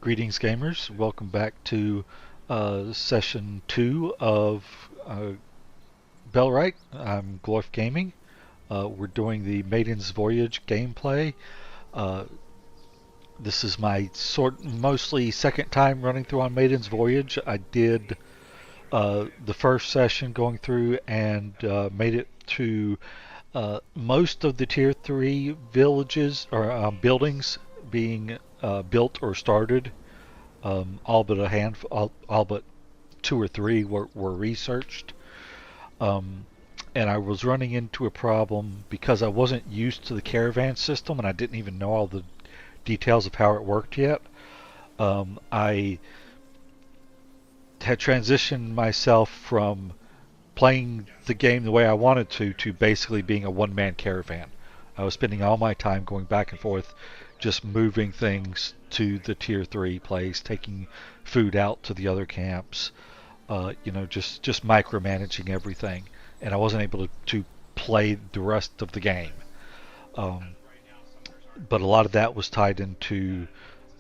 Greetings, gamers. Welcome back to session 2 of Bellwright. I'm Glorf Gaming. We're doing the Maiden's Voyage gameplay. Uh, this is my mostly second time running through on Maiden's Voyage. I did the first session going through and made it to most of the Tier 3 villages or buildings being built or started. All but a handful, all but two or three were researched. Um, and I was running into a problem because I wasn't used to the caravan system and I didn't even know all the details of how it worked yet. I had transitioned myself from playing the game the way I wanted to basically being a one-man caravan. I was spending all my time going back and forth, just moving things to the Tier 3 place, taking food out to the other camps, just micromanaging everything. And I wasn't able to play the rest of the game. Um, but a lot of that was tied into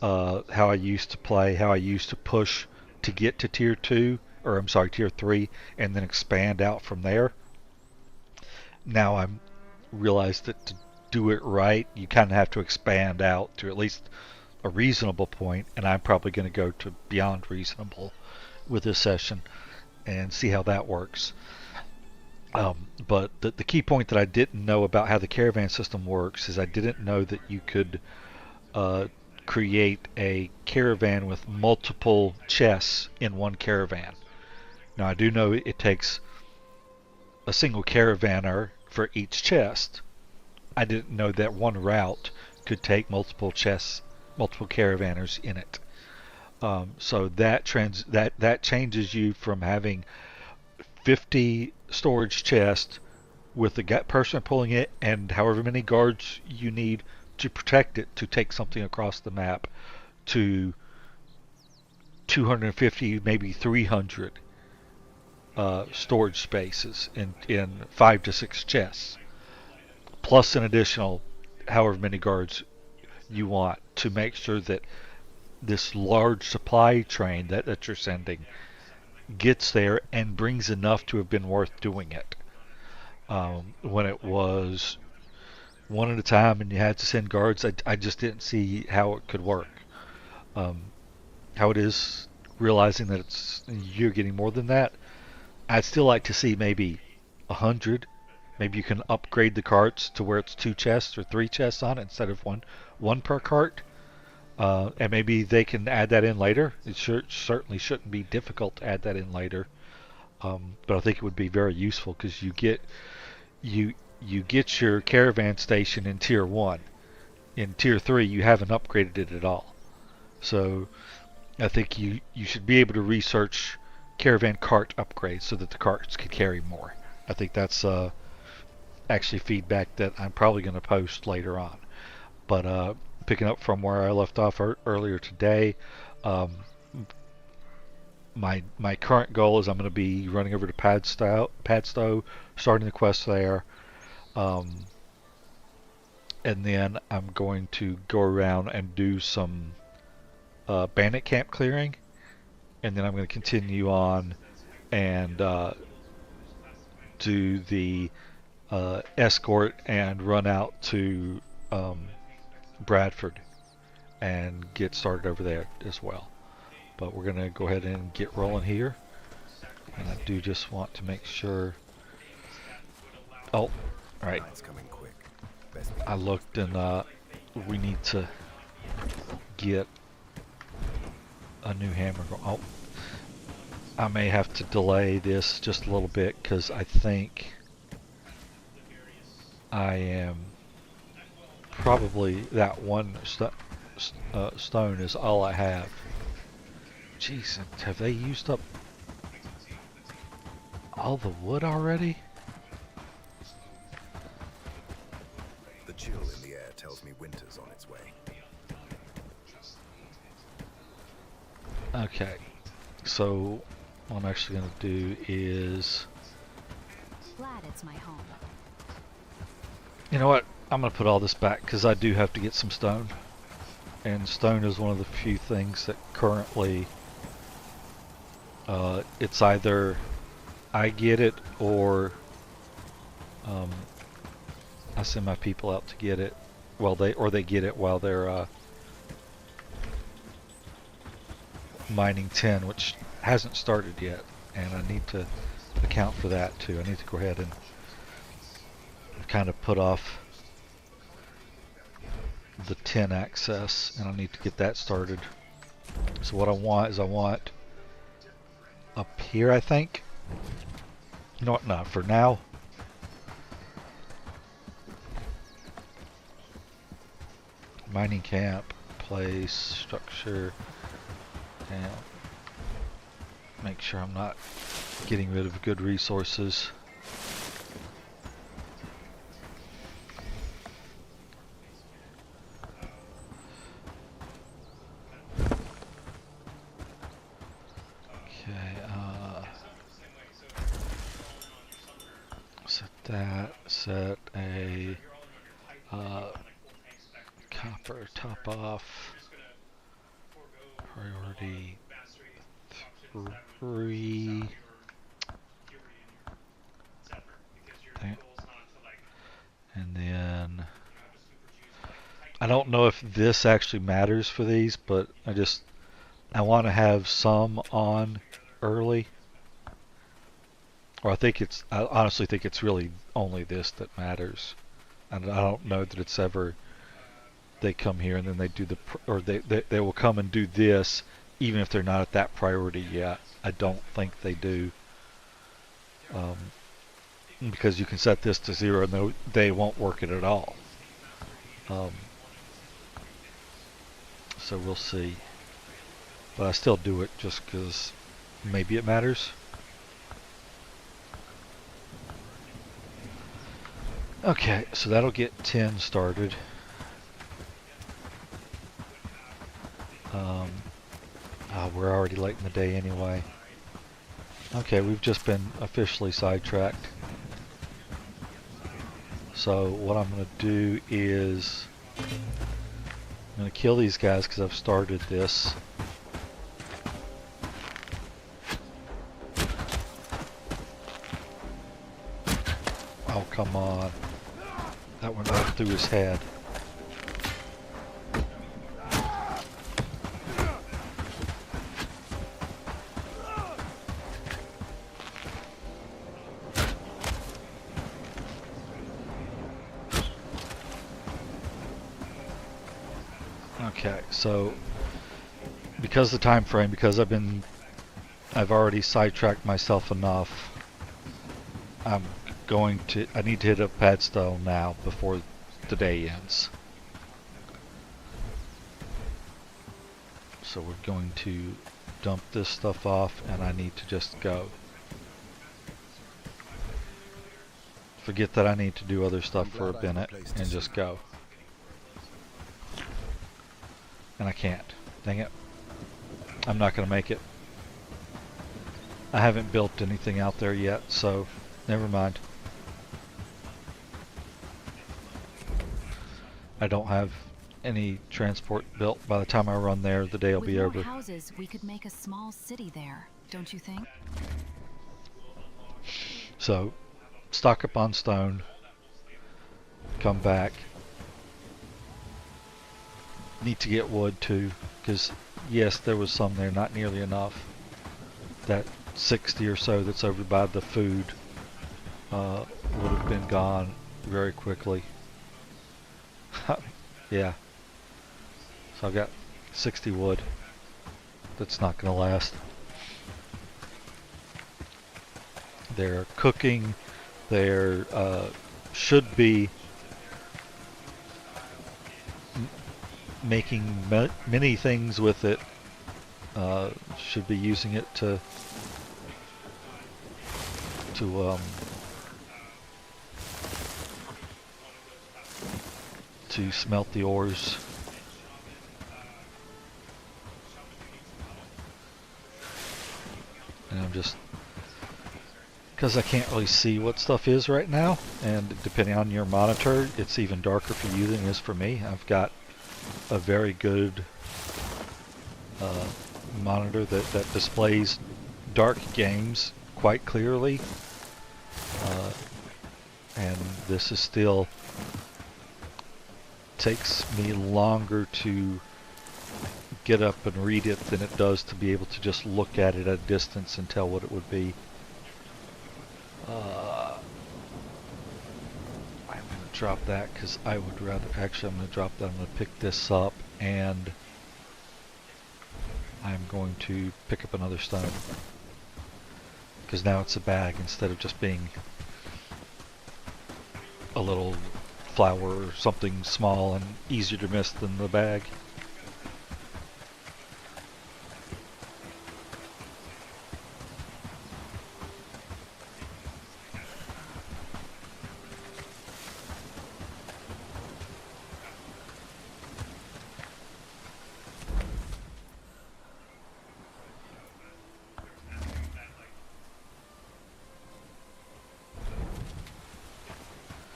how I used to play, how I used to push to get to Tier 2, or I'm sorry, Tier 3, and then expand out from there. Now I'm realized that to do it right, you kind of have to expand out to at least a reasonable point, and I'm probably going to go to beyond reasonable with this session and see how that works. But the key point that I didn't know about how the caravan system works is I didn't know that you could create a caravan with multiple chests in one caravan. Now I do know it takes a single caravaner for each chest. I didn't know that one route could take multiple chests, multiple caravanners in it. So that changes you from having 50 storage chests with the person pulling it and however many guards you need to protect it to take something across the map to 250, maybe 300 storage spaces in 5 to 6 chests, plus an additional however many guards you want to make sure that this large supply train that you're sending gets there and brings enough to have been worth doing it. When it was one at a time and you had to send guards, I just didn't see how it could work. How it is realizing that you're getting more than that, I'd still like to see maybe 100. Maybe you can upgrade the carts to where it's 2 chests or 3 chests on it instead of one per cart. And maybe they can add that in later. It certainly shouldn't be difficult to add that in later. But I think it would be very useful because you get your caravan station in Tier 1. In Tier 3, you haven't upgraded it at all. So I think you should be able to research caravan cart upgrades so that the carts could carry more. I think that's actually feedback that I'm probably going to post later on. But picking up from where I left off earlier today, my current goal is I'm going to be running over to Padstow, starting the quest there, and then I'm going to go around and do some bandit camp clearing, and then I'm going to continue on and do the escort and run out to Bradford and get started over there as well. But we're going to go ahead and get rolling here. And I do just want to make sure. Oh, alright. I looked and we need to get a new hammer. Oh, I may have to delay this just a little bit because I think I am probably that one stone is all I have. Jeez, have they used up all the wood already? The chill in the air tells me winter's on its way. Okay, so what I'm actually going to do is... Glad it's my home. You know what? I'm going to put all this back because I do have to get some stone. And stone is one of the few things that currently it's either I get it or I send my people out to get it. Well, they get it while they're mining tin, which hasn't started yet, and I need to account for that too. I need to go ahead and kind of put off the tin access, and I need to get that started. So what I want is I want up here, I think. You know what? Not for now. Mining camp, place, structure, and make sure I'm not getting rid of good resources. Set a copper top off, priority 3, and then I don't know if this actually matters for these, but I want to have some on early. Or I honestly think it's really only this that matters. And I don't know that it's ever, they come here and then they do they will come and do this even if they're not at that priority yet. I don't think they do. Because you can set this to 0 and they won't work it at all. So we'll see. But I still do it just because maybe it matters. Okay, so that'll get 10 started. We're already late in the day anyway. Okay, we've just been officially sidetracked. So what I'm going to do is I'm going to kill these guys because I've started this. Oh, come on. That went right through his head. Okay, so because the time frame, because I've already sidetracked myself enough, I need to hit up Padstone now before the day ends. So we're going to dump this stuff off and I need to just go. Forget that I need to do other stuff for a minute and just go. And I can't. Dang it. I'm not going to make it. I haven't built anything out there yet, so never mind. I don't have any transport built. By the time I run there, the day will be over. With more houses, we could make a small city there, don't you think? So, stock up on stone. Come back. Need to get wood too, because yes, there was some there, not nearly enough. That 60 or so that's over by the food would have been gone very quickly. Yeah. So I've got 60 wood. That's not going to last. They're cooking. There should be making many things with it. Should be using it to smelt the ores. And I'm just, because I can't really see what stuff is right now, and depending on your monitor, it's even darker for you than it is for me. I've got a very good uh, monitor that displays dark games quite clearly. And this is still takes me longer to get up and read it than it does to be able to just look at it at a distance and tell what it would be. I'm going to drop that because I would rather, actually I'm going to drop that, I'm going to pick this up, and I'm going to pick up another stone. Because now it's a bag instead of just being a little flower or something small and easier to miss than the bag.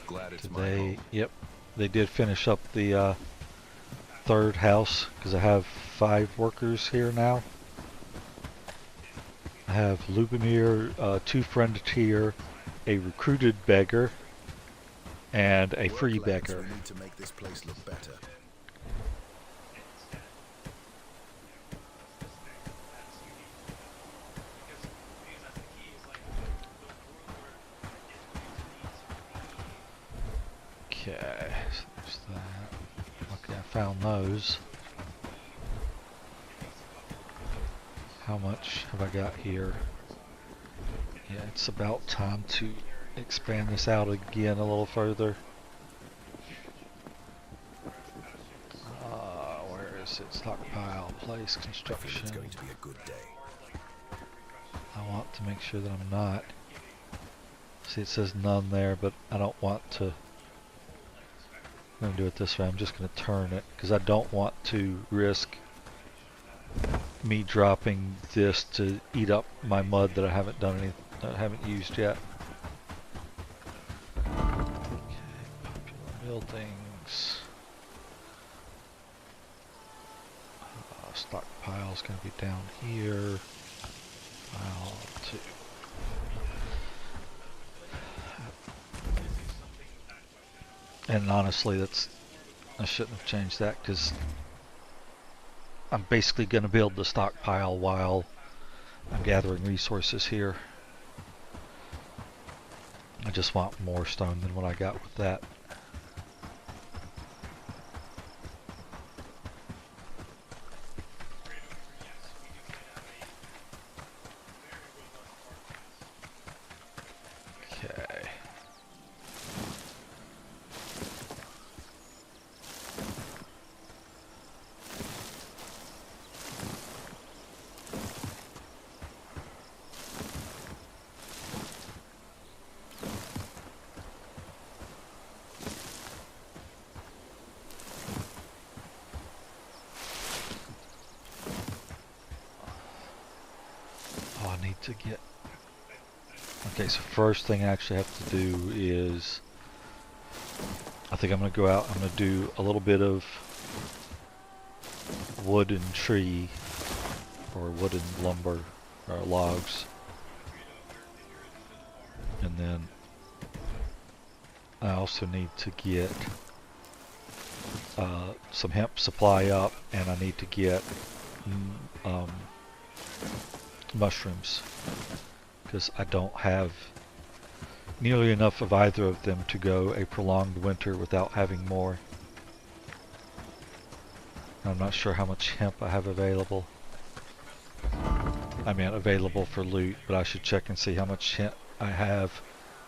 Glad it's my home. Yep, they did finish up the third house because I have 5 workers here now. I have Lubomir, 2 friend tier, a recruited beggar, and a Work, free lads, beggar. we need to make this place look better. Okay, so there's that. Okay, I found those. How much have I got here? Yeah, it's about time to expand this out again a little further. Where is it? Stockpile, place, I think construction. it's going to be a good day. I want to make sure that I'm not. See, it says none there, but I don't want to. I'm going to do it this way. I'm just going to turn it because I don't want to risk me dropping this to eat up my mud that I haven't done any, I haven't used yet. Okay, popular buildings. Stockpile's going to be down here. Pile 2. And honestly, I shouldn't have changed that because I'm basically going to build the stockpile while I'm gathering resources here. I just want more stone than what I got with that. Okay. Oh, I need to get... Okay, so first thing I actually have to do is... I think I'm going to go out, I'm going to do a little bit of wood and tree, or wood and lumber, or logs. And then I also need to get some hemp supply up, and I need to get mushrooms, because I don't have nearly enough of either of them to go a prolonged winter without having more. I'm not sure how much hemp I have available. I mean available for loot, but I should check and see how much hemp I have.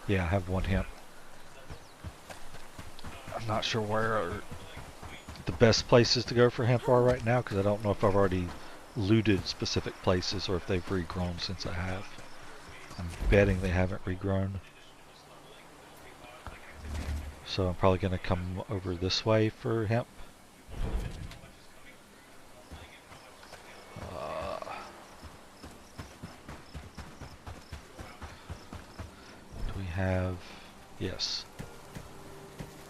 Yeah, I have 1 hemp. I'm not sure where the best places to go for hemp are right now, because I don't know if I've already looted specific places or if they've regrown since I have. I'm betting they haven't regrown. So I'm probably going to come over this way for hemp. Do we have... Yes.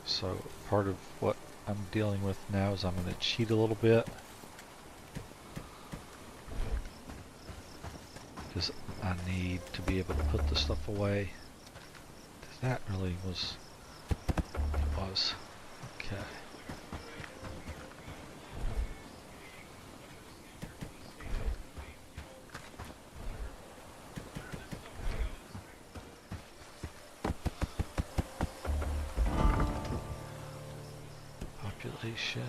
So part of what I'm dealing with now is I'm going to cheat a little bit. because I need to be able to put the stuff away. That really was, it was. Okay. Population,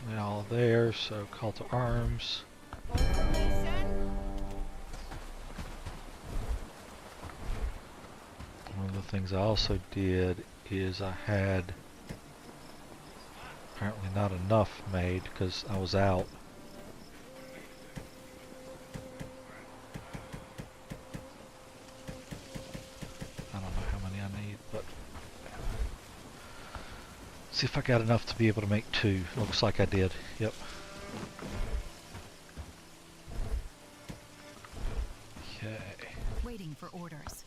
they're all there, so call to arms. One of the things I also did is I had apparently not enough made because I was out. I don't know how many I need, but see if I got enough to be able to make 2. Looks like I did. Yep. Okay. Waiting for orders.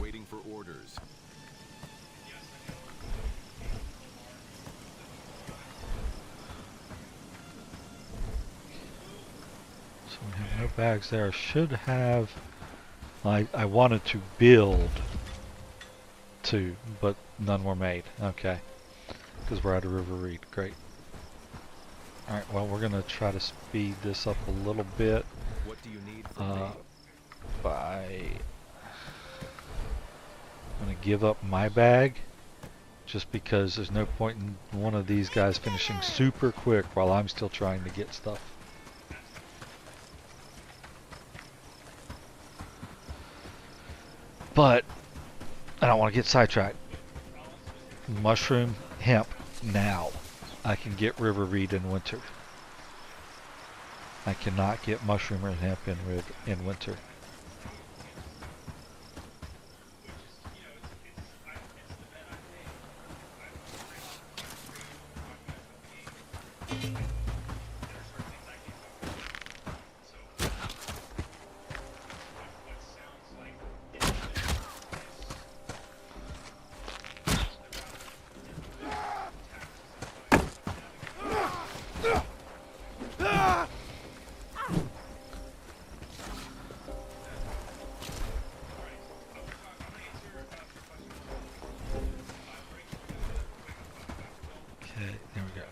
Waiting for orders. So we have no bags there. I should have. I wanted to build 2, but none were made. Okay. Because we're out of River Reed. Great. Alright, well, we're going to try to speed this up a little bit. What do you need from me? I'm going to give up my bag. Just because there's no point in one of these guys finishing super quick while I'm still trying to get stuff. But I don't want to get sidetracked. Mushroom, hemp, now. I can get river reed in winter. I cannot get mushroom or hemp in winter.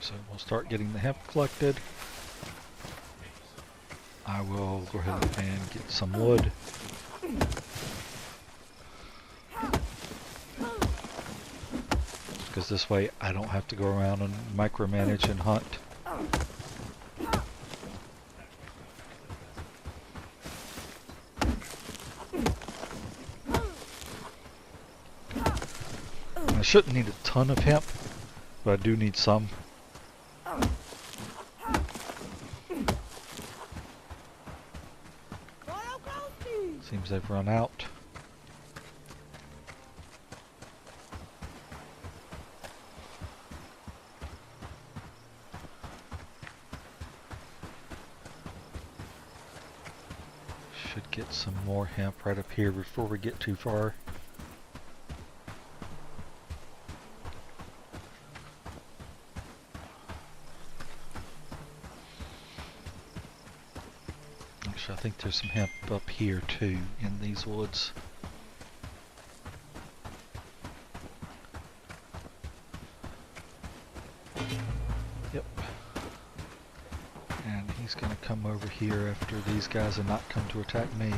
So we'll start getting the hemp collected. I will go ahead and get some wood. Because this way I don't have to go around and micromanage and hunt. I shouldn't need a ton of hemp, but I do need some. Seems they've run out. Should get some more hemp right up here before we get too far. Actually, I think there's some hemp up here too in these woods. Yep. And he's going to come over here after these guys have not come to attack me.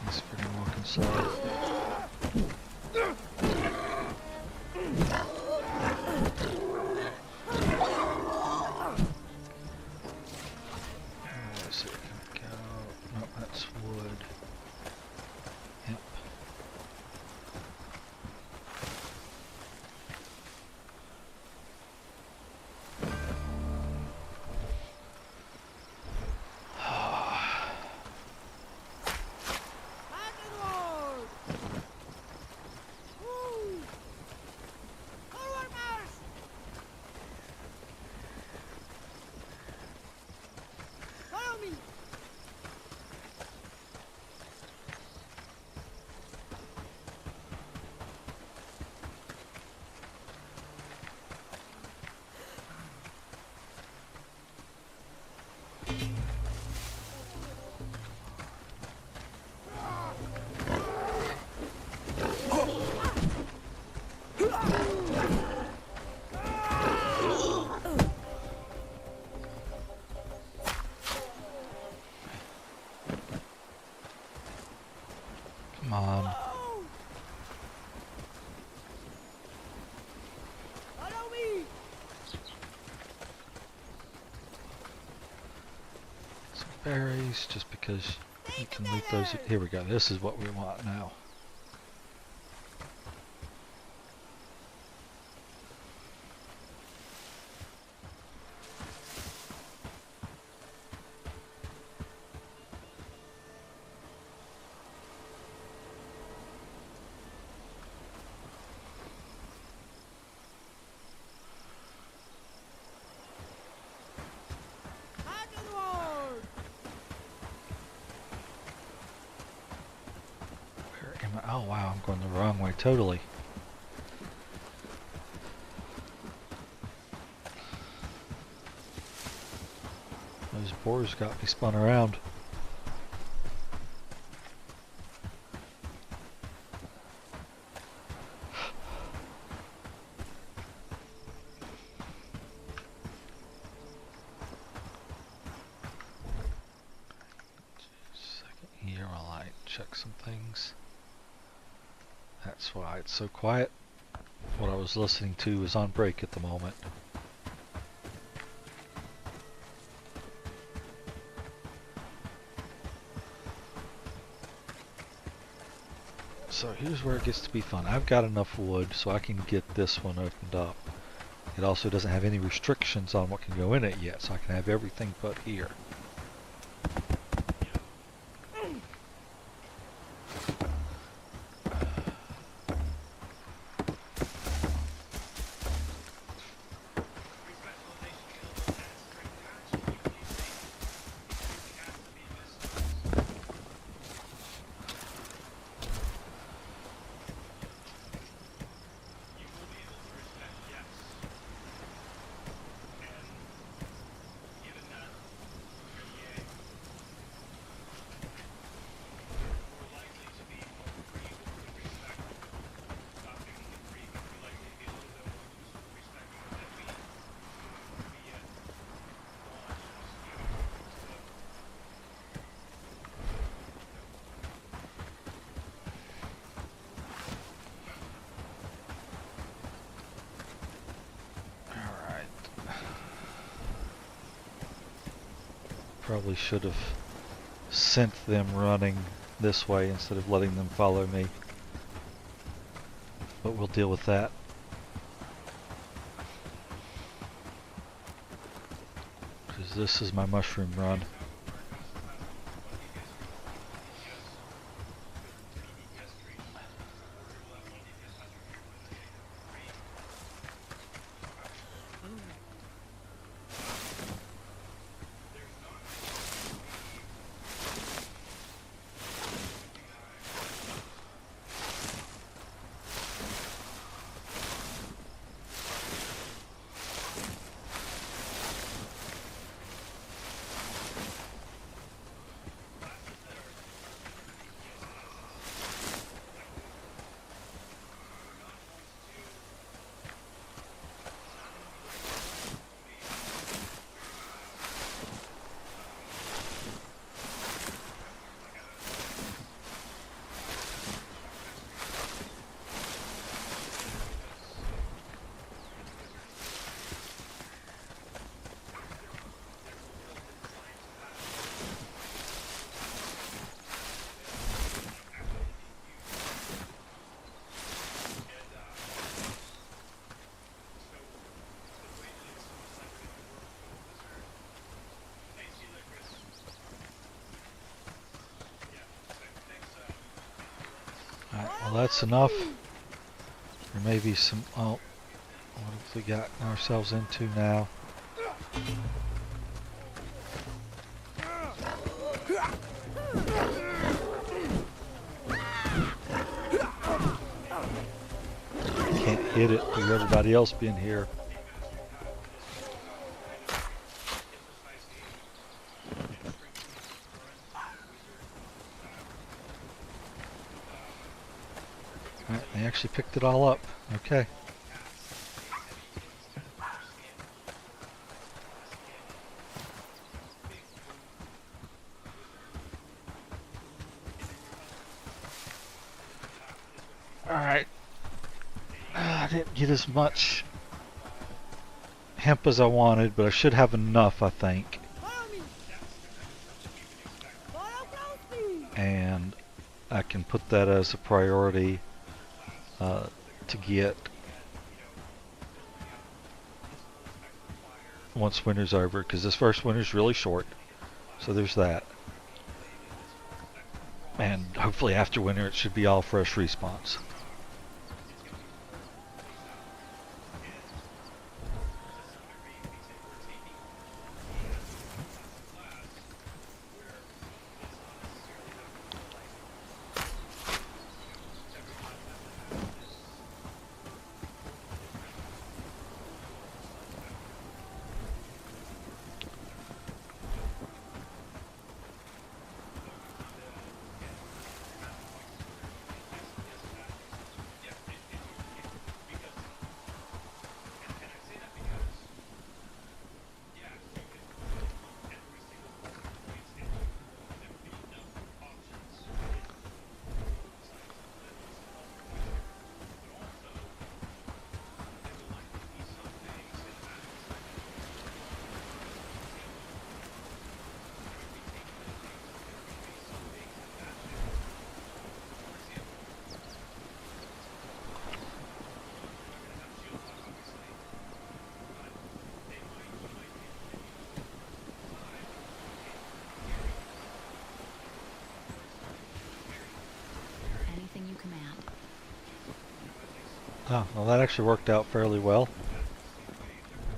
He's freaking walking slow. berries just because you can loot those. Here we go. This is what we want now. Oh wow, I'm going the wrong way totally. Those boars got me spun around. Second here while I check some things. That's why it's so quiet. What I was listening to is on break at the moment. So here's where it gets to be fun. I've got enough wood so I can get this one opened up. It also doesn't have any restrictions on what can go in it yet, so I can have everything put here. Probably should have sent them running this way instead of letting them follow me. But we'll deal with that. Because this is my mushroom run. Well, that's enough. There may be some... Oh, what have we gotten ourselves into now? Can't hit it through everybody else being here. They actually picked it all up. Okay. Alright. I didn't get as much hemp as I wanted, but I should have enough, I think. and I can put that as a priority to get once winter's over, because this first winter's really short. So there's that. And hopefully after winter it should be all fresh respawns. Anything you command. Oh, well, that actually worked out fairly well.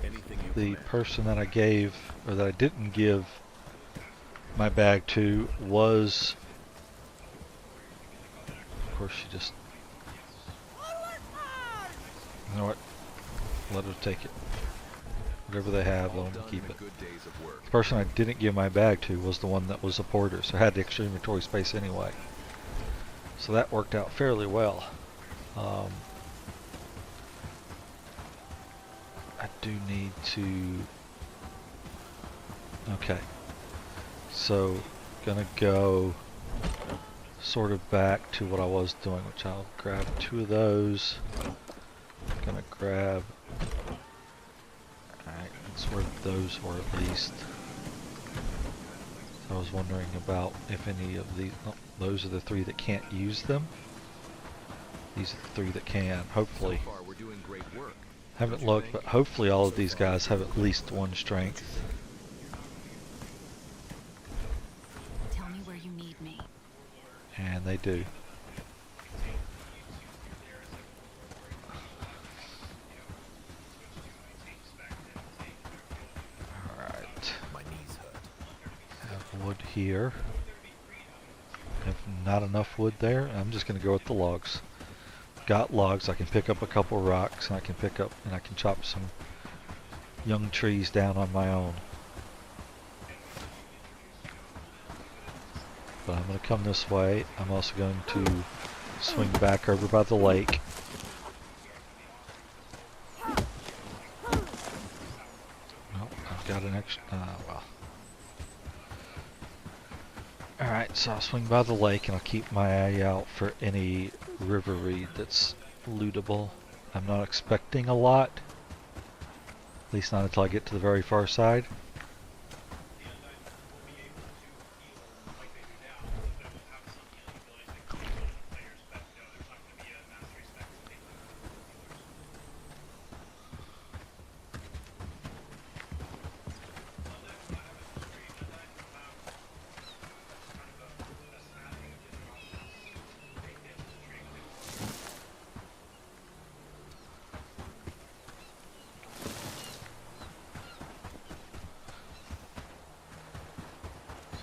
Anything you The command. person that I gave, or that I didn't give my bag to, was, of course, she just, you know what, let her take it. Whatever they have, let them keep it. Good days of work. The person I didn't give my bag to was the one that was a porter, so I had the extra inventory space anyway. So that worked out fairly well. I do need to... Okay. So, gonna go sort of back to what I was doing, which I'll grab 2 of those. Gonna grab... Alright, that's where those were at least. So I was wondering about if any of these... Oh, those are the 3 that can't use them. These are the 3 that can, hopefully. So far, we're doing great work. Haven't looked, but hopefully all of these guys have at least 1 strength. Tell me where you need me. And they do. Alright. My knees hurt. Have wood here. If not enough wood there, I'm just going to go with the logs. Got logs, I can pick up a couple rocks, and I can chop some young trees down on my own. But I'm going to come this way. I'm also going to swing back over by the lake. Nope, I've got an extra, well. Alright, so I'll swing by the lake and I'll keep my eye out for any river reed that's lootable. I'm not expecting a lot. At least not until I get to the very far side.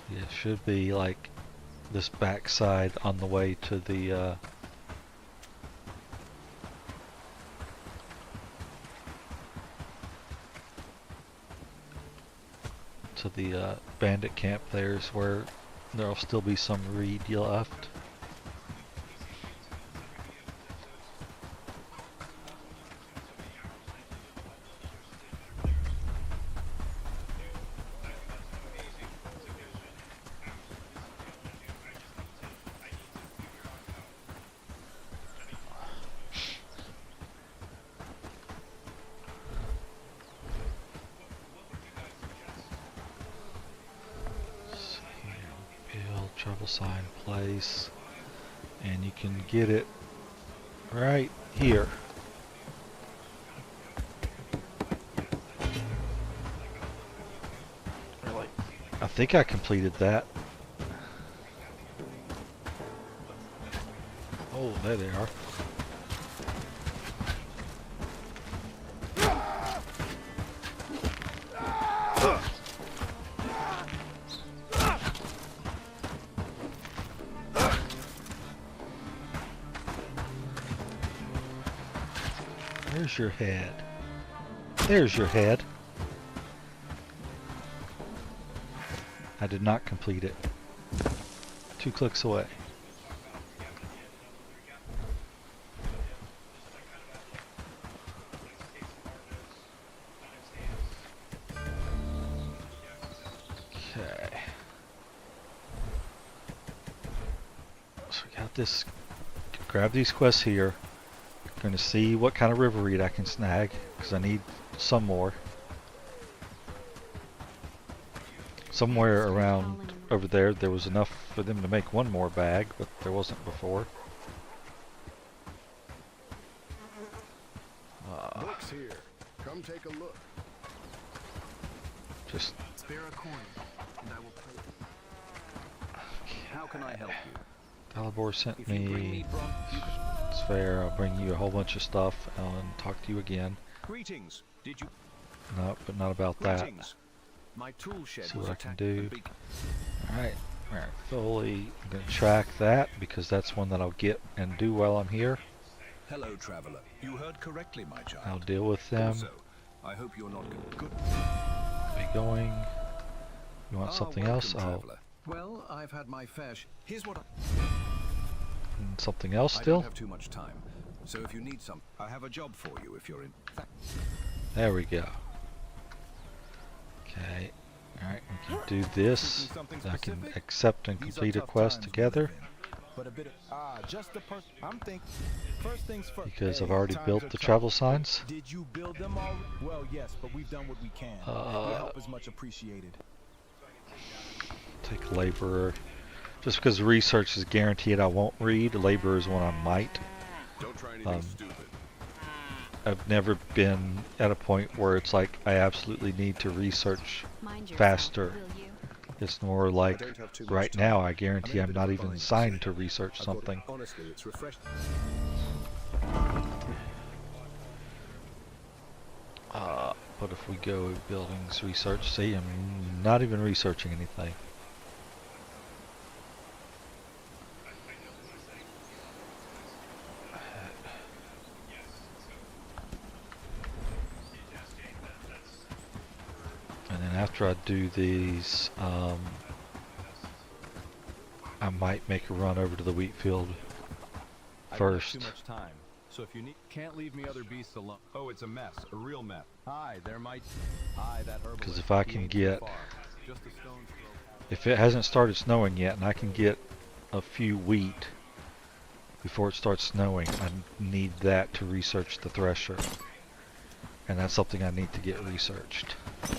It should be like this backside on the way to the bandit camp. There's where there'll still be some reed left. Build, drop travel sign place, and you can get it right here. Really? I think I completed that. Oh, there they are. There's your head. There's your head. I did not complete it. 2 clicks away. Okay. So we got this. Grab these quests here. Going to see what kind of river reed I can snag, because I need some more. Somewhere around over there was enough for them to make one more bag, but there wasn't before. Books here. Come take a look. Just Spare a coin, and I will pay it. How can I help you? Dalibor sent If you bring me. you It's fair. I'll bring you a whole bunch of stuff and talk to you again. Greetings. Did you? No, but not about that. Greetings. My tool shed See was what I can attacked. do. and big- Alright, fully I'm going to track that because that's one that I'll get and do while I'm here. Hello, traveler. You heard correctly, my child. I'll deal with them. Also, I hope you're not good. Be going. You want something welcome, else? I'll traveler. Well, I've had my fair Here's what something else I still. don't have too much time. So if you need some, I have a job for you if you're in. There we go. Okay. Alright, we can do this. I can accept and complete a quest together But a bit of just the person. I'm thinking. First things first. because I've Hey, already times built are the tough. travel signs. Did you build them all? Well, yes, but we've done what we can. Your help is much appreciated. Take laborer. Just because research is guaranteed I won't read, laborer is one I might. Don't try anything Um, stupid. I've never been at a point where it's like I absolutely need to research Mind yourself, faster. will you? It's more like don't have too much right time. now I guarantee I'm in a I'm bit not of a even bind, assigned see. to research I've got- something. Honestly, it's refreshing. But if we go buildings research, see, I'm not even researching anything. And then after I do these, I might make a run over to the wheat field I don't have first. too much time, so if you need, can't leave me other beasts alone. Oh, it's a mess, a real mess. Hi, there might. Hi, that herbalist. 'Cause if I He can ain't too get- far. Just a stone's throw. If it hasn't started snowing yet and I can get a few wheat before it starts snowing, I need that to research the thresher. And that's something I need to get researched. So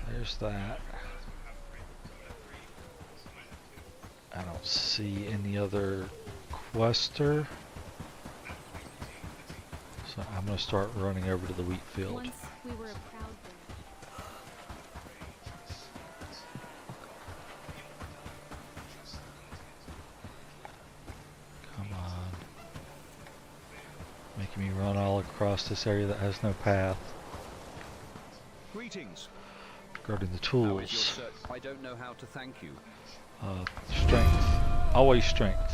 there's that. I don't see any other quester. So I'm going to start running over to the wheat field. Once we were a proud band. Come on. Making me run all across this area that has no path. Greetings. Regarding the How is your tools. search? I don't know how to thank you. Strength. Always strength.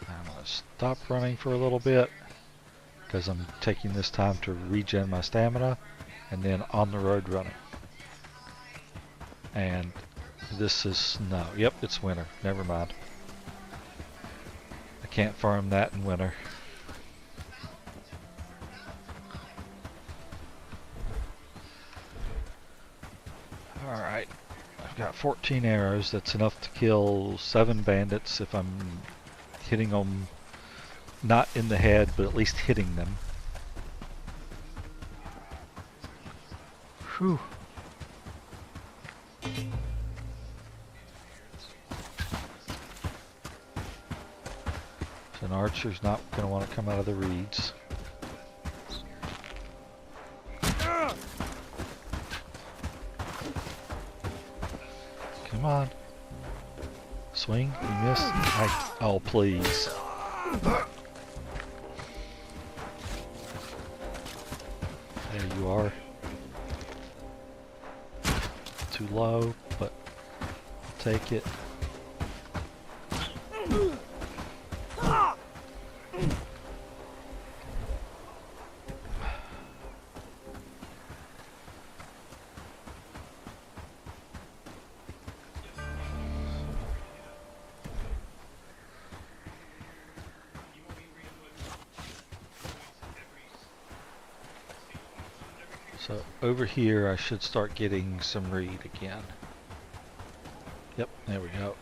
I'm going to stop running for a little bit because I'm taking this time to regen my stamina and then on the road running. And this is snow. Yep, it's winter. Never mind. I can't farm that in winter. Alright, I've got 14 arrows. That's enough to kill 7 bandits if I'm hitting them not in the head, but at least hitting them. Whew. So an archer's not going to want to come out of the reeds. Come on. Swing. You missed. Oh, please. There you are. Too low, but I'll take it. So over here I should start getting some reed again. Yep, there we go.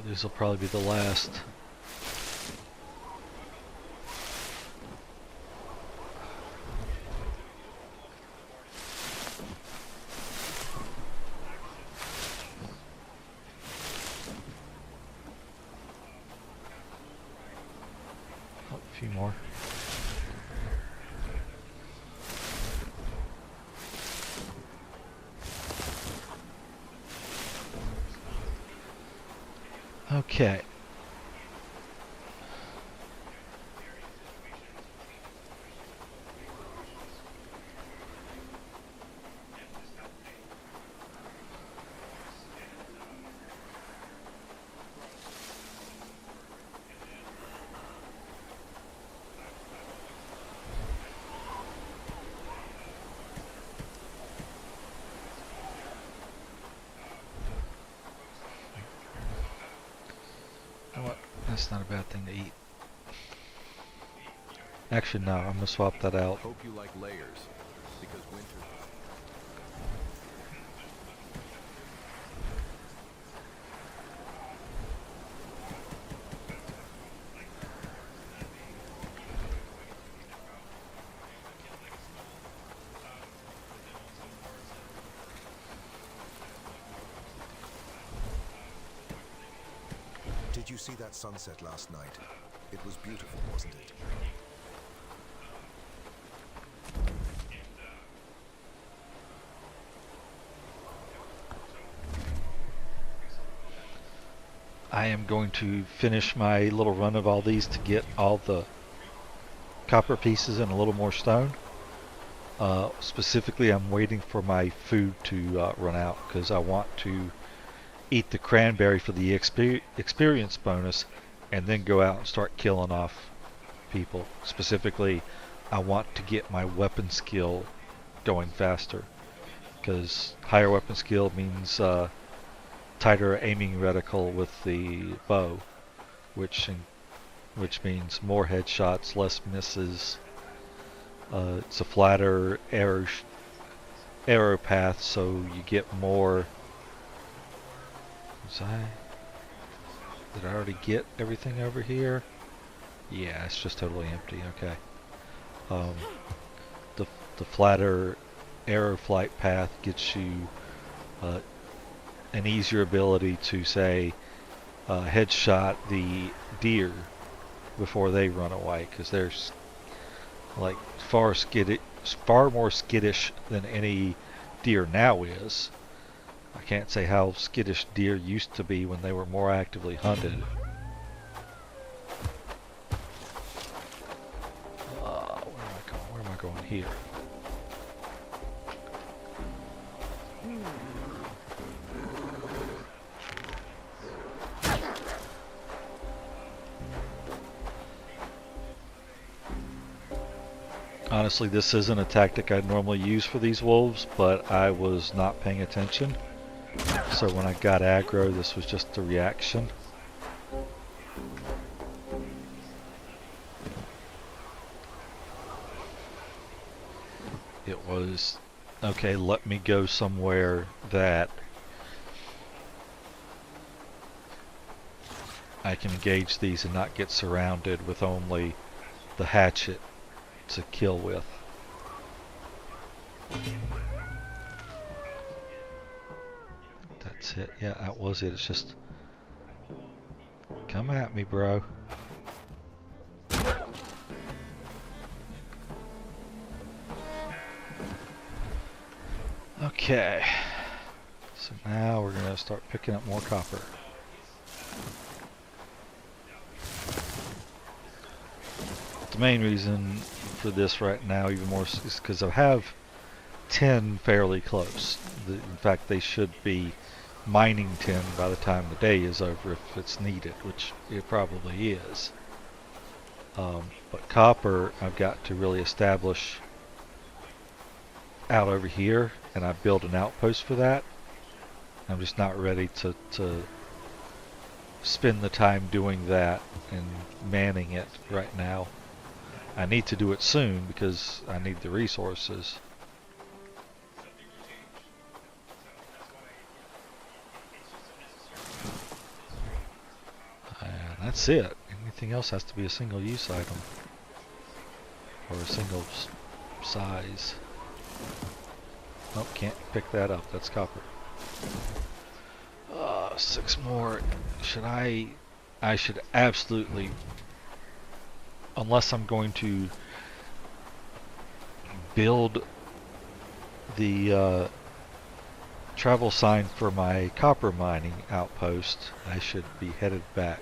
These will probably be the last. Oh, a few more. Okay. That's not a bad thing to eat. Actually, no, I'm gonna swap that out. Hope you like layers, because winter. Did you see that sunset last night? It was beautiful, wasn't it? I am going to finish my little run of all these to get all the copper pieces and a little more stone. Specifically, I'm waiting for my food to run out because I want to eat the cranberry for the experience bonus and then go out and start killing off people. Specifically, I want to get my weapon skill going faster because higher weapon skill means tighter aiming reticle with the bow, which means more headshots, less misses. It's a flatter arrow path, so you get more. Did I already get everything over here? Yeah, it's just totally empty. Okay. The flatter arrow flight path gets you an easier ability to say headshot the deer before they run away, because they're like far more skittish than any deer now is. I can't say how skittish deer used to be when they were more actively hunted. Where am I going? Where am I going here? Honestly, this isn't a tactic I'd normally use for these wolves, but I was not paying attention. So when I got aggro, this was just a reaction. It was, okay, let me go somewhere that I can engage these and not get surrounded with only the hatchet to kill with. That's it. Yeah, that was it. It's just, come at me, bro. Okay. So now we're gonna start picking up more copper. The main reason for this right now even more is because I have 10 fairly close. In fact, they should be mining 10 by the time the day is over if it's needed, which it probably is. But copper, I've got to really establish out over here, and I build an outpost for that. I'm just not ready to spend the time doing that and manning it right now. I need to do it soon because I need the resources. And that's it. Anything else has to be a single use item. Or a single size. Nope, can't pick that up. That's copper. 6 more. Should I should absolutely, unless I'm going to build the travel sign for my copper mining outpost, I should be headed back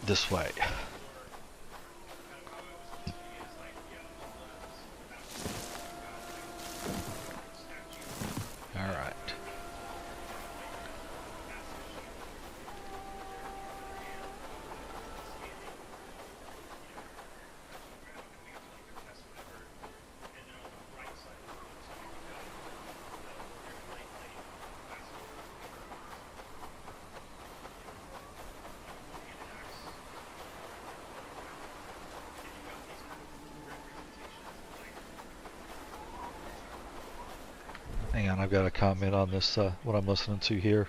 this way. Alright. Hang on, I've got a comment on this, what I'm listening to here.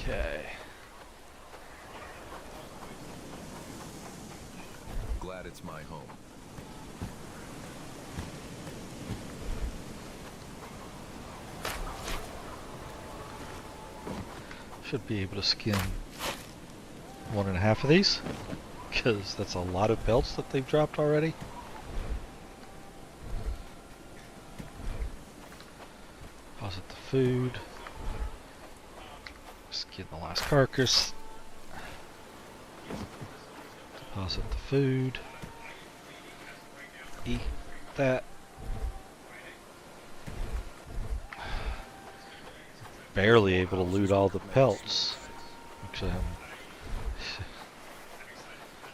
Okay. Glad it's my home. Should be able to skin 1.5 of these, because that's a lot of pelts that they've dropped already. Deposit the food. Skin the last carcass. Deposit the food. Eat that. Barely able to loot all the pelts. Actually,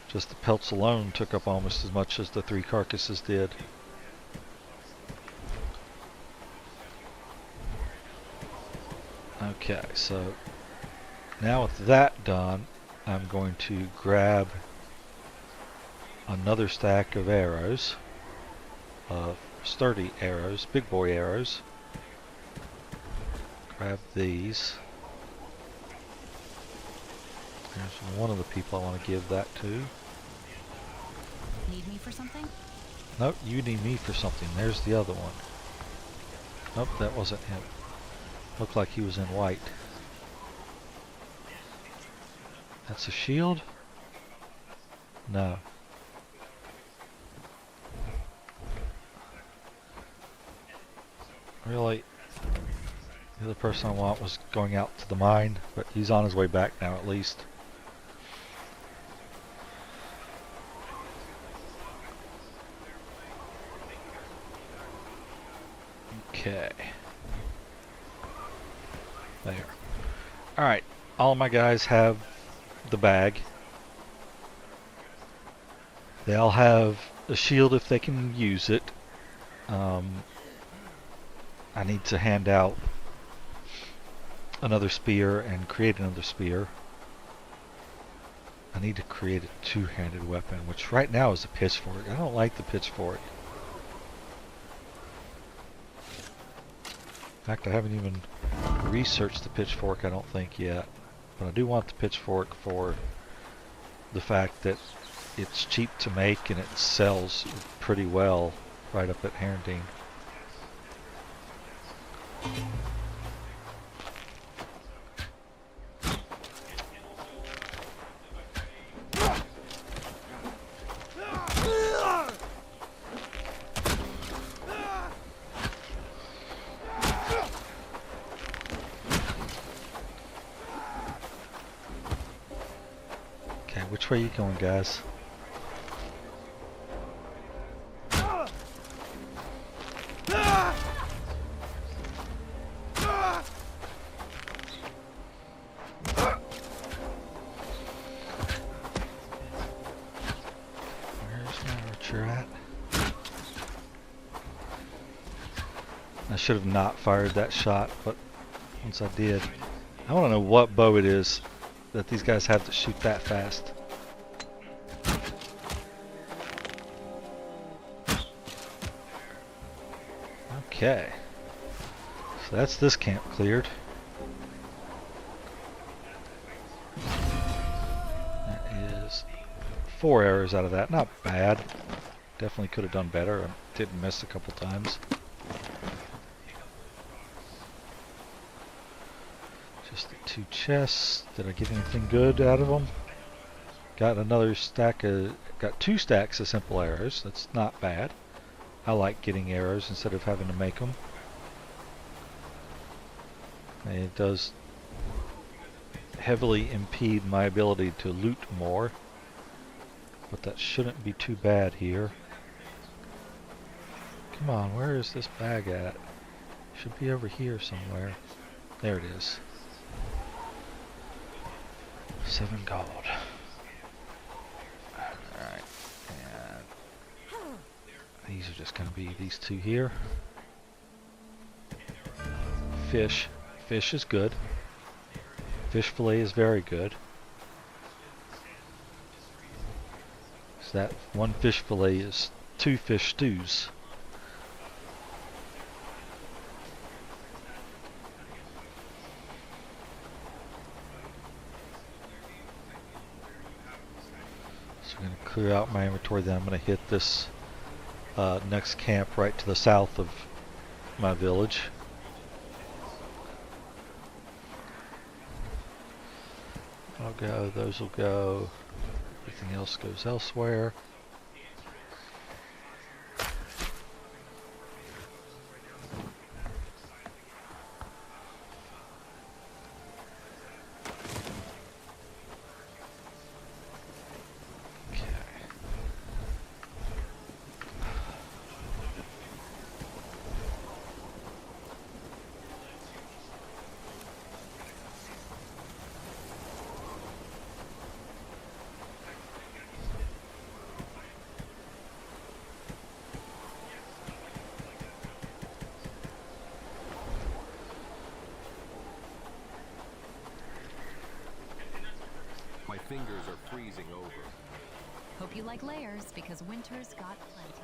Just the pelts alone took up almost as much as the 3 carcasses did. Okay, so now with that done, I'm going to grab another stack of arrows, sturdy arrows, big boy arrows. Grab these. There's one of the people I want to give that to. Need me for something? Nope, you need me for something. There's the other one. Nope, that wasn't him. Looked like he was in white. That's a shield? No. Really, the other person I want was going out to the mine, but he's on his way back now at least. Okay. There. Alright, all of my guys have the bag. They all have a shield if they can use it. I need to hand out another spear and create another spear. I need to create a two-handed weapon, which right now is a pitchfork. I don't like the pitchfork. In fact, I haven't even researched the pitchfork, I don't think, yet. But I do want the pitchfork for the fact that it's cheap to make and it sells pretty well right up at Herendeen. Okay, which way are you going, guys? I should have not fired that shot, but once I did, I want to know what bow it is that these guys have to shoot that fast. Okay, so that's this camp cleared. That is 4 arrows out of that, not bad. Definitely could have done better. I did miss a couple times. Just the 2 chests. Did I get anything good out of them? Got another stack of, got 2 stacks of simple arrows. That's not bad. I like getting arrows instead of having to make them. And it does heavily impede my ability to loot more, but that shouldn't be too bad here. Come on, where is this bag at? Should be over here somewhere. There it is. 7 gold. Alright, and these are just going to be these 2 here. Fish. Fish is good. Fish fillet is very good. So that 1 fish fillet is 2 fish stews. So I'm going to clear out my inventory, then I'm going to hit this next camp right to the south of my village. I'll go, those will go, everything else goes elsewhere. My fingers are freezing over. Hope you like layers, because winter's got plenty.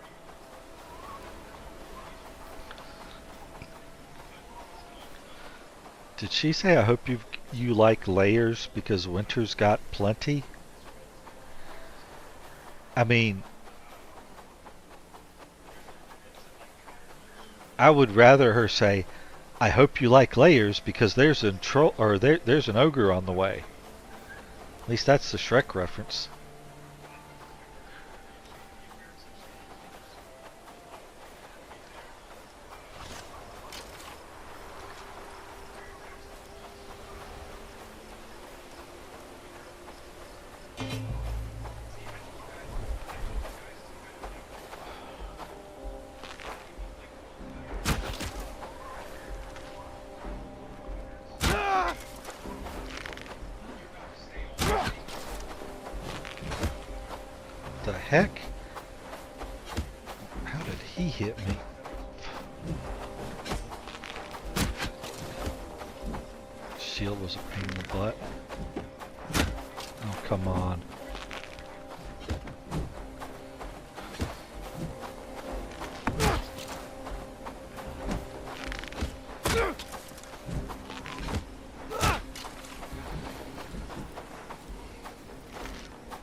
Did she say, I hope you like layers because winter's got plenty? I mean, I would rather her say, I hope you like layers because there's there's an ogre on the way. At least that's the Shrek reference. The heck? How did he hit me? Shield was a pain in the butt. Oh, come on.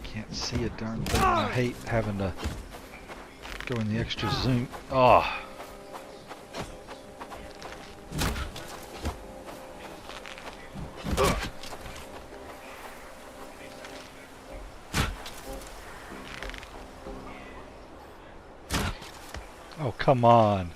Can't see a darn thing. I hate having to go in the extra zoom. Oh. Oh, come on.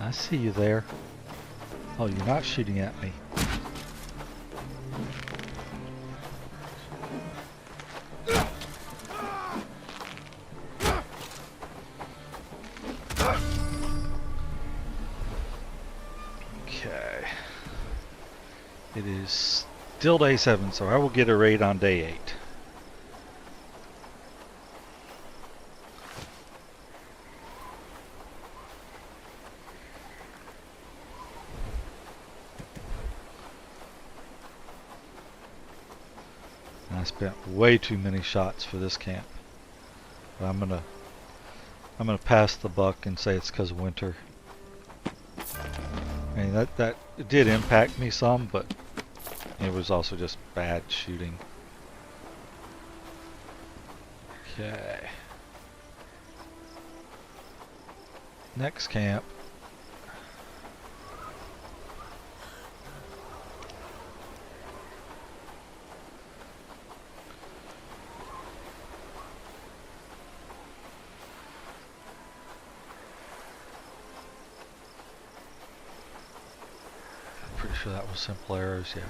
I see you there. Oh, you're not shooting at me. Okay. It is still day 7, so I will get a raid on day 8. I spent way too many shots for this camp. But I'm gonna pass the buck and say it's because of winter. I mean that it did impact me some, but it was also just bad shooting. Okay. Next camp. Pretty sure that was simple arrows, yeah.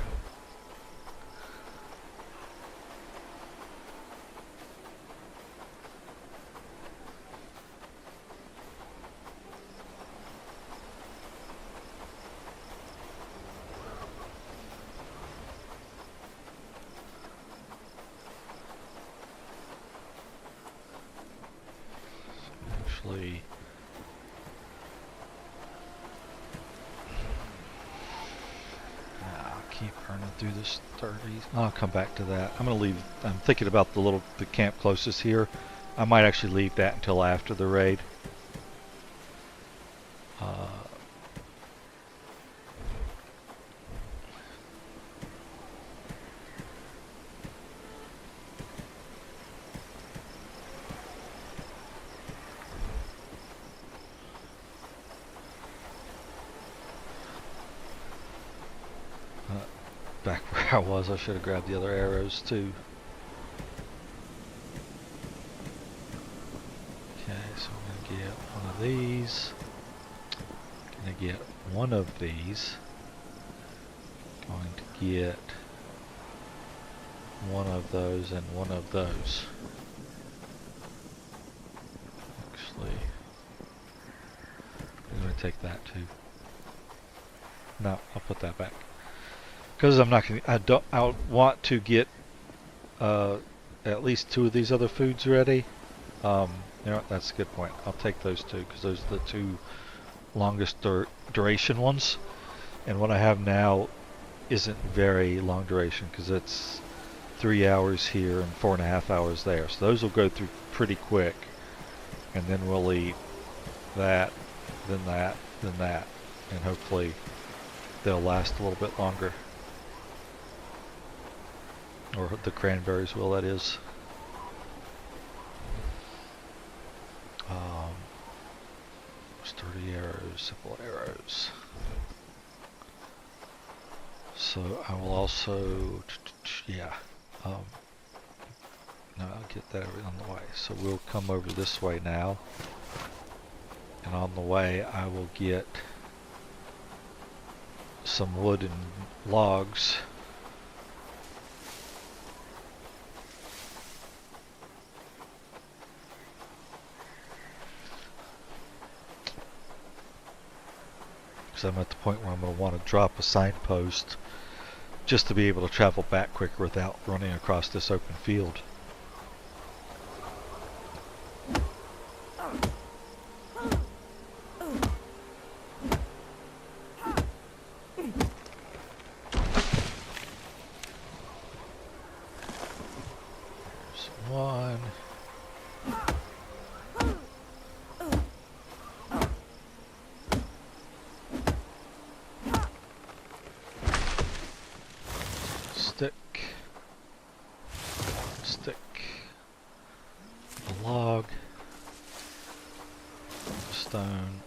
Actually, keep running through this 30s. I'll come back to that. I'm gonna leave. I'm thinking about the camp closest here. I might actually leave that until after the raid. Back where I was, I should have grabbed the other arrows too. Okay, so I'm gonna get one of these. Gonna get one of these. Going to get one of those and one of those. Actually, I'm going to take that too. No, I'll put that back. Because I'm not going to, I want to get at least 2 of these other foods ready. You know, that's a good point. I'll take those 2 because those are the 2 longest duration ones. And what I have now isn't very long duration because it's 3 hours here and 4.5 hours there. So those will go through pretty quick. And then we'll eat that, then that, then that. And hopefully they'll last a little bit longer. Or the cranberries will, that is. Sturdy arrows, simple arrows. So I will also, yeah, no, I'll get that on the way. So we'll come over this way now. And on the way I will get some wood and logs. I'm at the point where I'm going to want to drop a signpost just to be able to travel back quicker without running across this open field. There's one. Stick, a log, a stone,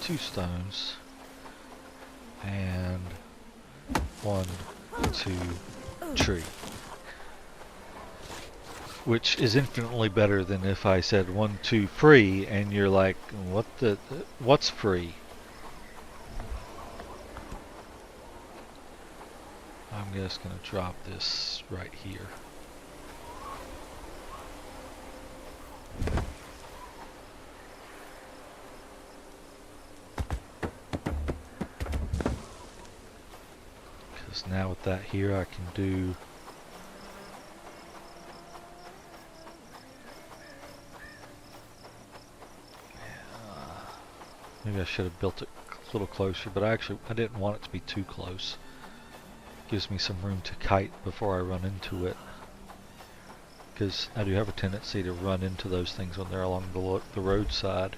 2 stones, and 1, 2 tree. Which is infinitely better than if I said 1, 2 free, and you're like, what's free? I'm just going to drop this right here. Because now with that here I can do maybe I should have built it a little closer, but I didn't want it to be too close. Gives me some room to kite before I run into it, because I do have a tendency to run into those things when they're along the roadside.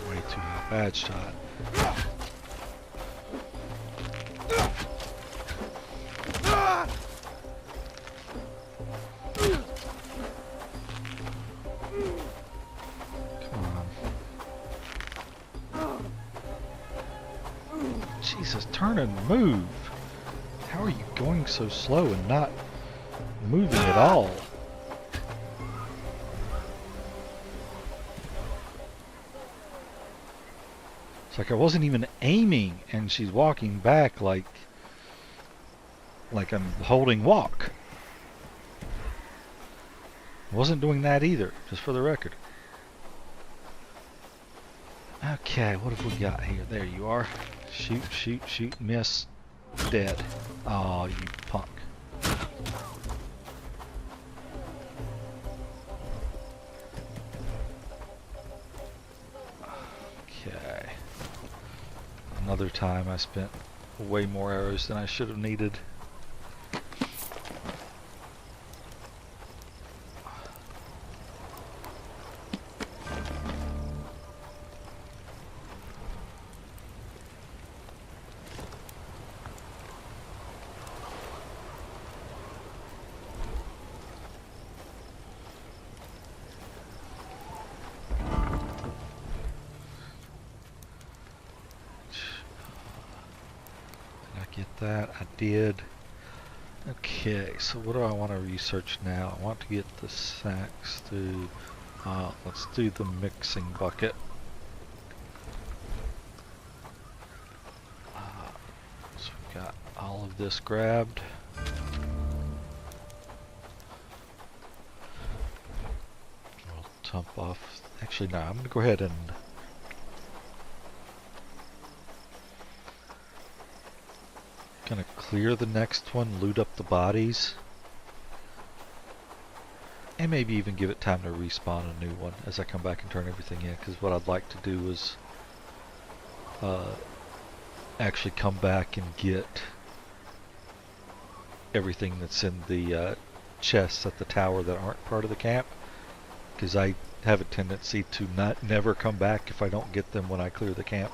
Way too high. Bad shot. Jesus, turn and move. How are you going so slow and not moving at all? It's like I wasn't even aiming and she's walking back like I'm holding walk. Wasn't doing that either, just for the record. Okay, what have we got here? There you are. Shoot, shoot, shoot, miss. Dead. Oh, you punk. Okay. Another time I spent way more arrows than I should have needed. Get that? I did. Okay, so what do I want to research now? I want to get the sacks to... let's do the mixing bucket. So we've got all of this grabbed. We'll dump off... Actually, no, I'm going to go ahead and... Gonna clear the next one, loot up the bodies. And maybe even give it time to respawn a new one as I come back and turn everything in, because what I'd like to do is actually come back and get everything that's in the chests at the tower that aren't part of the camp, because I have a tendency to never come back if I don't get them when I clear the camp.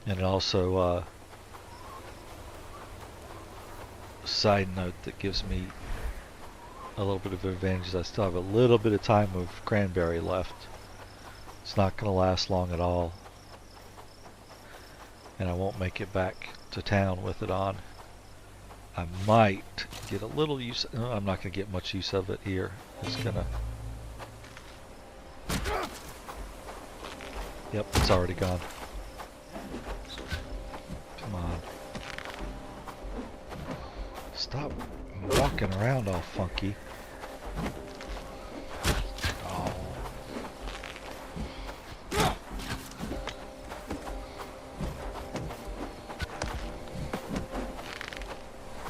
And also, side note that gives me a little bit of advantage is I still have a little bit of time of cranberry left. It's not going to last long at all. And I won't make it back to town with it on. I might get a little use... No, I'm not going to get much use of it here. It's going to... Yep, it's already gone. Come on. Stop walking around all funky. Oh.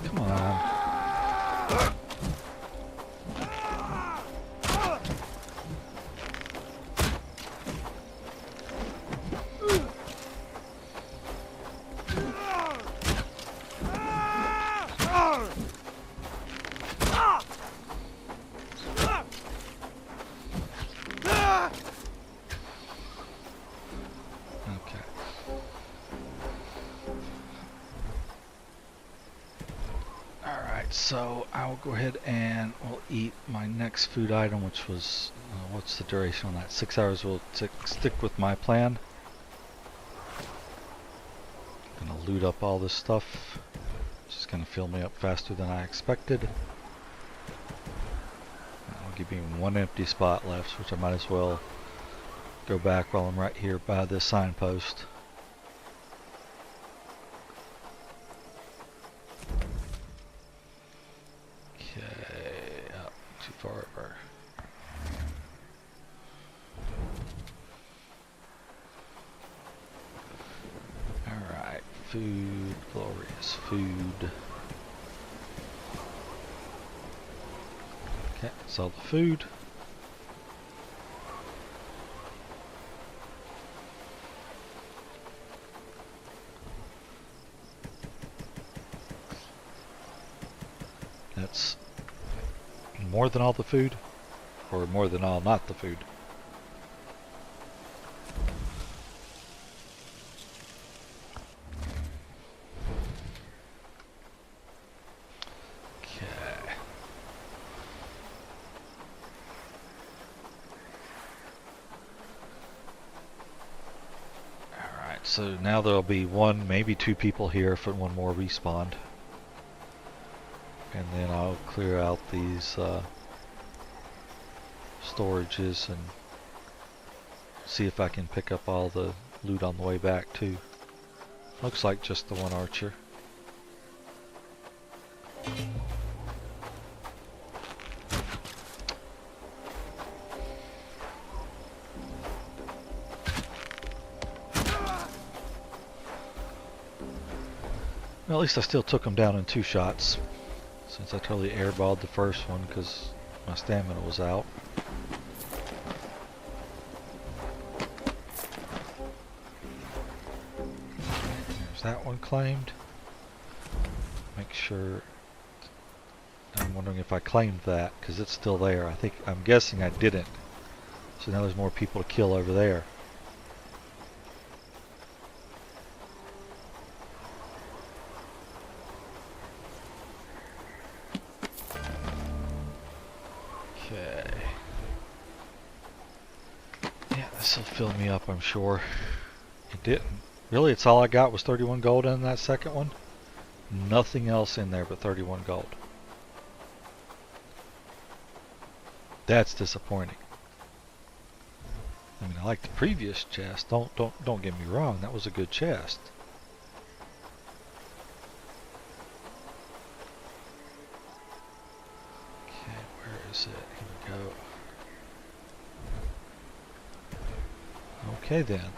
Come on. So I'll go ahead and we'll eat my next food item, which was, what's the duration on that? 6 hours. We'll stick with my plan. Gonna loot up all this stuff. It's just gonna fill me up faster than I expected. I'll give me one empty spot left, which I might as well go back while I'm right here by this signpost. Forever. Alright, food, glorious food. Okay, that's all the food. That's more than all the food, or more than all not the food? Okay. Alright, so now there'll be one, maybe two people here if one more respawned. And then I'll clear out these storages and see if I can pick up all the loot on the way back too. Looks like just the one archer. Well, at least I still took him down in 2 shots. Since I totally airballed the first one because my stamina was out. There's that one claimed. Make sure. I'm wondering if I claimed that because it's still there. I'm guessing I didn't. So now there's more people to kill over there. Okay. Yeah, this will fill me up, I'm sure. It didn't. Really, it's all I got was 31 gold in that second one? Nothing else in there but 31 gold. That's disappointing. I mean, I like the previous chest. Don't get me wrong. That was a good chest. Okay, where is it? Here we go. Okay then.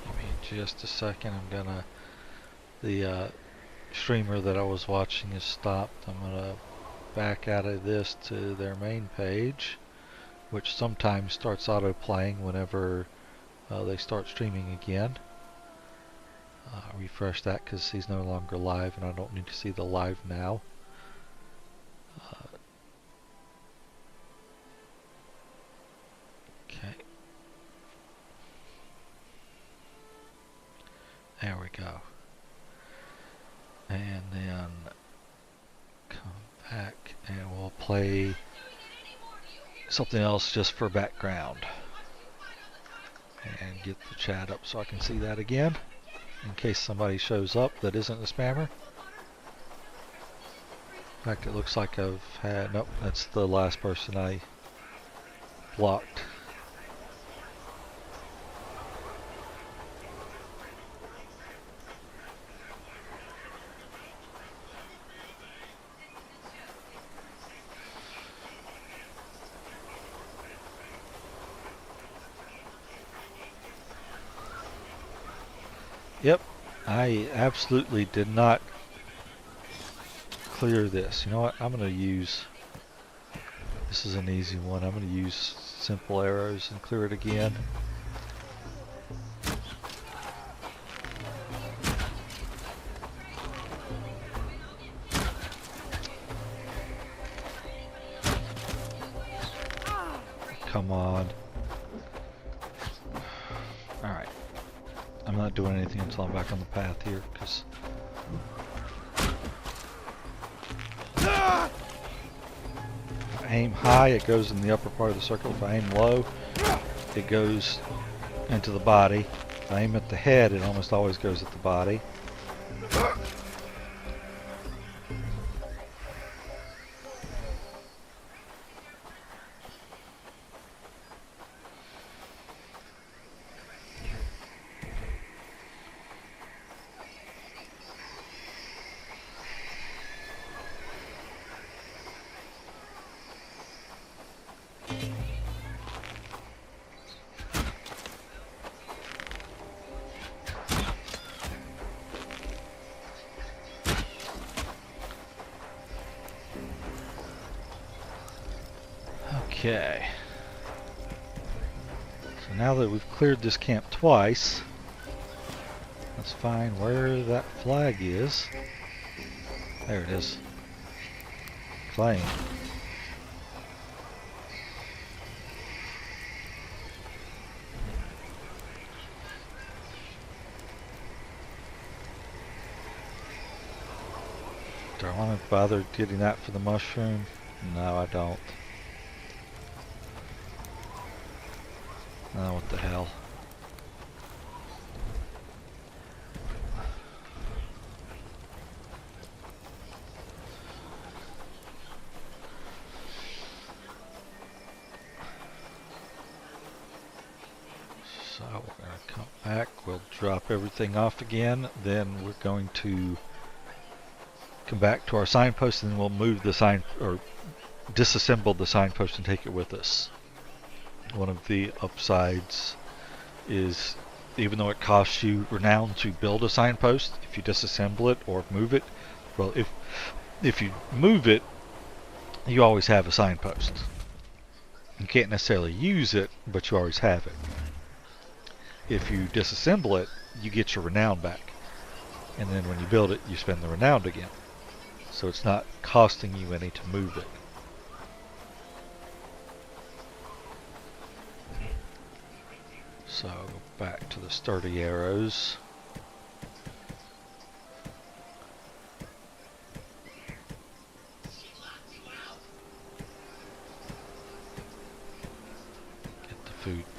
Give me just a second. I'm gonna. The streamer that I was watching is stopped. I'm gonna back out of this to their main page, which sometimes starts auto playing whenever they start streaming again. Refresh that because he's no longer live and I don't need to see the live now. Okay. There we go. And then come back and we'll play something else just for background. And get the chat up so I can see that again. In case somebody shows up that isn't a spammer. In fact, it looks like I've had... Nope, that's the last person I blocked. Yep, I absolutely did not clear this. You know what? I'm going to use... This is an easy one. I'm going to use simple arrows and clear it again. Come on. Alright. I'm not doing anything until I'm back on the path here, because... If I aim high, it goes in the upper part of the circle. If I aim low, it goes into the body. If I aim at the head, it almost always goes at the body. Okay. So now that we've cleared this camp twice, let's find where that flag is. There it is. Flame. Do I want to bother getting that for the mushroom? No, I don't. Oh, what the hell. So we're going to come back, we'll drop everything off again, then we're going to come back to our signpost and then we'll move the sign, or disassemble the signpost and take it with us. One of the upsides is, even though it costs you renown to build a signpost, if you disassemble it or move it, well, if you move it, you always have a signpost. You can't necessarily use it, but you always have it. If you disassemble it, you get your renown back. And then when you build it, you spend the renown again. So it's not costing you any to move it. So I'll go back to the sturdy arrows.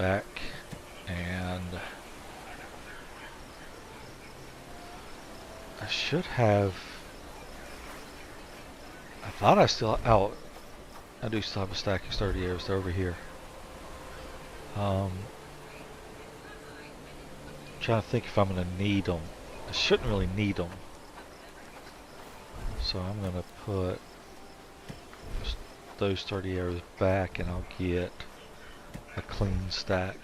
back, and I should have. I thought I still. Oh, I do still have a stack of sturdy arrows. They're over here. Trying to think if I'm going to need them. I shouldn't really need them. So I'm going to put those 30 arrows back, and I'll get a clean stack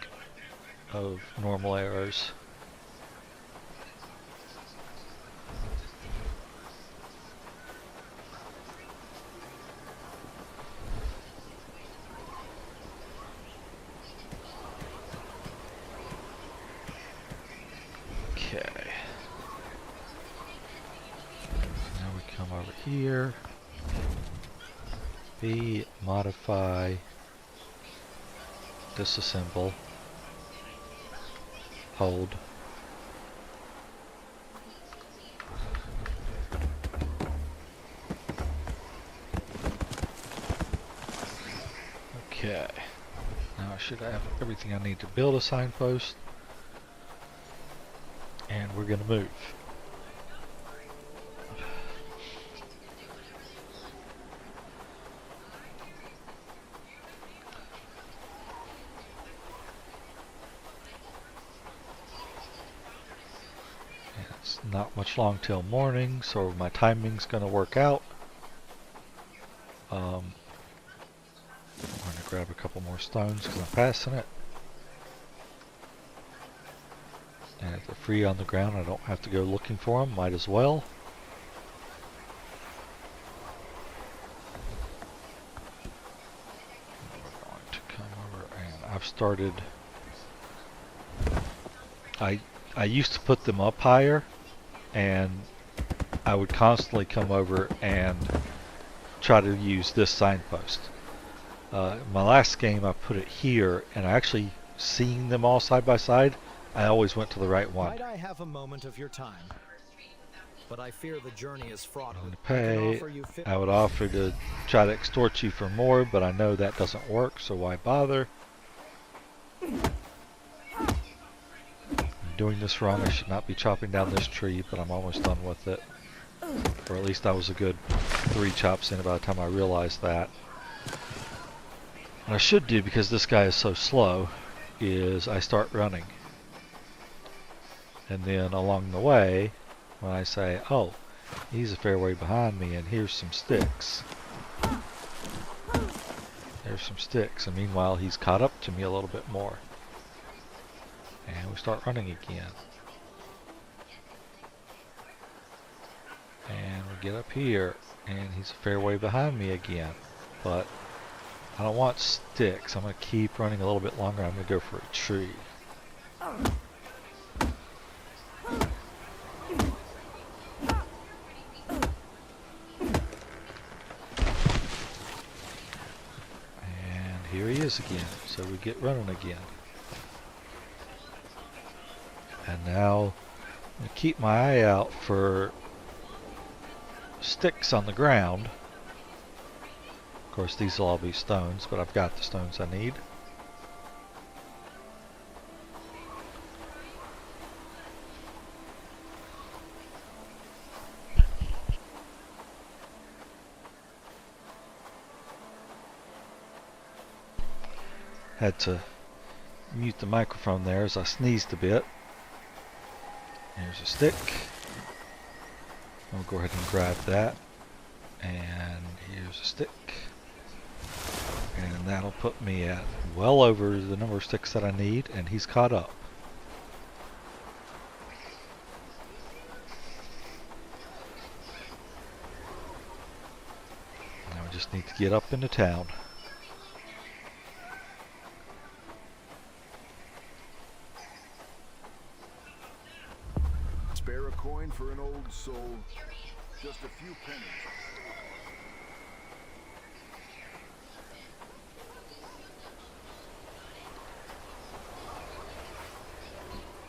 of normal arrows. Okay. Now we come over here. B, modify, disassemble, hold. Okay. Now I should have everything I need to build a signpost. And we're going to move. And it's not much long till morning, so my timing's going to work out. I'm going to grab a couple more stones because I'm passing it. And if they're free on the ground, I don't have to go looking for them. Might as well. We're going to come over, and I've started. I used to put them up higher, and I would constantly come over and try to use this signpost. My last game, I put it here, and I actually seeing them all side by side. I always went to the right one. Might I have a moment of your time? But I fear the journey is fraught with Pay. I would offer to try to extort you for more, but I know that doesn't work, so why bother? I'm doing this wrong. I should not be chopping down this tree, but I'm almost done with it. Or at least I was a good 3 chops in by the time I realized that. What I should do, because this guy is so slow, is I start running. And then along the way, when I say, oh, he's a fair way behind me, and here's some sticks. There's some sticks, and meanwhile he's caught up to me a little bit more. And we start running again. And we get up here, and he's a fair way behind me again. But I don't want sticks. I'm going to keep running a little bit longer. I'm going to go for a tree. Here he is again, so we get running again. And now I keep my eye out for sticks on the ground. Of course, these will all be stones, but I've got the stones I need. Had to mute the microphone there as I sneezed a bit. Here's a stick. I'll go ahead and grab that. And here's a stick. And that'll put me at well over the number of sticks that I need, and he's caught up. Now we just need to get up into town. Spare a coin for an old soul. Just a few pennies.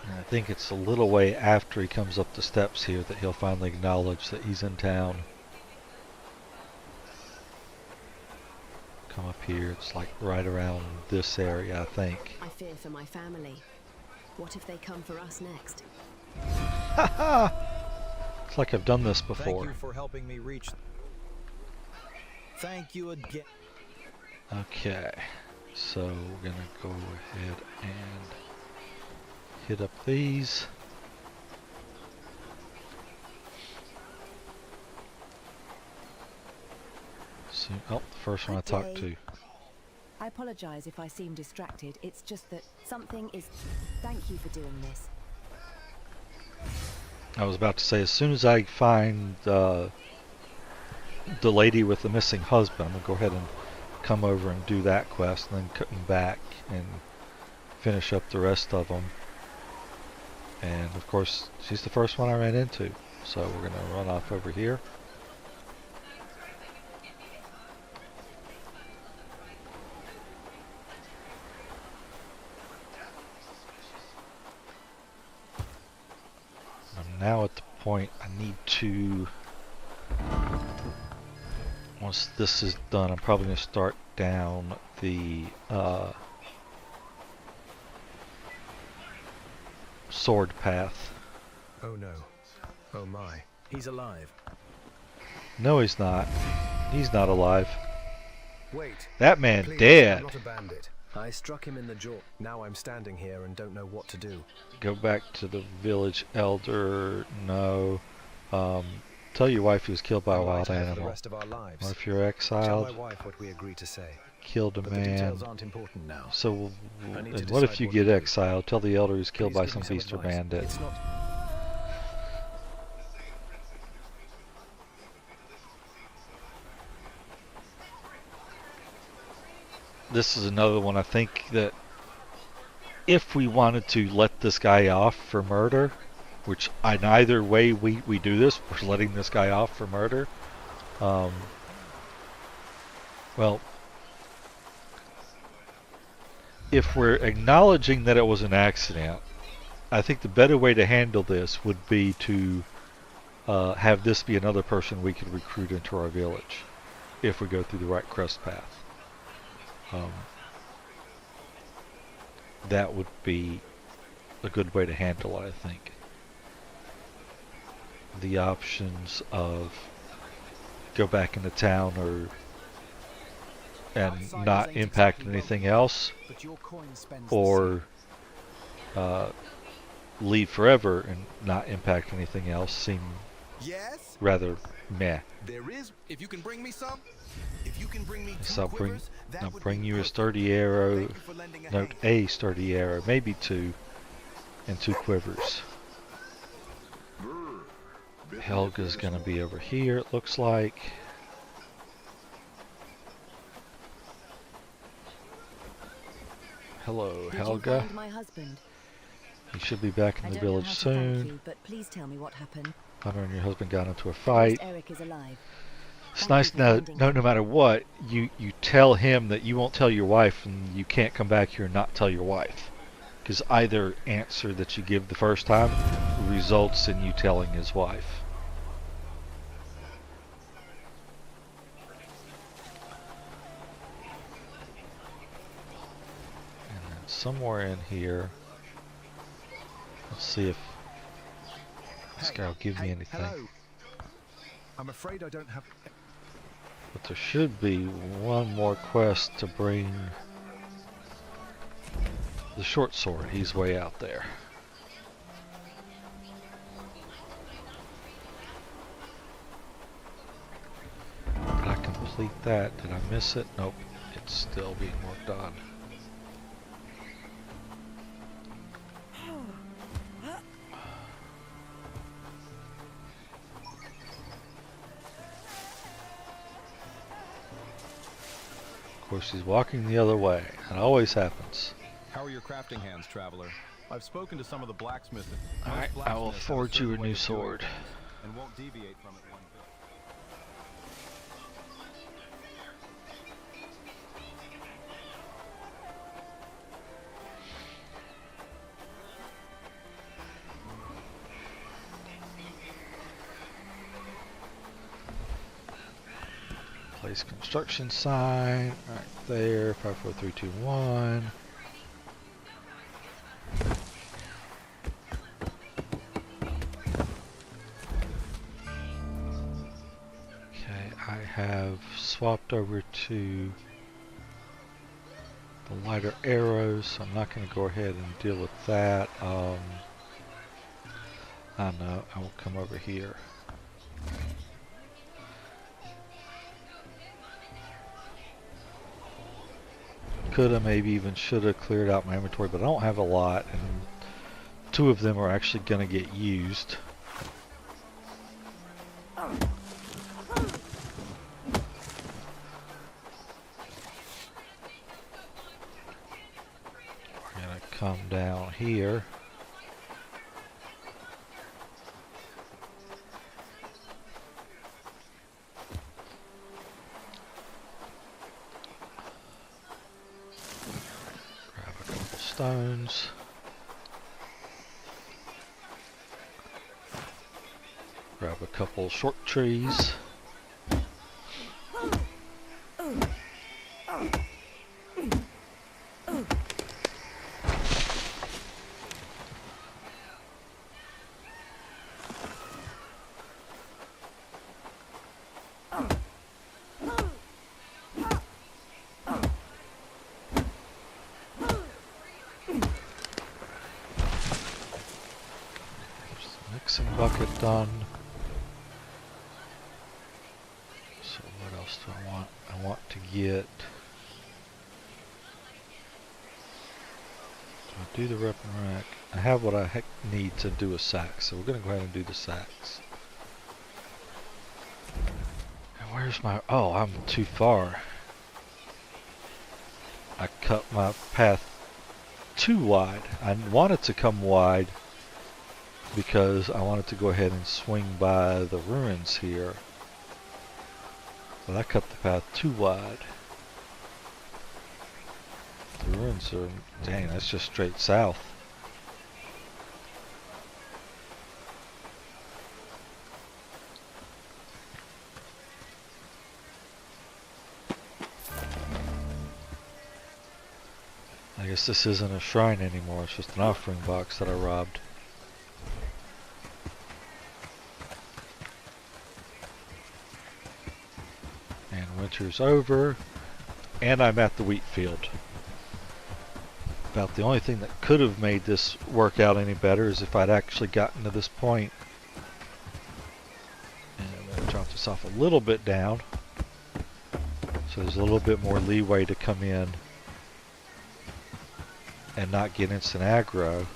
And I think it's a little way after he comes up the steps here that he'll finally acknowledge that he's in town. come up here. It's like right around this area, I think. I fear for my family. What if they come for us next? Haha! It's like I've done this before. Thank you for helping me reach. Thank you again. Okay, so we're gonna go ahead and hit up these. So, oh, the first one I talked to. I apologize if I seem distracted. It's just that something is... Thank you for doing this. I was about to say, as soon as I find the lady with the missing husband, I'm gonna go ahead and come over and do that quest, and then come back and finish up the rest of them. And of course, she's the first one I ran into, so we're gonna run off over here. I'm now at the point I need to... Once this is done, I'm probably going to start down the sword path. Oh no. Oh my. He's alive. No, he's not. He's not alive. Wait. That man Please, dead. I'm not a bandit. I struck him in the jaw. Now I'm standing here and don't know what to do. Go back to the village elder. No. Tell your wife he was killed by a wild For the animal. rest of our lives. Or if you're Tell my exiled, wife what we agreed to say. killed a But the man. details aren't important now. So, I need to and what if decide you what get to do. exiled? Tell the elder he's killed Please by give some me beast or advice. bandit. It's not... This is another one I think that if we wanted to let this guy off for murder, which in either way we do this, we're letting this guy off for murder. Well, if we're acknowledging that it was an accident, I think the better way to handle this would be to have this be another person we could recruit into our village if we go through the right crest path. That would be a good way to handle it, I think. The options of go back into town and not impact anything else, But your coin spends or leave forever and not impact anything else seem Yes, rather meh. there is. If you can bring me some. If you can bring me So I'll bring, quivers, that I'll would bring be you a perfect. sturdy arrow, Thank you for lending a note hand. a sturdy arrow, maybe 2, and 2 quivers. Helga's gonna be over here, it looks like. Hello, Did you Helga. find my husband? He should be back I in the don't know village how to thank soon. you, but please tell me what happened. Hunter and your husband got into a At fight. least Eric is alive. It's Thank nice you for now, finding no him. matter what, you tell him that you won't tell your wife, and you can't come back here and not tell your wife. Because either answer that you give the first time results in you telling his wife. And then somewhere in here, let's see if this guy will give me anything. Hello. I'm afraid I don't have... But there should be one more quest to bring the short sword. He's way out there. Did I complete that? Did I miss it? Nope. It's still being worked on. Of course, he's walking the other way. It always happens. How are your crafting hands, traveler? I've spoken to some of the blacksmiths. Alright, Most I will blacksmiths have forge you certain a way new of doing sword. things and won't deviate from it one bit. Place construction sign right there. 54321. Okay, I have swapped over to the lighter arrows, so I'm not going to go ahead and deal with that. I know, I will come over here. Coulda, maybe even shoulda cleared out my inventory, but I don't have a lot, and 2 of them are actually going to get used. We're going to come down here. Grab a couple stones. Grab a couple short trees. Mixing bucket done. So what else do I want? I want to get... Do I do the rep and rack? I have what I need to do a sack, so we're going to go ahead and do the sacks. And where's my... Oh, I'm too far. I cut my path too wide. I wanted to come wide because I wanted to go ahead and swing by the ruins here. But I cut the path too wide. The ruins are... Dang, that's just straight south. I guess this isn't a shrine anymore, it's just an offering box that I robbed. And winter's over, and I'm at the wheat field. About the only thing that could have made this work out any better is if I'd actually gotten to this point. And I'm going to drop this off a little bit down, so there's a little bit more leeway to come in and not get instant aggro.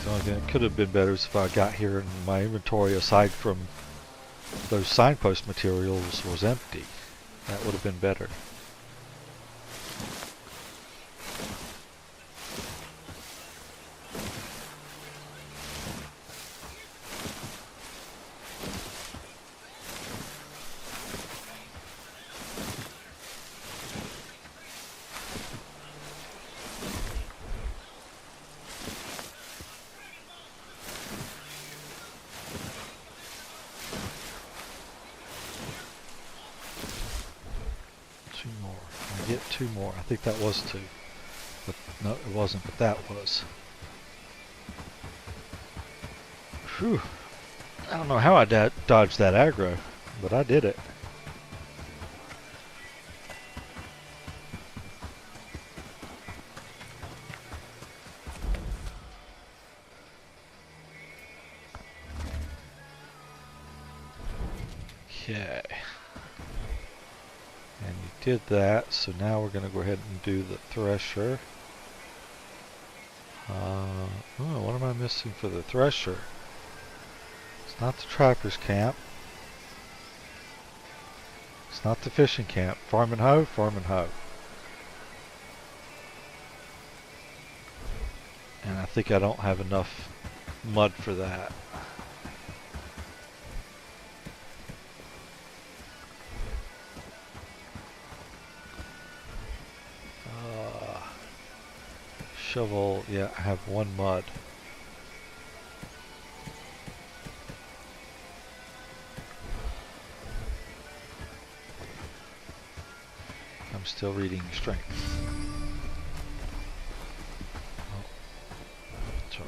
The only thing that could have been better is if I got here and my inventory, aside from those signpost materials, was empty. That would have been better. Two more. I get 2 more. I think that was 2. But no, it wasn't, but that was. Whew. I don't know how I dodged that aggro, but I did it. Okay. And you did that, so now we're going to go ahead and do the thresher. Oh, what am I missing for the thresher? It's not the trapper's camp. It's not the fishing camp. Farm and hoe, farm and hoe. And I think I don't have enough mud for that. shovel, yeah, I have one mud. I'm still reading strength. Oh, sorry.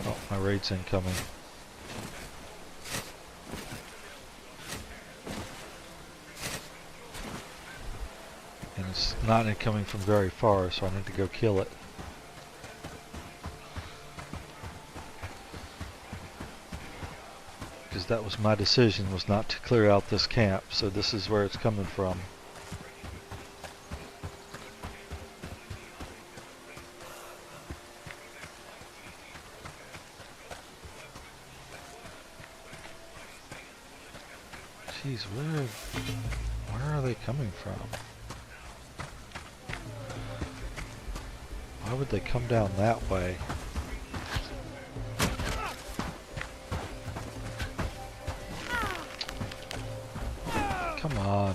Oh, my raid's incoming. And it's not incoming from very far, so I need to go kill it. Because that was my decision, was not to clear out this camp, so this is where it's coming from. Jeez, where are they coming from? Why would they come down that way? Come on.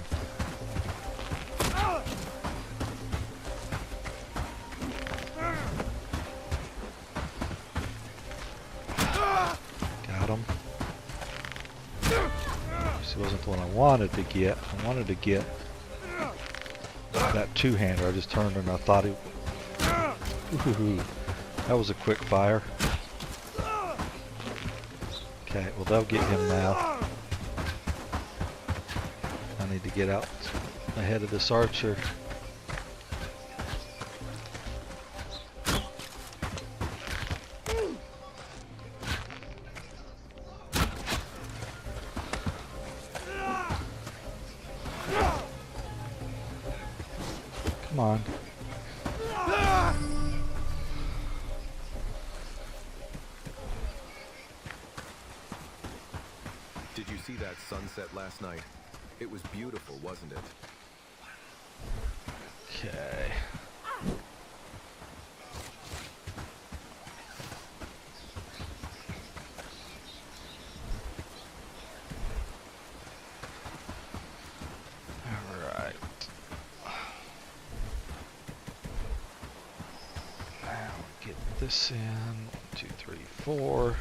Got him. This wasn't the one I wanted to get. I wanted to get that two-hander. I just turned and I thought it... Ooh, that was a quick fire. Okay, well they'll get him now. I need to get out ahead of this archer. Come on. Did you see that sunset last night? It was beautiful, wasn't it? Okay. Alright. Now get this in. 1, 2, 3, 4.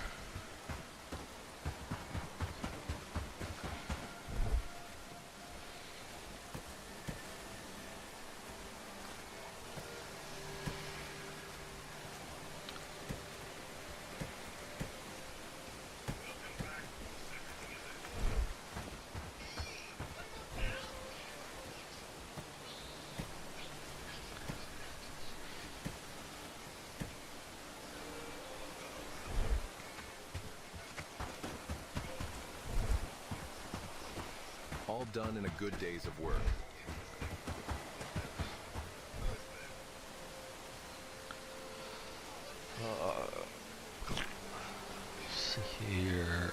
All done in a good day's of work. Let's see here.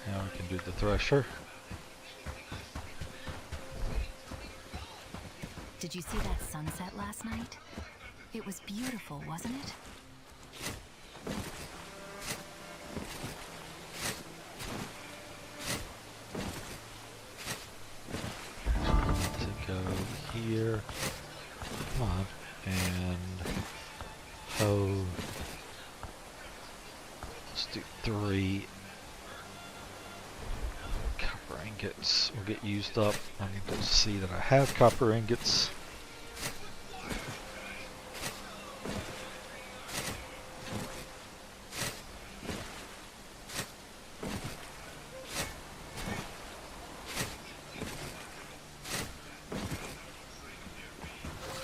Now we can do the thresher. Did you see that sunset last night? It was beautiful, wasn't it? To go here. Come on. And hoe. Let's do 3. Copper ingots will get used up. I need to see that I have copper ingots.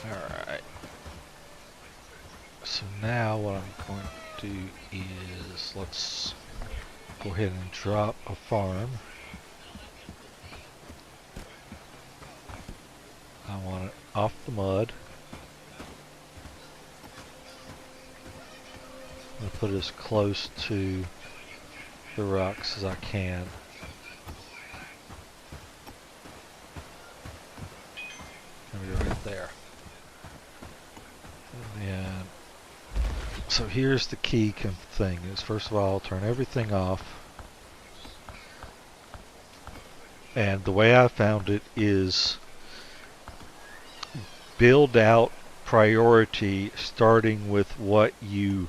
Alright. So now what I'm going to do is let's go ahead and drop a farm. I want it off the mud. I'm going to put it as close to the rocks as I can. Maybe right there. And then, so here's the key thing is, first of all, turn everything off. And the way I found it is build out priority starting with what you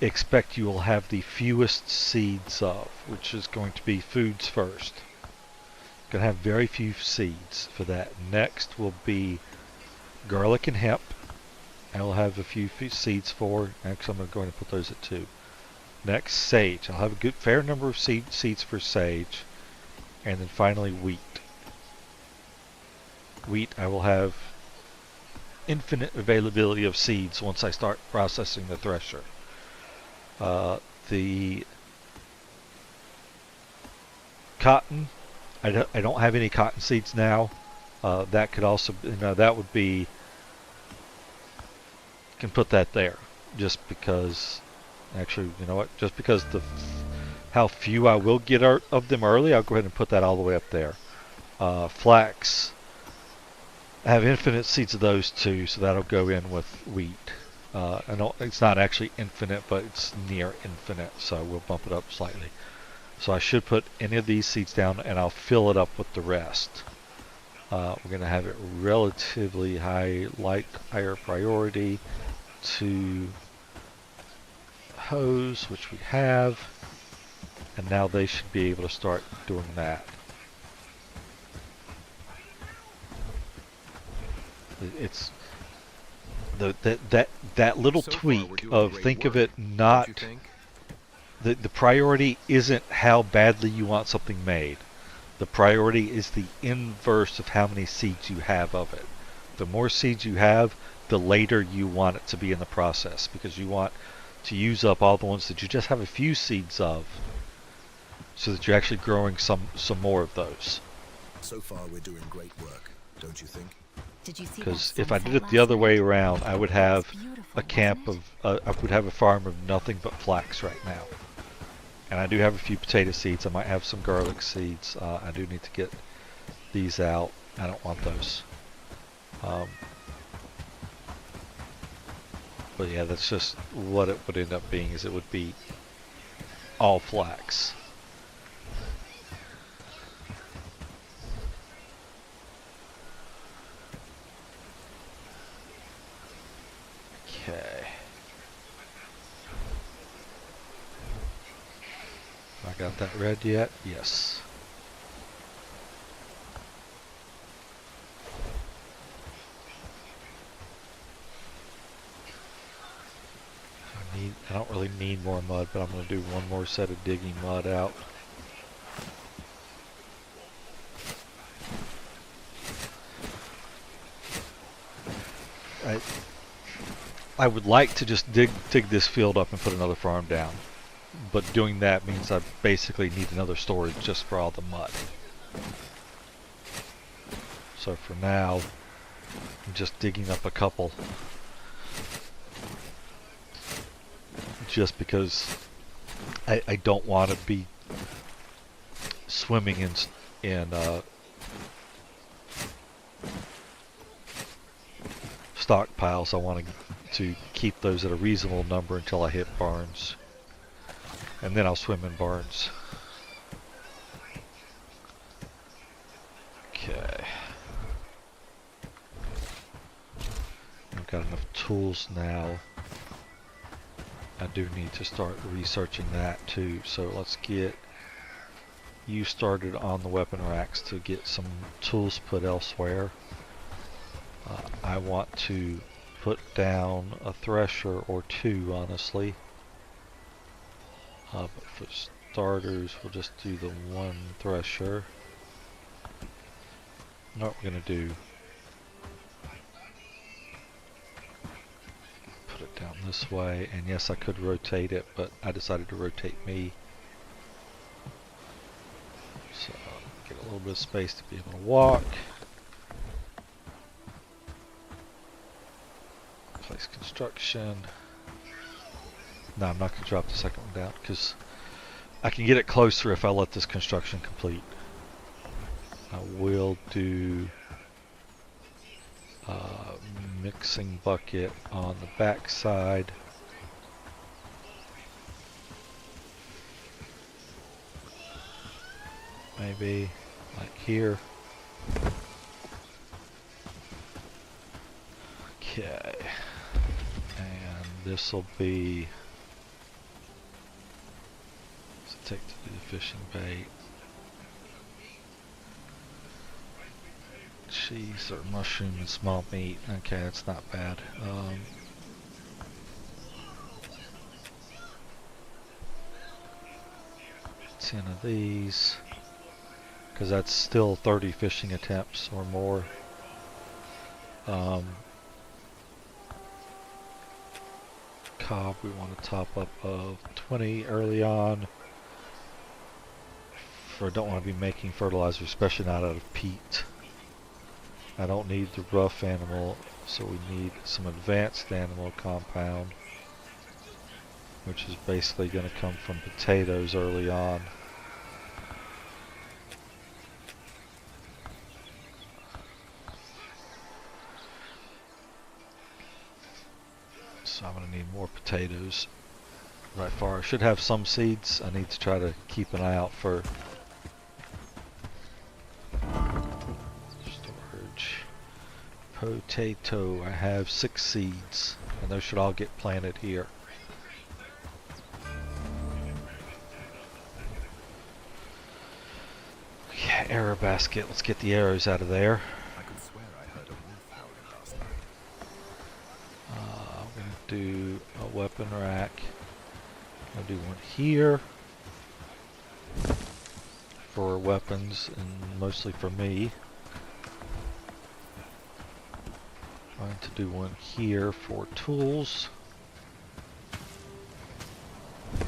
expect you will have the fewest seeds of, which is going to be foods first. Going to have very few seeds for that. Next will be garlic and hemp. I will have a few seeds for. Actually, I'm going to go ahead and put those at 2. Next, sage. I'll have a good fair number of seeds for sage. And then finally, wheat. Wheat, I will have infinite availability of seeds once I start processing the thresher. The cotton, I don't have any cotton seeds now. That could also, that would be, can put that there, just because, actually, you know what, just because how few I will get of them early, I'll go ahead and put that all the way up there. Flax, I have infinite seeds of those too, so that'll go in with wheat. I know it's not actually infinite, but it's near infinite, so we'll bump it up slightly. So I should put any of these seeds down, and I'll fill it up with the rest. We're going to have it relatively higher priority to hose, which we have, and now they should be able to start doing that. It's that little tweak of, think of it not, the priority isn't how badly you want something made. The priority is the inverse of how many seeds you have of it. The more seeds you have, the later you want it to be in the process, because you want to use up all the ones that you just have a few seeds of, so that you're actually growing some more of those. So far, we're doing great work, don't you think? Did you see Because that if I sunset did it the last other way night? around, I would It was have beautiful, a camp wasn't of, I would have a farm of nothing but flax right now. And I do have a few potato seeds. I might have some garlic seeds. I do need to get these out. I don't want those. But yeah, that's just what it would end up being, is it would be all flax. Okay. I got that red yet? Yes. I don't really need more mud, but I'm going to do one more set of digging mud out. I would like to just dig this field up and put another farm down, but doing that means I basically need another storage just for all the mud. So for now, I'm just digging up a couple, just because I don't want to be swimming in stockpiles. I want to keep those at a reasonable number until I hit barns, and then I'll swim in barns. Okay. I've got enough tools now. I do need to start researching that too, so let's get you started on the weapon racks to get some tools put elsewhere. I want to put down a thresher or two, honestly. But for starters, we'll just do the one thresher. You know what we're going to do? Put it down this way, and yes, I could rotate it, but I decided to rotate me. So, get a little bit of space to be able to walk. Place construction. No, I'm not going to drop the second one down because I can get it closer if I let this construction complete. I will do mixing bucket on the back side. Maybe like here. Okay. And this will be, so take to do the fishing bait. Cheese or mushroom and small meat. Okay, that's not bad. 10 of these, because that's still 30 fishing attempts or more. Cob we want to top up of 20 early on. For I don't want to be making fertilizer, especially not out of peat. I don't need the rough animal, so we need some advanced animal compound, which is basically going to come from potatoes early on. So I'm going to need more potatoes right far. I should have some seeds. I need to try to keep an eye out for storage. Potato. I have 6 seeds, and those should all get planted here. Yeah, arrow basket. Let's get the arrows out of there. I could swear I heard a wolf howling last night. I'm going to do a weapon rack. I'll do one here for weapons and mostly for me. I'm going to do one here for tools. I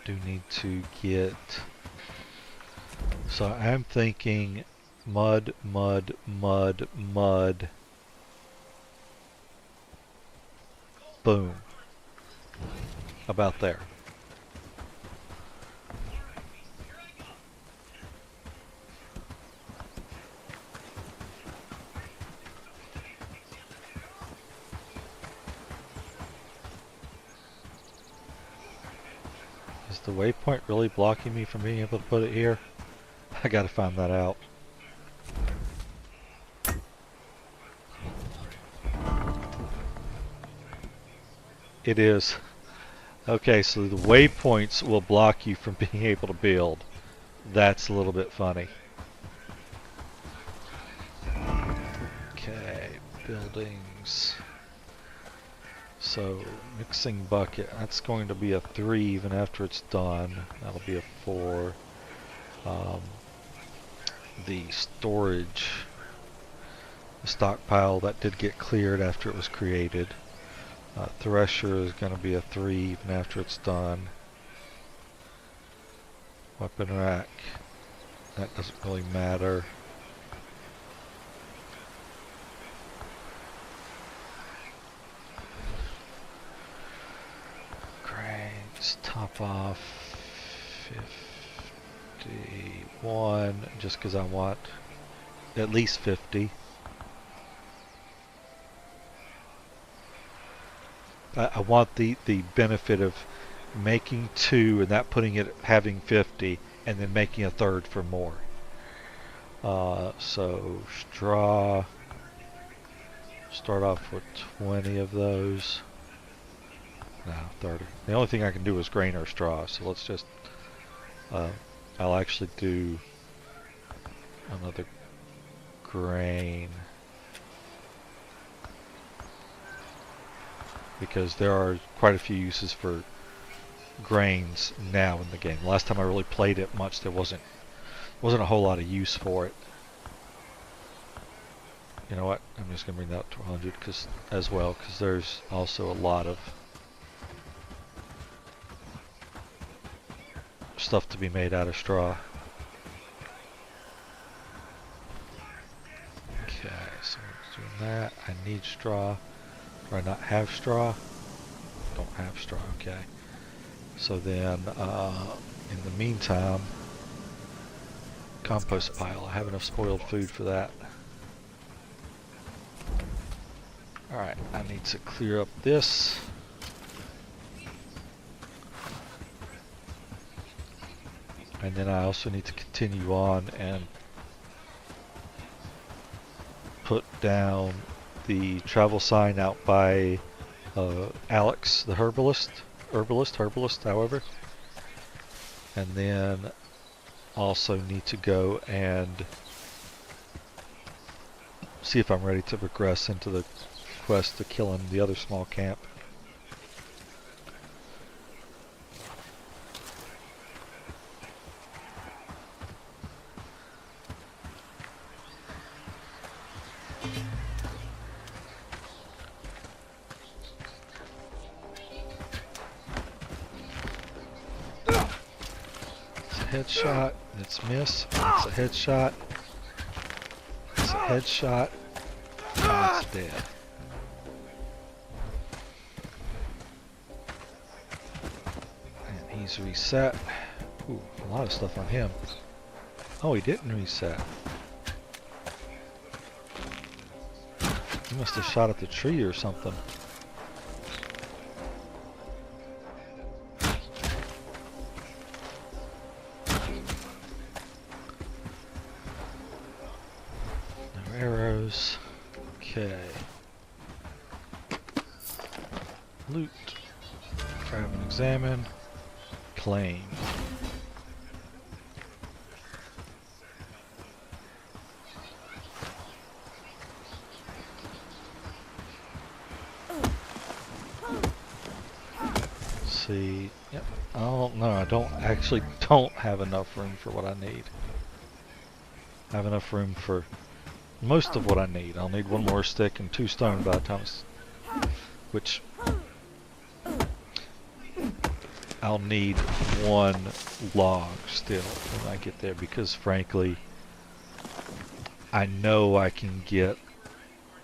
do need to get, so I'm thinking mud, mud, mud, mud. Boom. About there. Is the waypoint really blocking me from being able to put it here? I gotta find that out. It is. Okay, so the waypoints will block you from being able to build. That's a little bit funny. Okay, buildings. So, mixing bucket, that's going to be a 3 even after it's done. That'll be a 4. The storage, the stockpile, that did get cleared after it was created. Thresher is going to be a 3 even after it's done. Weapon rack, that doesn't really matter. Cranes, top off 51, just because I want at least 50. I want the benefit of making 2 and that putting it having 50 and then making a 3rd for more. So straw, start off with 20 of those. No, 30. The only thing I can do is grain or straw, so let's just I'll actually do another grain, because there are quite a few uses for grains now in the game. Last time I really played it much, there wasn't a whole lot of use for it. You know what? I'm just gonna bring that up to 100 as well, because there's also a lot of stuff to be made out of straw. Okay, so we're doing that. I need straw. Do I not have straw? Don't have straw, okay. So then, in the meantime, compost pile. I have enough spoiled food for that. Alright, I need to clear up this. And then I also need to continue on and put down the travel sign out by Alex, the herbalist, however. And then also need to go and see if I'm ready to progress into the quest to killing the other small camp. Headshot, it's miss, it's a headshot, it's a headshot, and it's dead. And he's reset. Ooh, a lot of stuff on him. Oh, he didn't reset. He must have shot at the tree or something. Arrows. Okay. Loot. Grab and examine. Claim. See. Yep. Oh no, I don't have enough room for what I need. I have enough room for most of what I need. I'll need one more stick and 2 stone by the time which I'll need 1 log still when I get there, because frankly I know I can get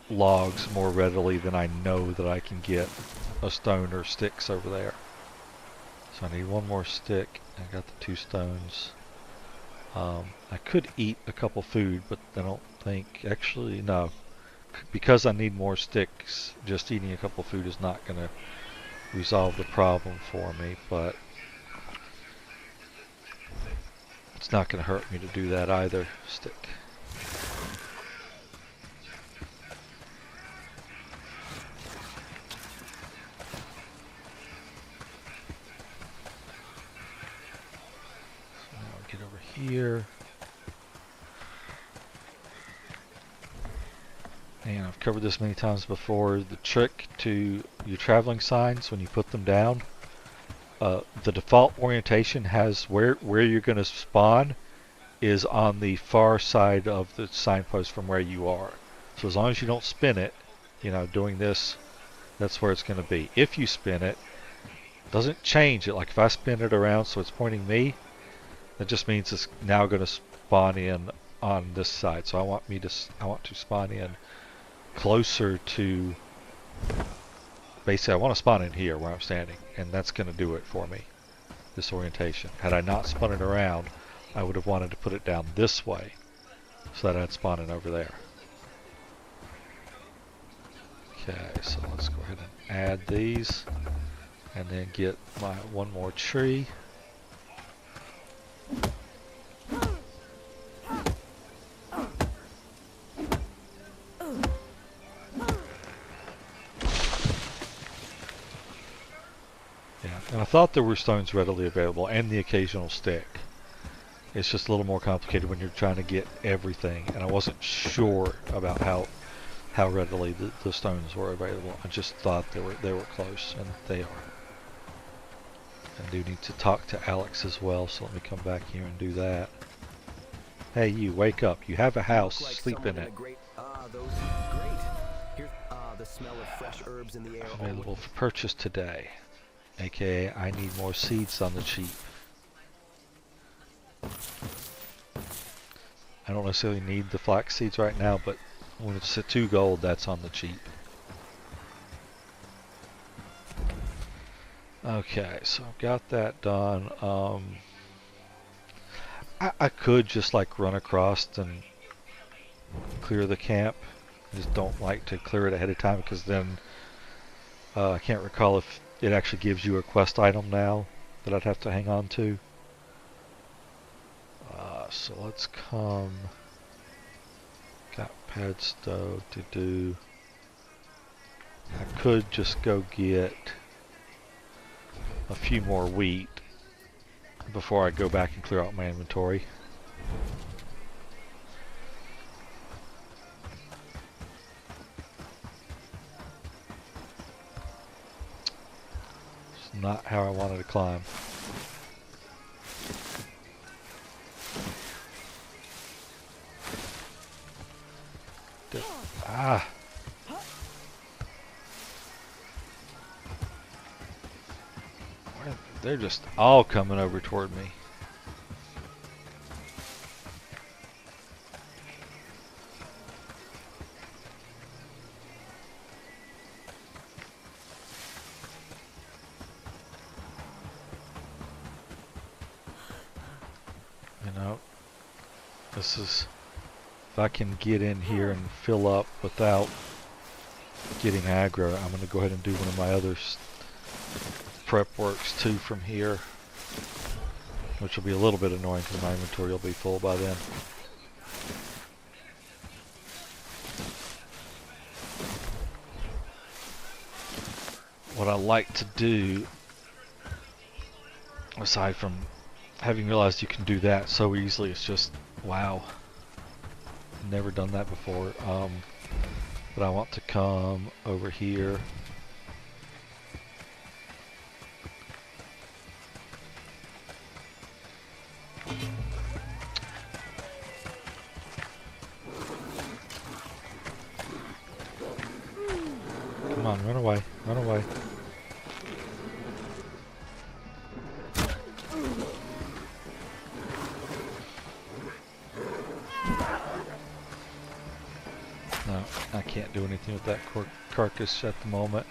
logs more readily than I know that I can get a stone or sticks over there. So I need 1 more stick. I got the 2 stones. I could eat a couple food, but I don't think, actually, no. Because I need more sticks, just eating a couple food is not going to resolve the problem for me, but it's not going to hurt me to do that either. Stick. So now I'll get over here. And I've covered this many times before. The trick to your traveling signs when you put them down, the default orientation has where you're going to spawn is on the far side of the signpost from where you are. So as long as you don't spin it, you know, doing this, that's where it's going to be. If you spin it, doesn't change it. Like if I spin it around so it's pointing me, that just means it's now going to spawn in on this side. So I want to spawn in closer to, basically I want to spawn in here where I'm standing, and that's going to do it for me, this orientation. Had I not spun it around, I would have wanted to put it down this way so that I'd spawn in over there. Okay, so let's go ahead and add these and then get my 1 more tree. And I thought there were stones readily available and the occasional stick. It's just a little more complicated when you're trying to get everything, and I wasn't sure about how readily the stones were available. I just thought they were close, and they are. I do need to talk to Alex as well, so let me come back here and do that. Hey, you, wake up. You have a house. Sleep in it. The smell of fresh herbs in the air. Available for purchase today. AKA, I need more seeds on the cheap. I don't necessarily need the flax seeds right now, but when it's at 2 gold, that's on the cheap. Okay, so I've got that done. I could just like run across and clear the camp. I just don't like to clear it ahead of time because then I can't recall if it actually gives you a quest item now that I'd have to hang on to. So let's come. Got pad stove to do. I could just go get a few more wheat before I go back and clear out my inventory. It's not how I wanted to climb. Ah! They're just all coming over toward me. You know, this is, if I can get in here and fill up without getting aggro, I'm going to go ahead and do one of my other prep works too from here, which will be a little bit annoying because my inventory will be full by then. What I like to do, aside from having realized you can do that so easily, it's just, wow, never done that before. But I want to come over here. Come on, run away, run away. No, I can't do anything with that carcass at the moment.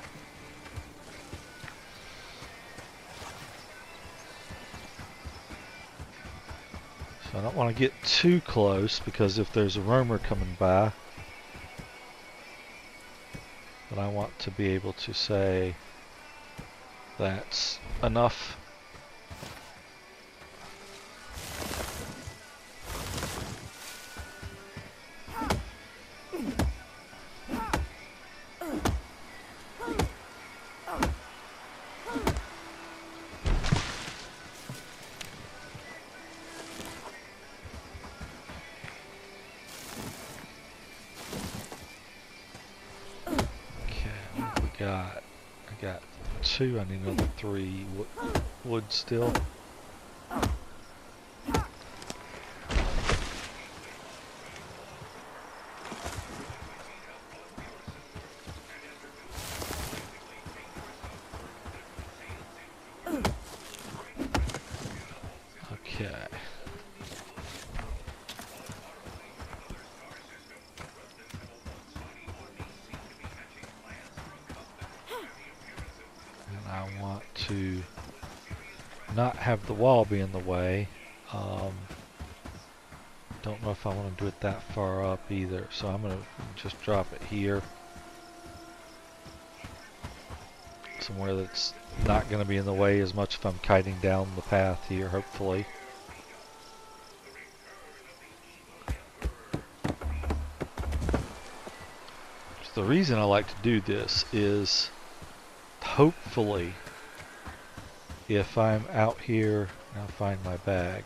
So I don't want to get too close because if there's a roamer coming by, then I want to be able to say that's enough. I got 2, I need another 3 wood still. Okay. I want to not have the wall be in the way. Don't know if I want to do it that far up either, so I'm going to just drop it here. Somewhere that's not going to be in the way as much if I'm kiting down the path here, hopefully. So the reason I like to do this is hopefully if I'm out here, I'll find my bag.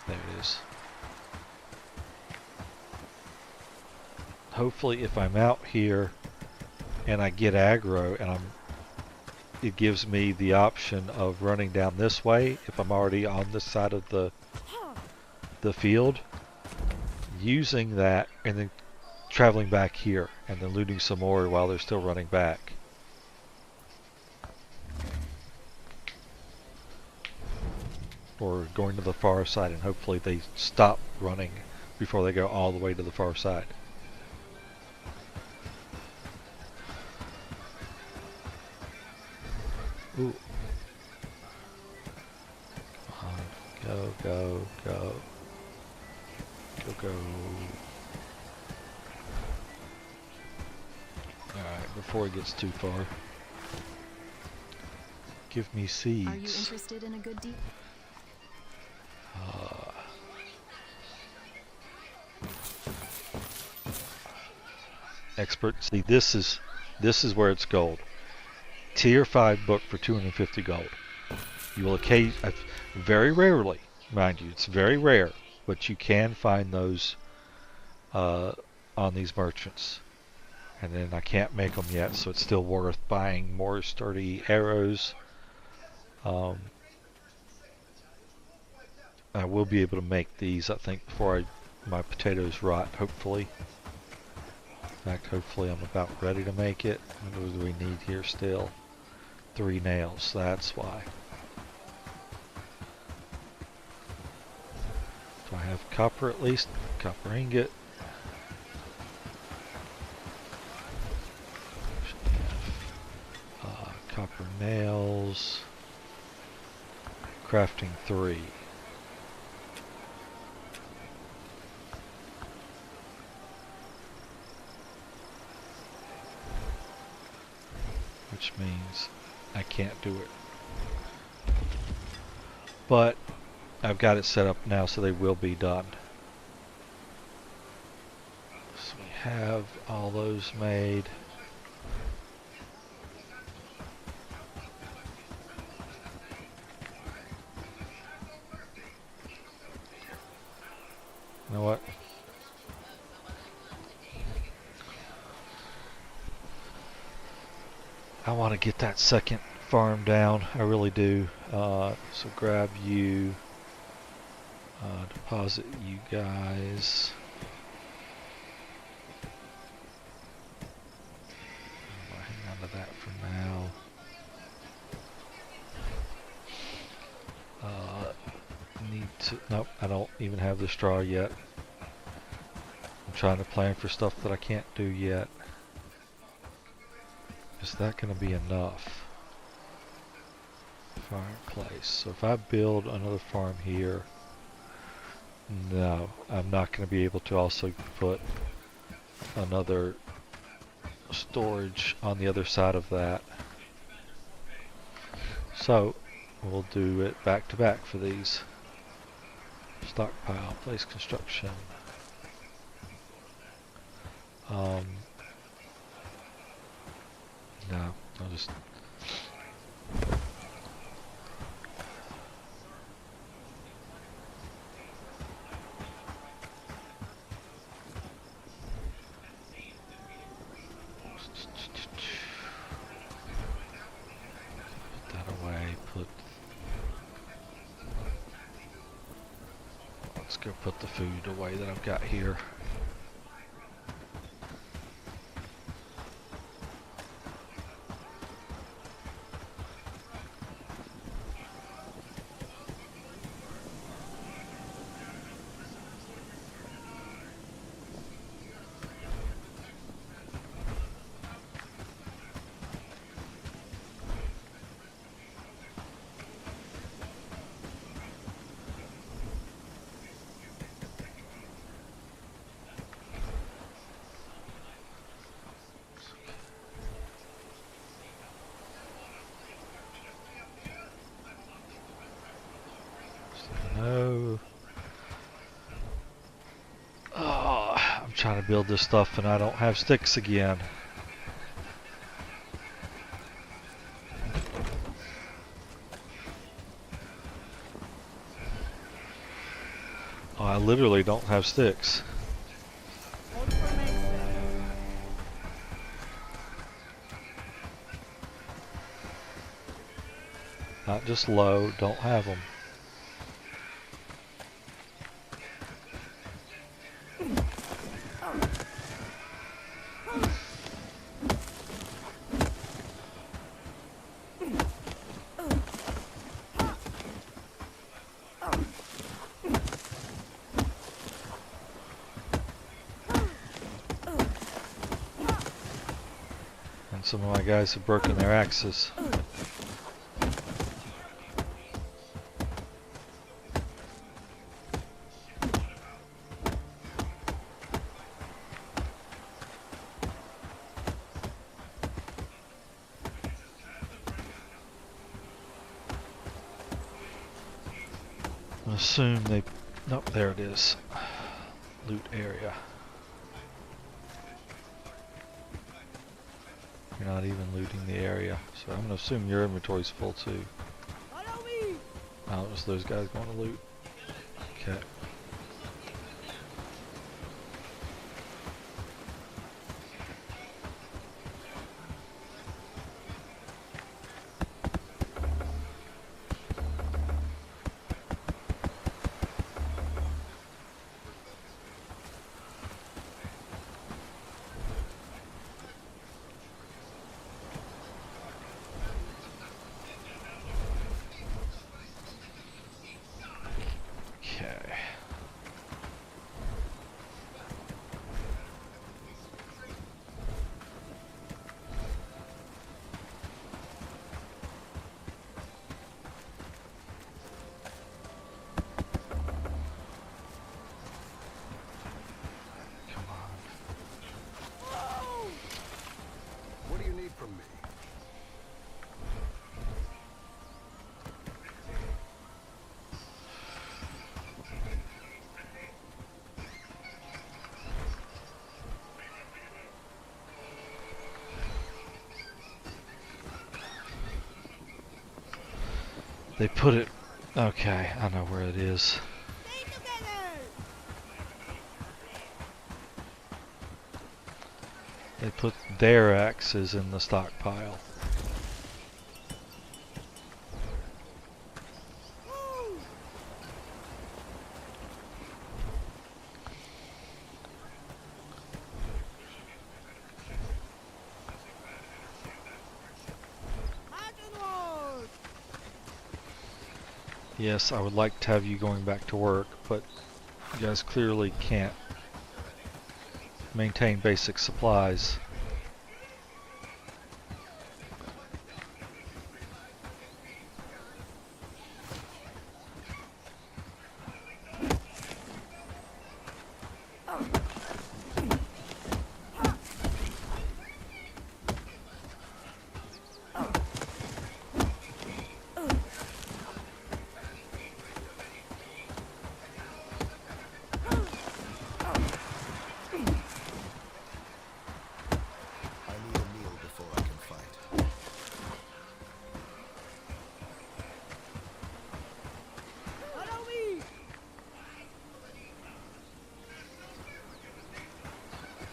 There it is. Hopefully if I'm out here and I get aggro and it gives me the option of running down this way if I'm already on this side of the field, using that and then traveling back here and then looting some more while they're still running back. or going to the far side, and hopefully they stop running before they go all the way to the far side. Ooh. Come on. Go, go, go. Go, go. Alright, before it gets too far. Give me seeds. Are you interested in a good deal? Expert. See, this is where it's gold. Tier 5 book for 250 gold. You will very rarely, mind you, it's very rare, but you can find those on these merchants. And then I can't make them yet, so it's still worth buying more sturdy arrows. I will be able to make these, I think, before my potatoes rot, hopefully. In fact, hopefully I'm about ready to make it. What do we need here still? 3 nails, that's why. Do I have copper at least? Copper ingot. Copper nails. Crafting 3. Which means I can't do it. But I've got it set up now so they will be done. So we have all those made. You know what? I want to get that second farm down. I really do. So grab you. Deposit you guys. I'll hang on to that for now. Need to. Nope, I don't even have the straw yet. I'm trying to plan for stuff that I can't do yet. Is that going to be enough? Fireplace. So if I build another farm here, no, I'm not going to be able to also put another storage on the other side of that. So we'll do it back to back for these. Stockpile, place construction. No, I'll just put that away, let's go put the food away that I've got here. No. Oh, I'm trying to build this stuff and I don't have sticks again. Oh, I literally don't have sticks. Not just low, don't have them. Some of my guys have broken their axes. I assume they... Nope, there it is. Loot area. You're not even looting the area, so I'm gonna assume your inventory's full too. Oh, it was those guys going to loot. Okay. What do you need from me? They put it... Okay, I know where it is. They put their axes in the stockpile. Yes, I would like to have you going back to work, but you guys clearly can't maintain basic supplies.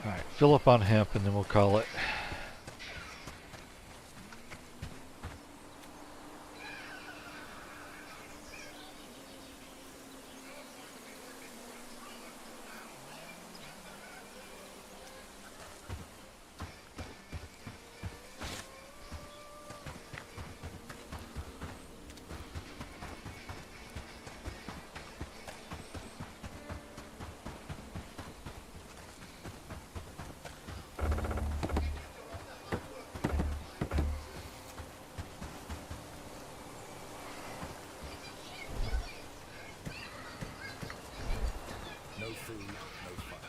Alright, fill up on hemp and then we'll call it. No food, no fun.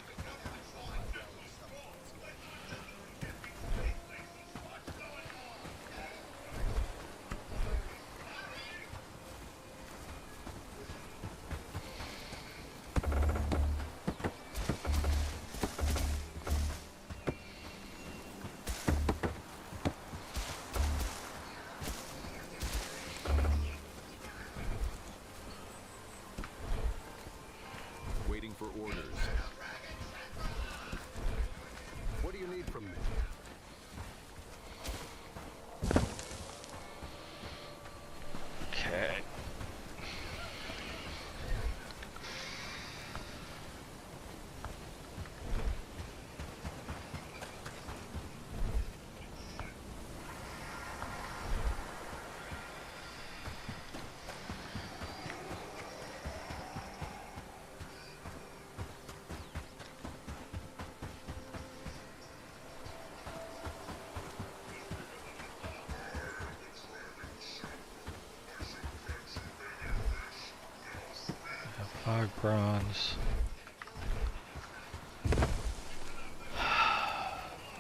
Waiting for orders. What do you need from me? Okay. 5 bronze.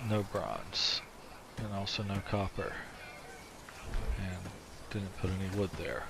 No bronze. And also no copper. And didn't put any wood there.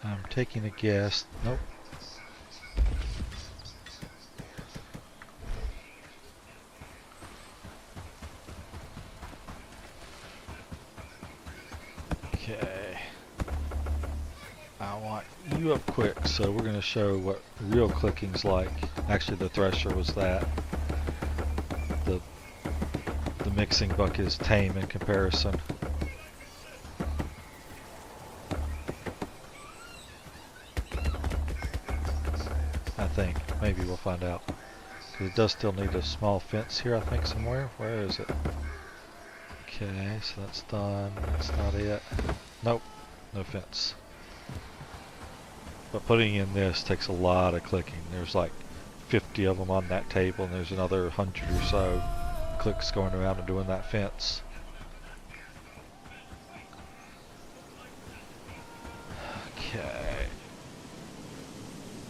I'm taking a guess. Nope. Okay. I want you up quick, so we're going to show what real clicking's like. Actually, the thresher was that. The mixing bucket is tame in comparison. I think. Maybe we'll find out. 'Cause it does still need a small fence here, I think, somewhere. Where is it? Okay, so that's done. That's not it. Nope. No fence. But putting in this takes a lot of clicking. There's like 50 of them on that table, and there's another 100 or so clicks going around and doing that fence. Okay.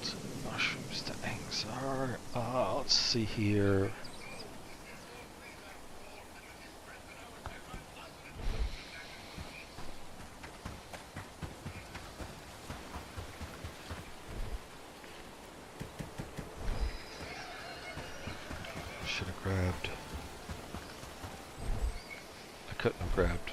So mushrooms to Angsar. Let's see here. Should have grabbed. I couldn't have grabbed.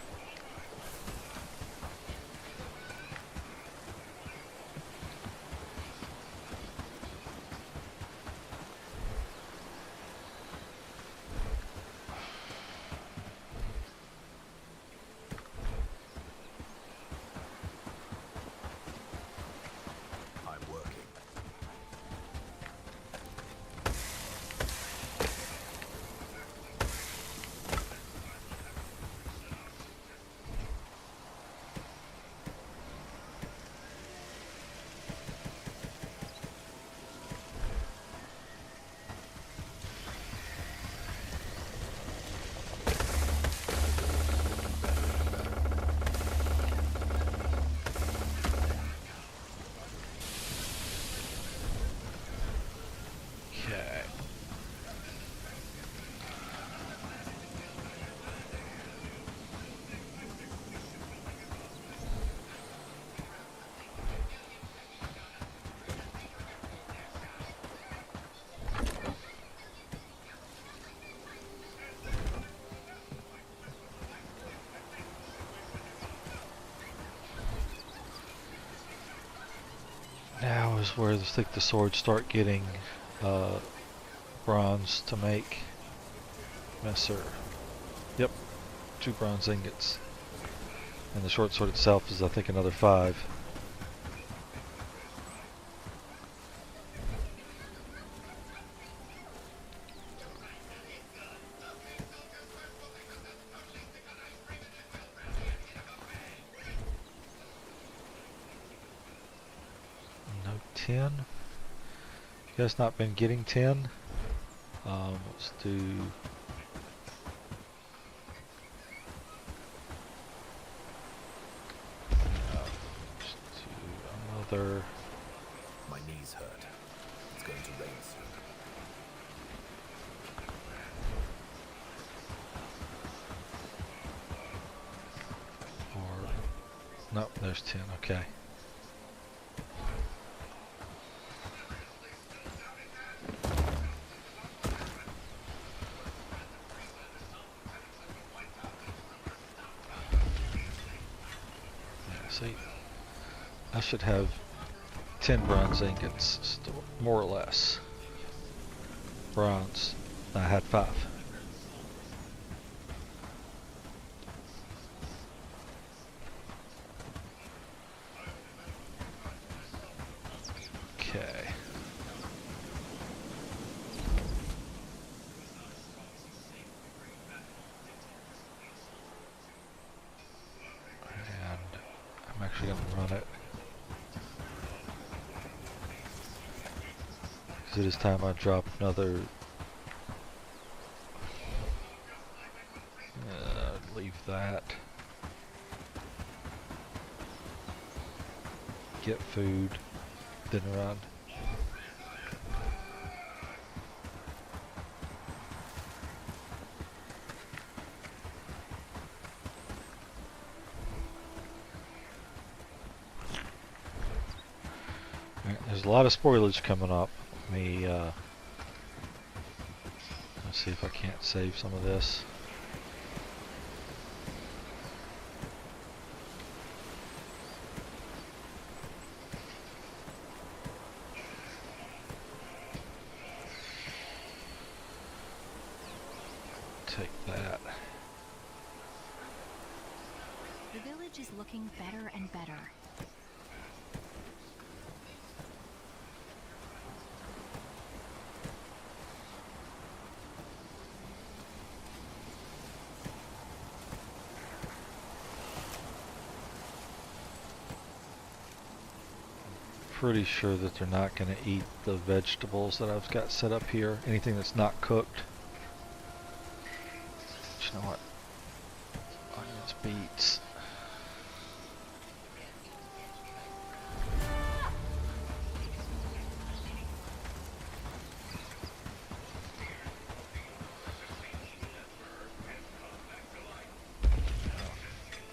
I'm working. Okay. Now is where I think the swords start getting bronze to make. Messer. Yep, 2 bronze ingots. And the short sword itself is, I think, another 5. 10. You guys not been getting 10? Let's do... Let's do another... My knees hurt. It's going to rain soon. Or... Nope, there's 10, okay. See, I should have 10 bronze ingots, still, more or less. Bronze. I had 5. Okay. I'm actually going to run it. Because it is time I drop another... leave that. Get food, then run. There's a lot of spoilage coming up. Let me let's see if I can't save some of this. Take that. The village is looking better and better. Pretty sure that they're not going to eat the vegetables that I've got set up here. Anything that's not cooked. But you know what? Onions, beets.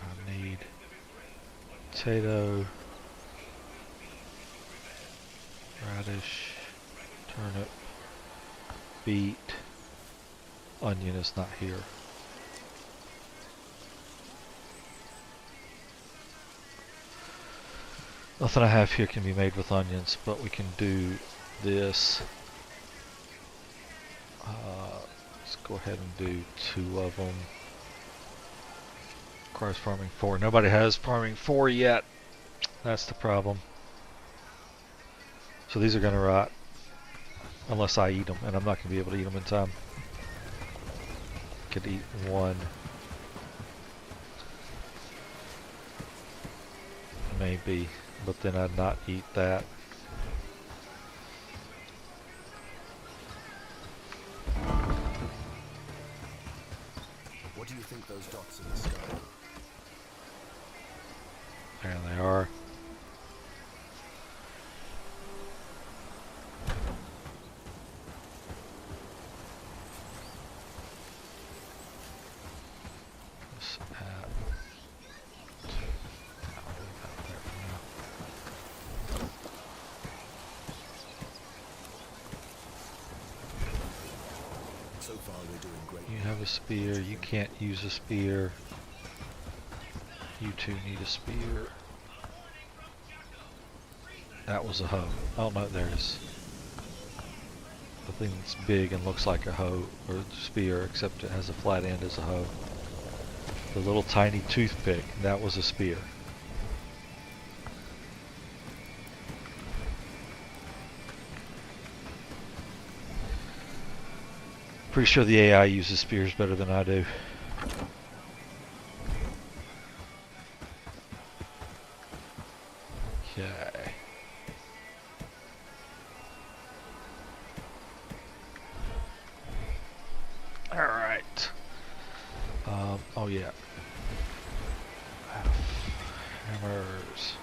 I need potato. Radish, turnip, beet, onion is not here. Nothing I have here can be made with onions, but we can do this. Let's go ahead and do 2 of them. Requires farming 4. Nobody has farming 4 yet. That's the problem. So these are going to rot unless I eat them, and I'm not going to be able to eat them in time. Could eat 1. Maybe, but then I'd not eat that. What do you think those dots in the sky? There they are. So far we're doing great. You have a spear, you can't use a spear. You two need a spear. That was a hoe. Oh no, there it is. The thing that's big and looks like a hoe or spear, except it has a flat end as a hoe. The little tiny toothpick, that was a spear. Pretty sure the AI uses spears better than I do. Okay. Oh yeah. Hammers.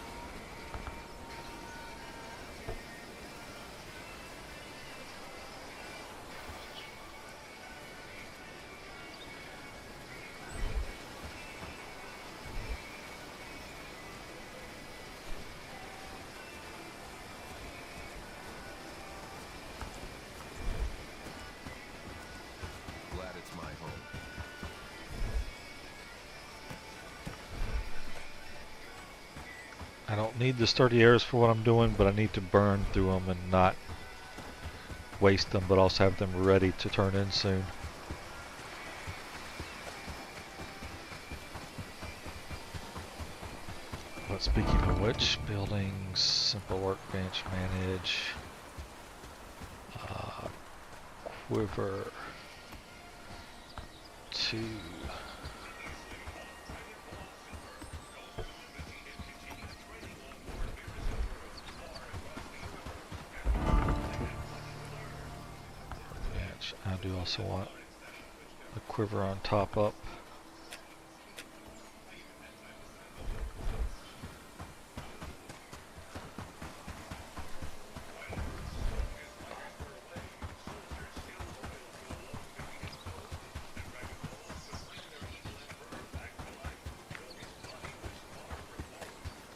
Glad it's my home. I don't need the sturdy arrows for what I'm doing, but I need to burn through them and not waste them, but also have them ready to turn in soon. But speaking of which, buildings, simple workbench, manage, quiver, 2. Workbench. I do also want the quiver on top up.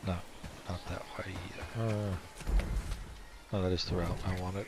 No, not that way. No, that is the route I wanted.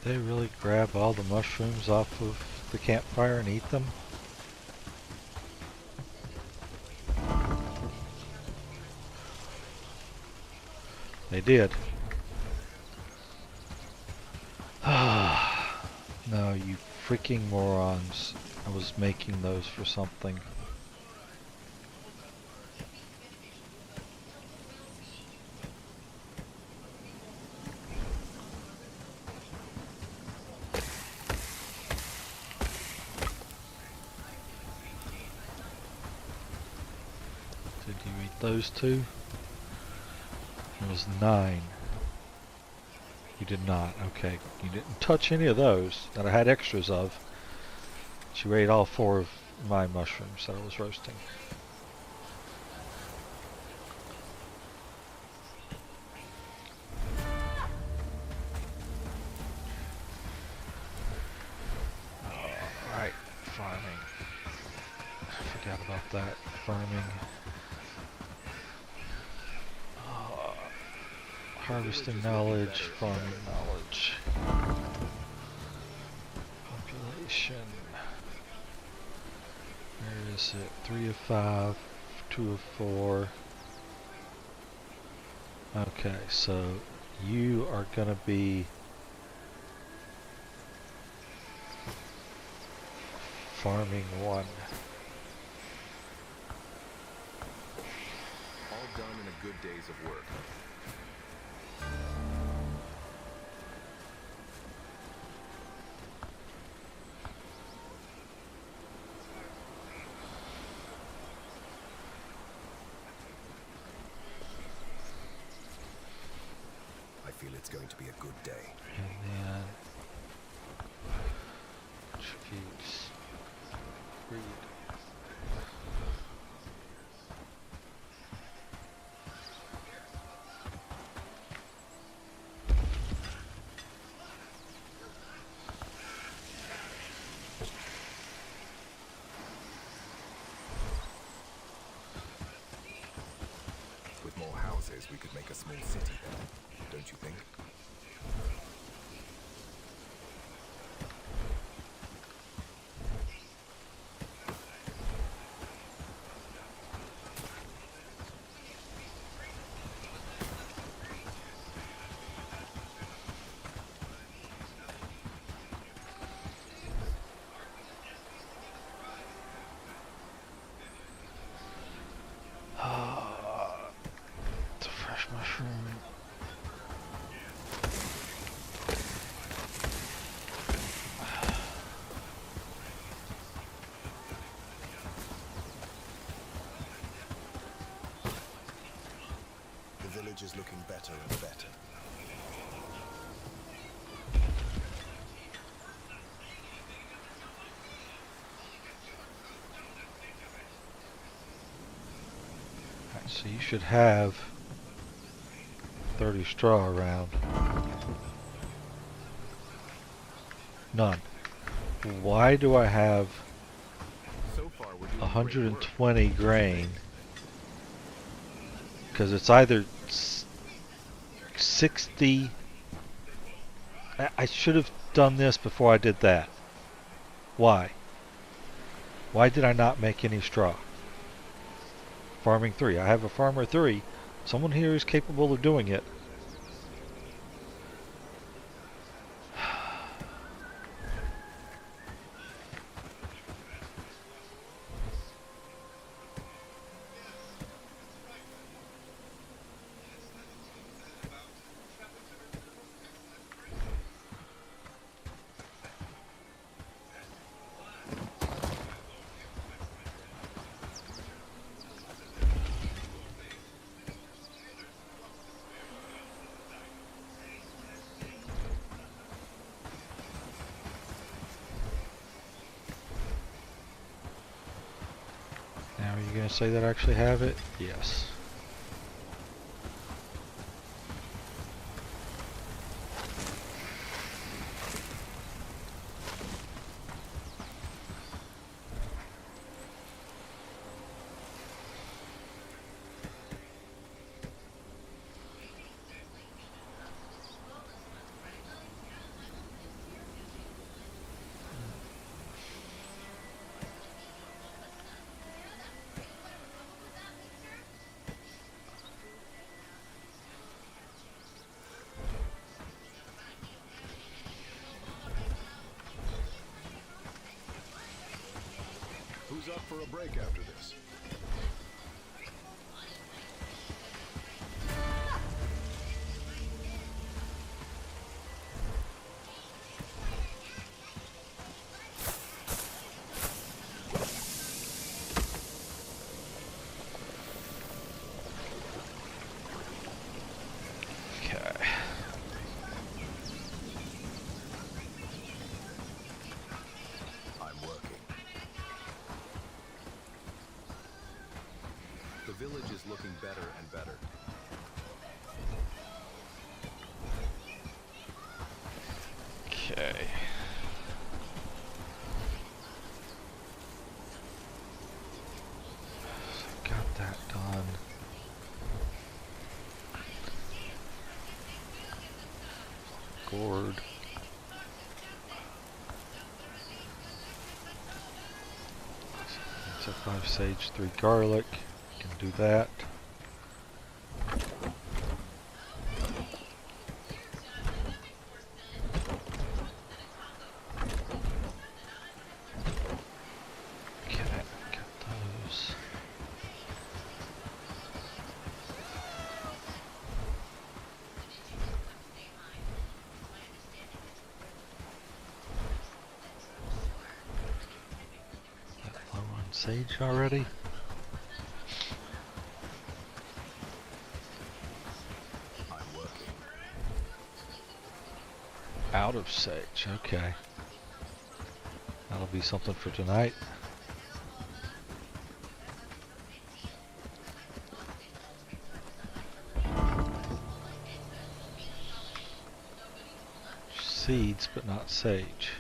Did they really grab all the mushrooms off of the campfire and eat them? They did. No, you freaking morons. I was making those for something. Did you eat those two? It was 9. You did not. Okay. You didn't touch any of those that I had extras of. She ate all 4 of my mushrooms that I was roasting. Alright, farming. I forgot about that. Farming. Harvesting knowledge, farming knowledge. Population. Where is it? 3 of 5, 2 of 4. Okay, so you are gonna be farming 1. All done in a good days of work. I feel it's going to be a good day. And then attributes. Read. With more houses, we could make a small city there, don't you think? It's a fresh mushroom. The village is looking better and better. Alright, so you should have 30 straw around. None. Why do I have So far, we're doing great work. 120 grain? Because it's either 60. I should have done this before I did that. Why? Why did I not make any straw? Farming 3. I have a farmer 3. Someone here is capable of doing it. Now, are you going to say that I actually have it? Yes. Who's up for a break after this? The village is looking better and better. Okay. So got that done. Gourd. So 5 sage, 3 garlic. Can do that. Okay, got those. That low on sage already. Out of sage, okay. That'll be something for tonight. Seeds, but not sage.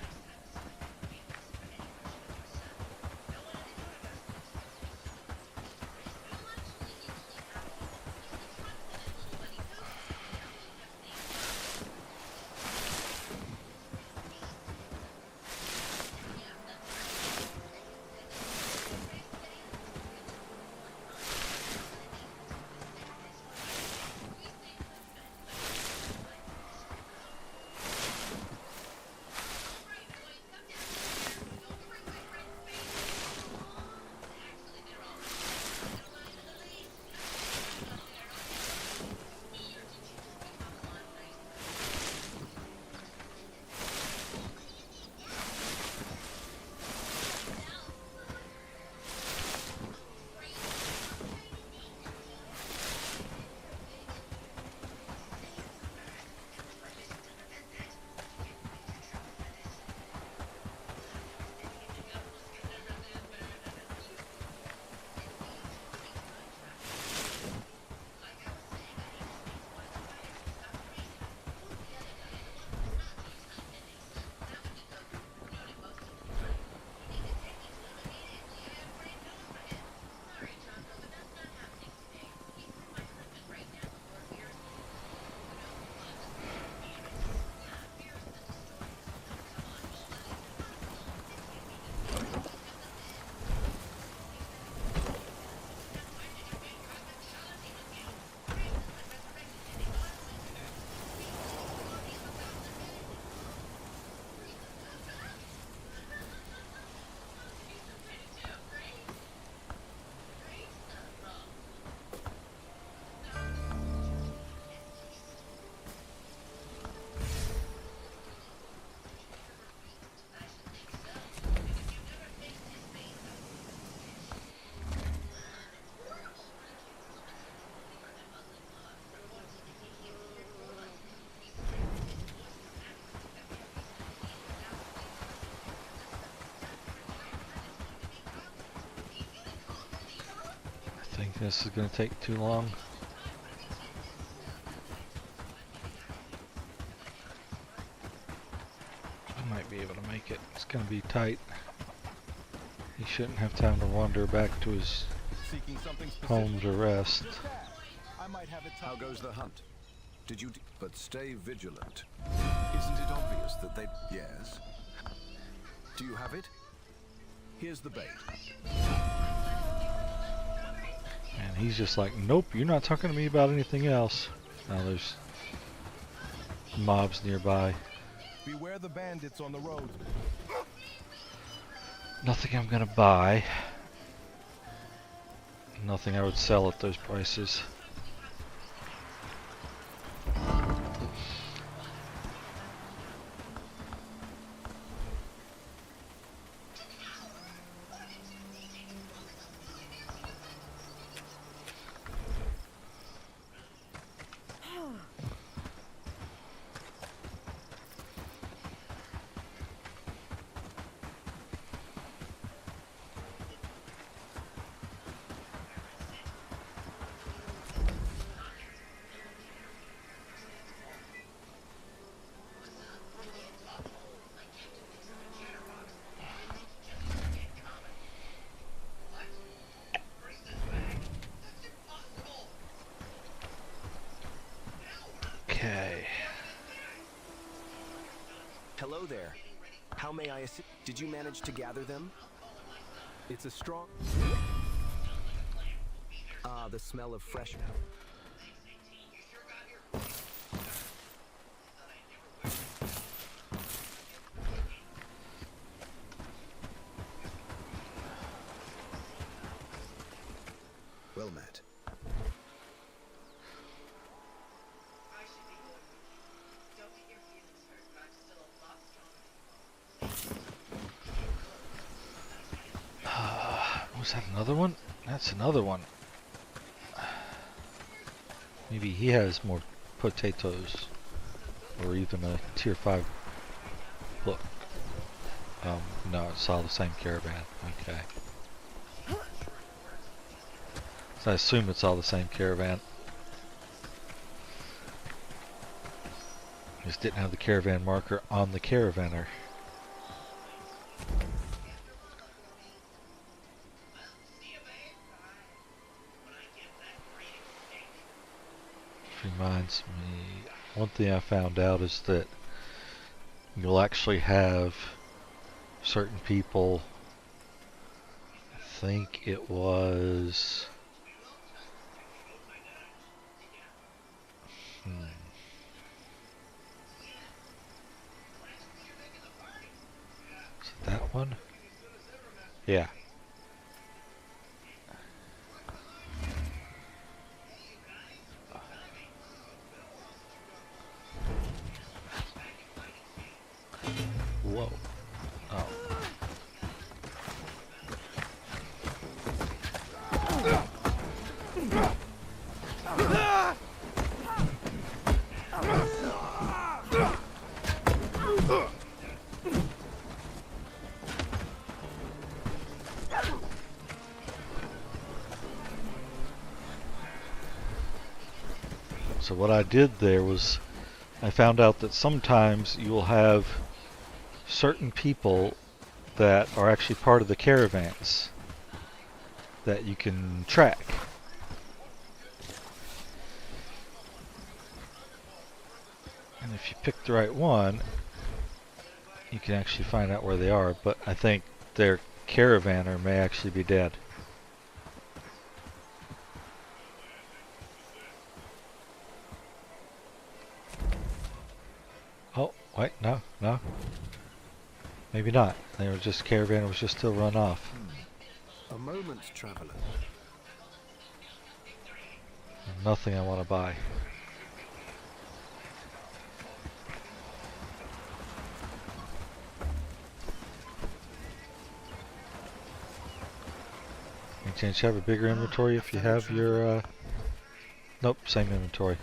I think this is going to take too long. I might be able to make it. It's going to be tight. He shouldn't have time to wander back to his home to rest. How goes the hunt? Did you... But stay vigilant. Isn't it obvious that they... Yes. Do you have it? Here's the bait. And he's just like, nope, you're not talking to me about anything else. Now there's mobs nearby. Beware the bandits on the road. Nothing I'm gonna buy. Nothing I would sell at those prices. Okay. Hello there. How may I assist? Did you manage to gather them? It's a strong... Ah, the smell of fresh... Well met. Was that another one? That's another one. Maybe he has more potatoes. Or even a tier 5 book. No, it's all the same caravan. Okay. So I assume it's all the same caravan. Just didn't have the caravan marker on the caravaner. Reminds me, one thing I found out is that you'll actually have certain people, I think it was is it that one? Yeah. Whoa. Oh. So what I did there was I found out that sometimes you'll have certain people that are actually part of the caravans that you can track. And if you pick the right one, you can actually find out where they are, but I think their caravaner may actually be dead. Oh, wait, no. Maybe not. They were just, caravan was just still run off. A moment, traveler. Nothing I want to buy. Any chance you have a bigger inventory if you have your, nope, same inventory.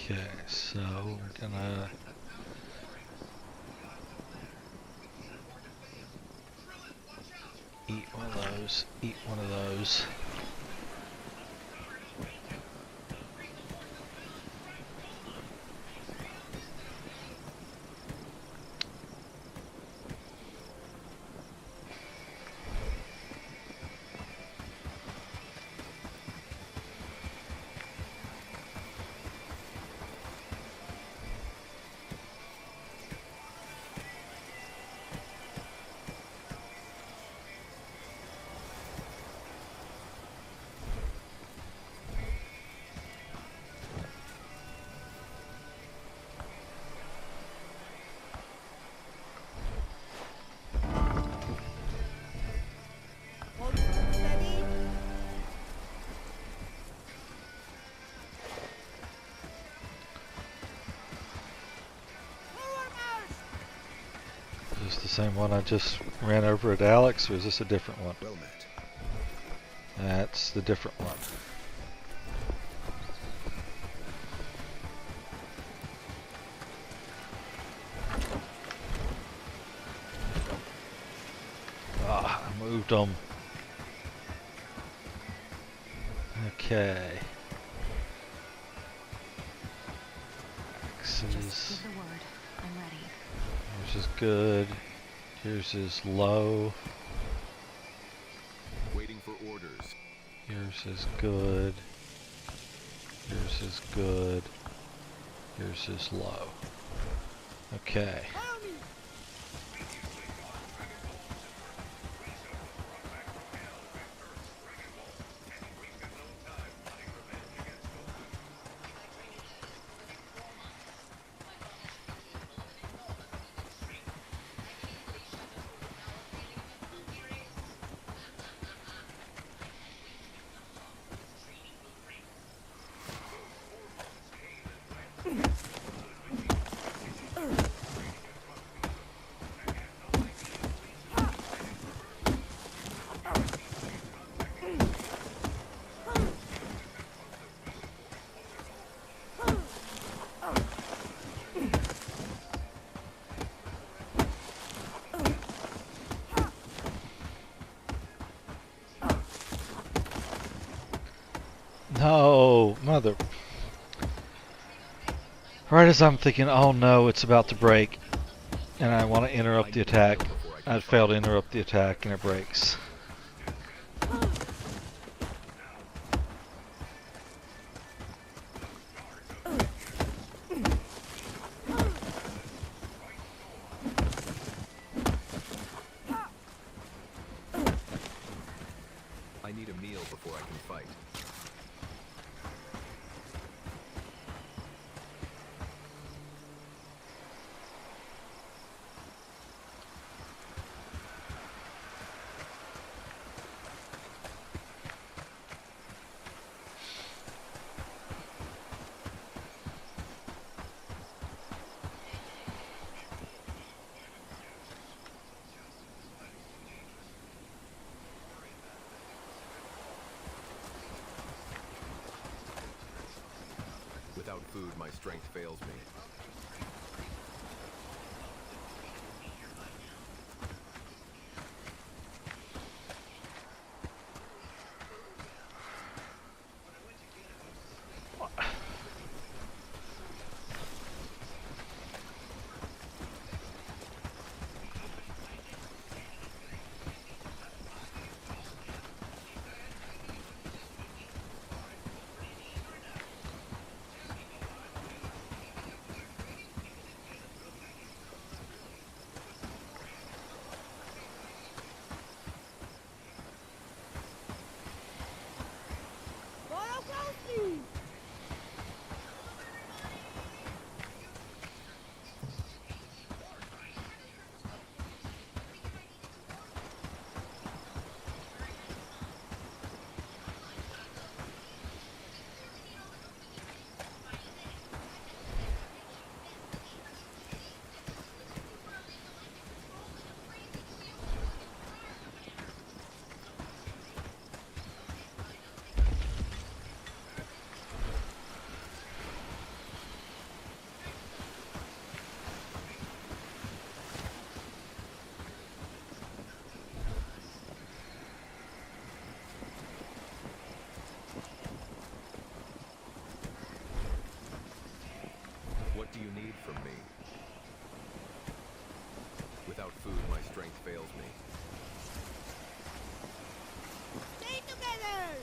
Okay, so we're gonna eat one of those, eat one of those. Is this the same one I just ran over at Alex, or is this a different one? Well met. That's the different one. Ah, I moved them. Okay. Just give the word. I'm ready. Yours is good. Yours is low. Waiting for orders. Yours is good. Yours is good. Yours is low. Okay. No, mother. Right as I'm thinking, oh no, it's about to break, and I want to interrupt the attack, I fail to interrupt the attack, and it breaks. I need a meal before I can fight. Without food, my strength fails me. food, my strength fails me. Stay together!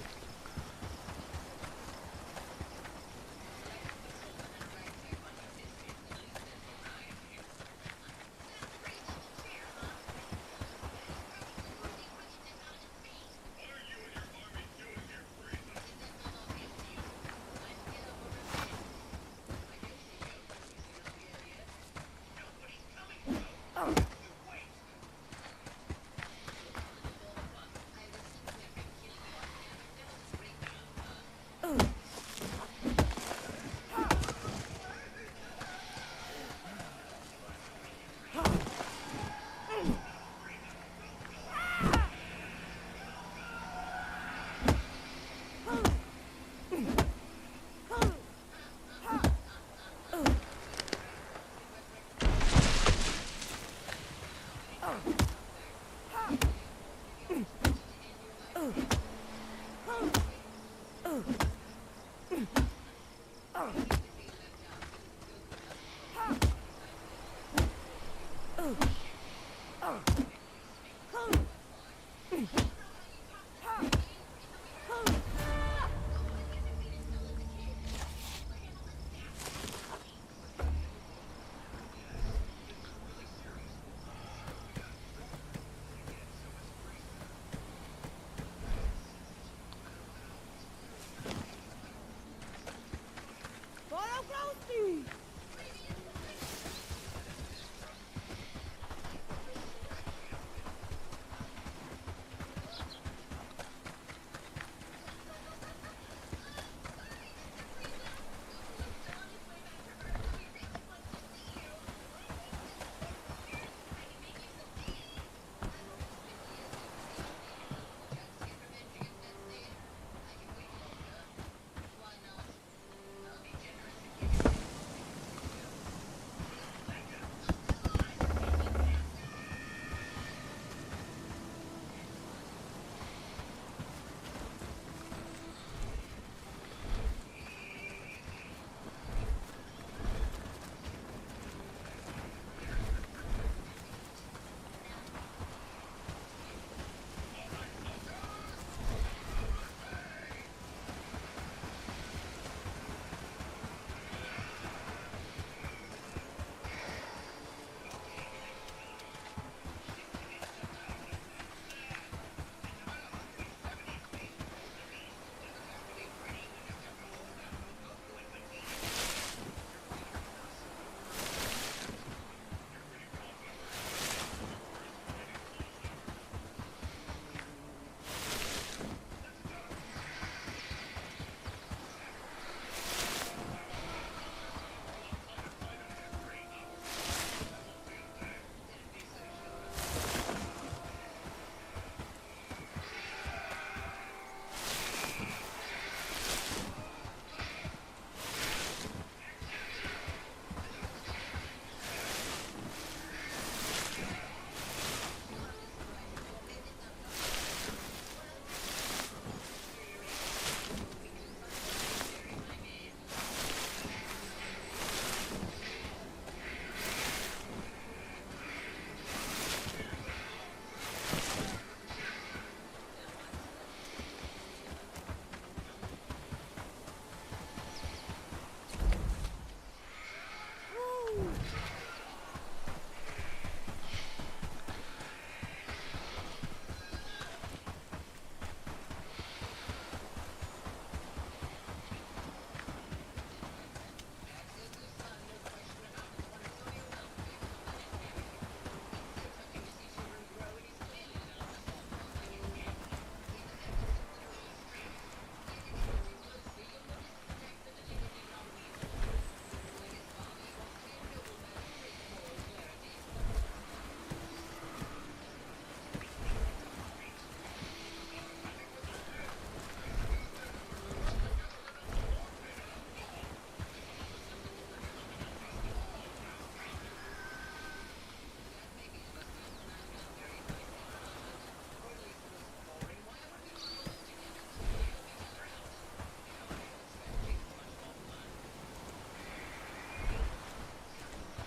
Follow closely!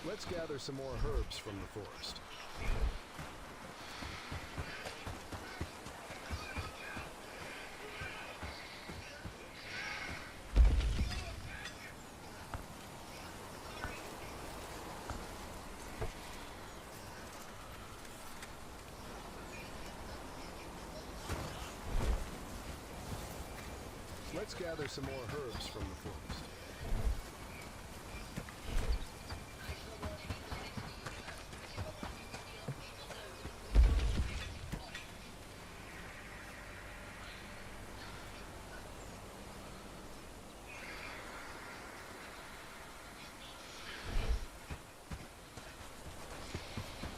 Let's gather some more herbs from the forest. Let's gather some more herbs from the forest.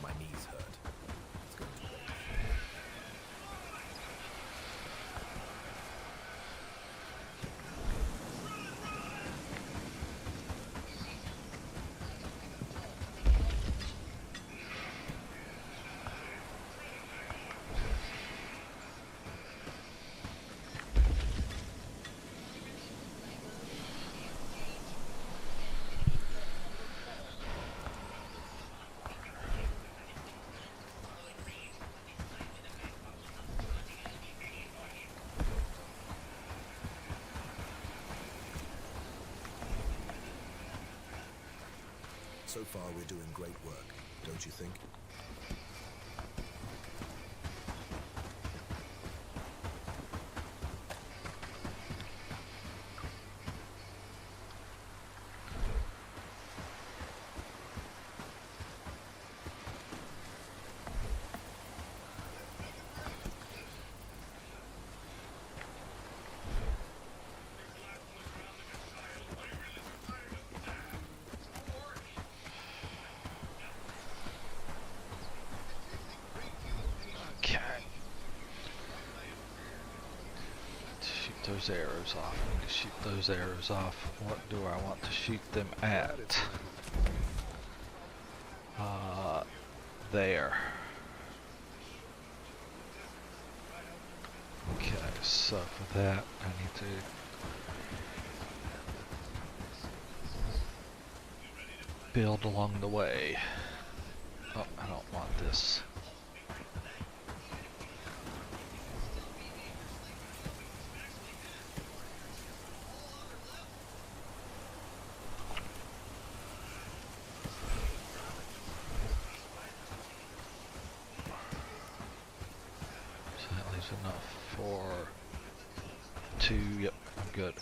My knees hurt. It's going to rain. So far, we're doing great work, don't you think? Okay. Shoot those arrows off. I need to shoot those arrows off. What do I want to shoot them at? There. Okay, so for that I need to build along the way. Oh, I don't want this. So that leaves enough for 2. Yep, I'm good.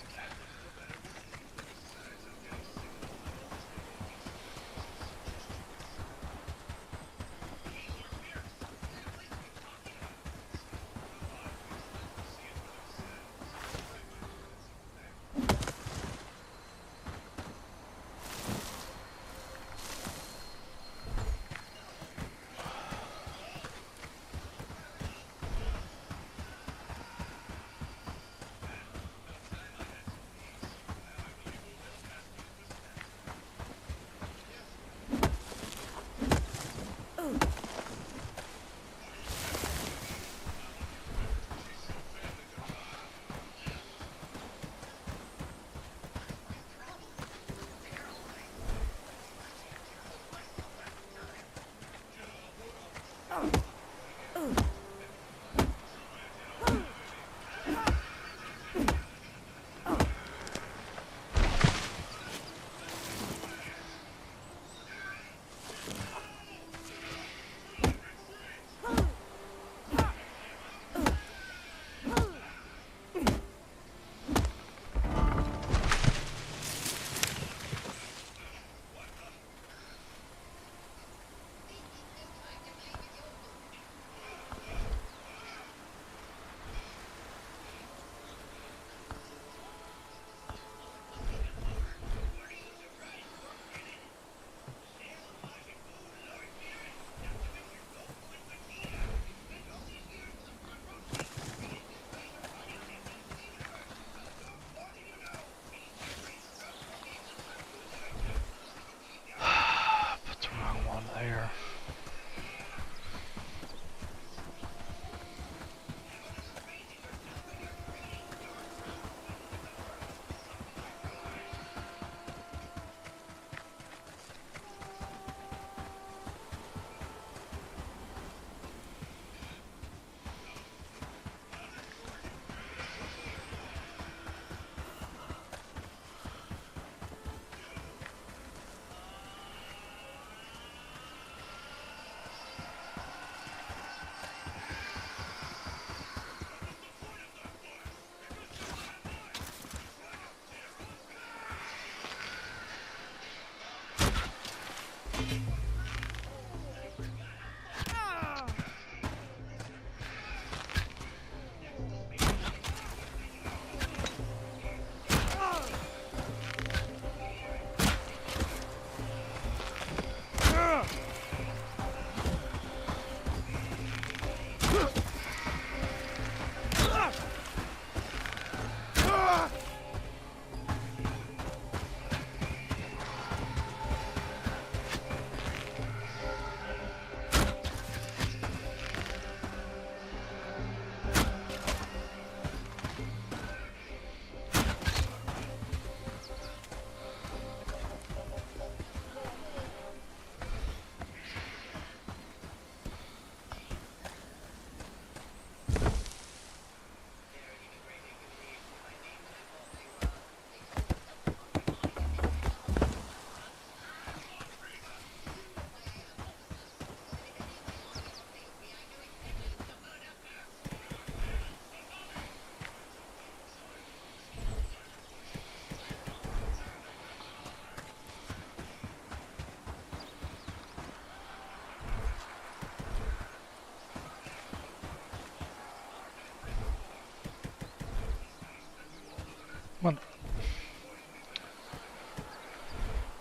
Come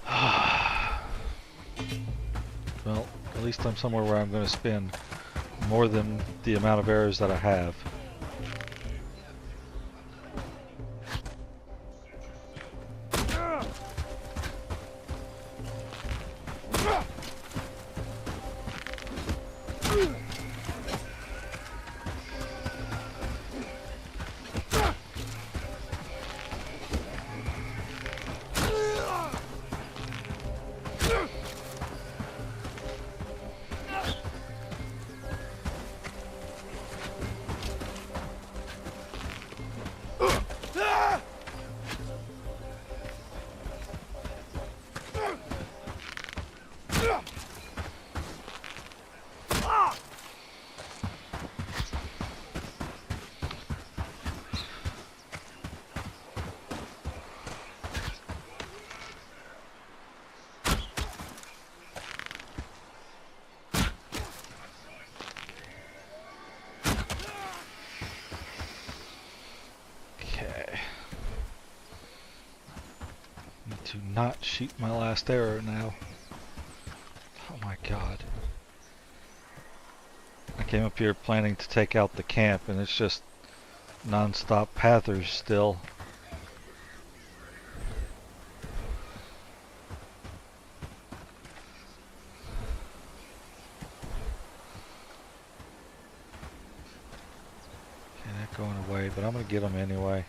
on. Well, at least I'm somewhere where I'm going to spend more than the amount of arrows that I have. To not shoot my last arrow now. Oh my god. I came up here planning to take out the camp and it's just non-stop pathers still. Okay, they're going away, but I'm gonna get them anyway.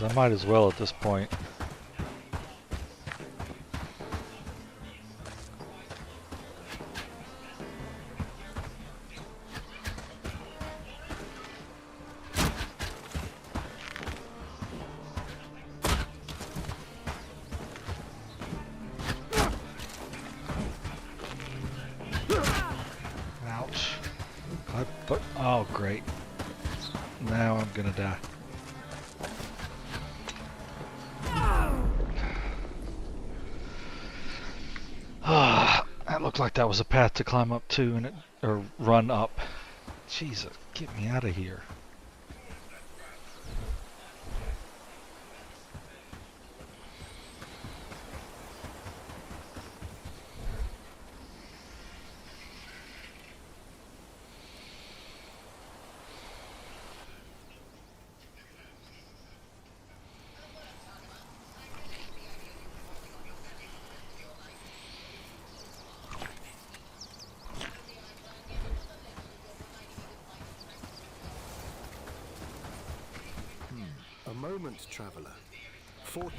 I might as well at this point. Ouch. Oh, great. Now I'm gonna die. That looked like that was a path to climb up to, and or run up. Jesus, get me out of here. A moment, traveler. Okay.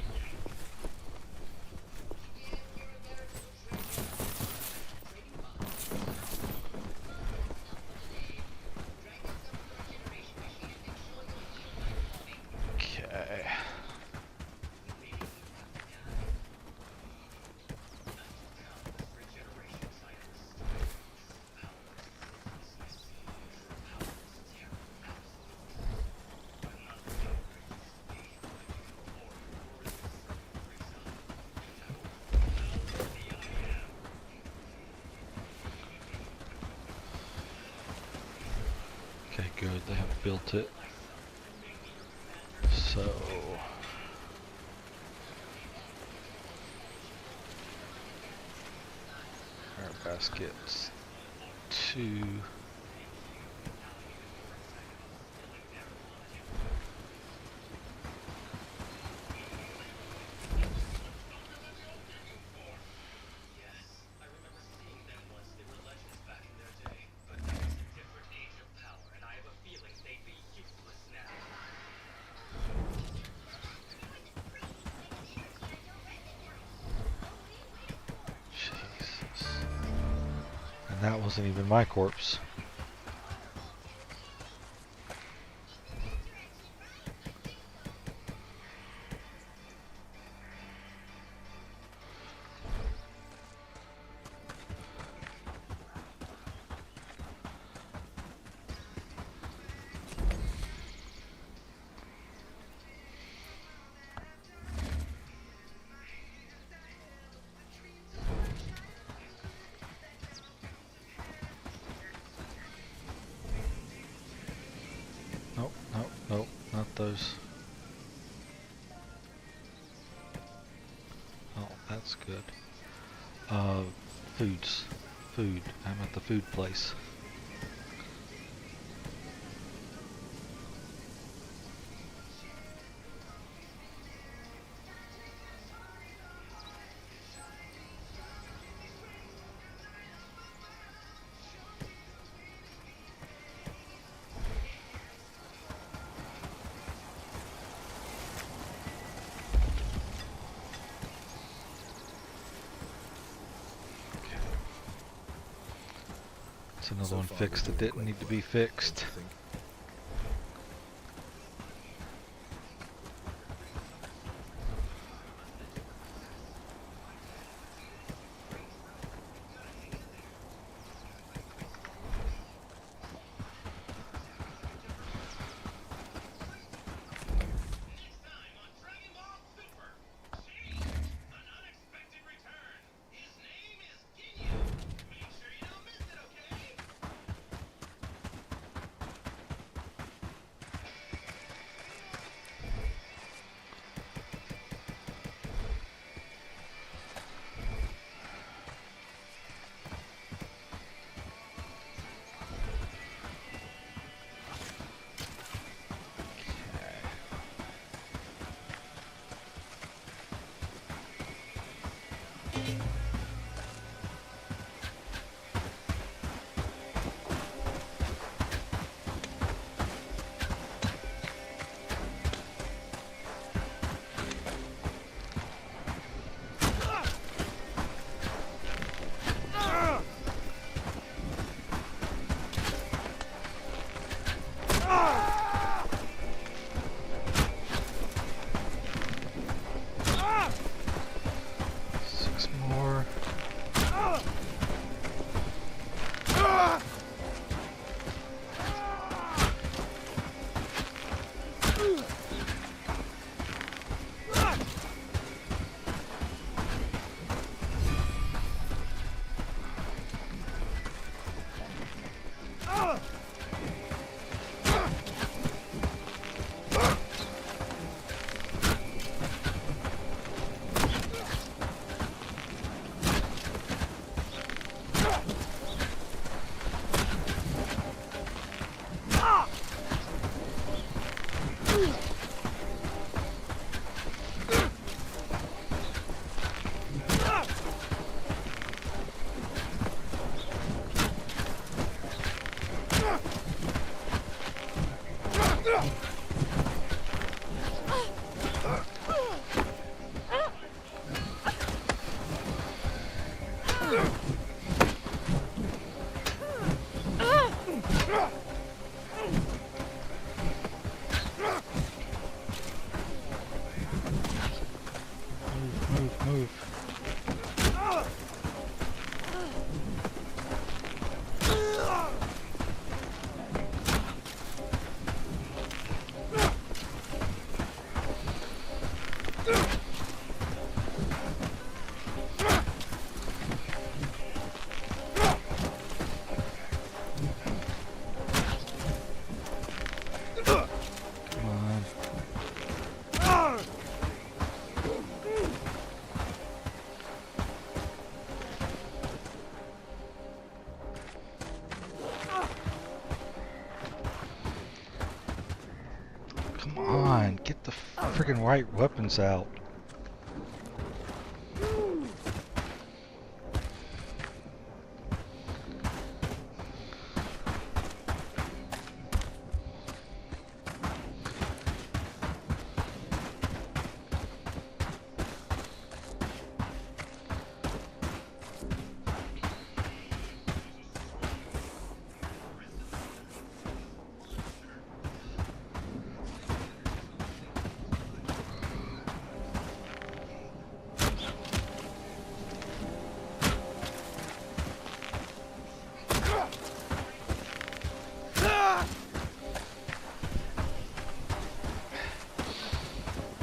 Okay, good. They have built it. So our baskets 2. That wasn't even my corpse. those. Oh, that's good. Foods. Food. I'm at the food place. Another one fixed that didn't need to be fixed. Get the freaking right weapons out.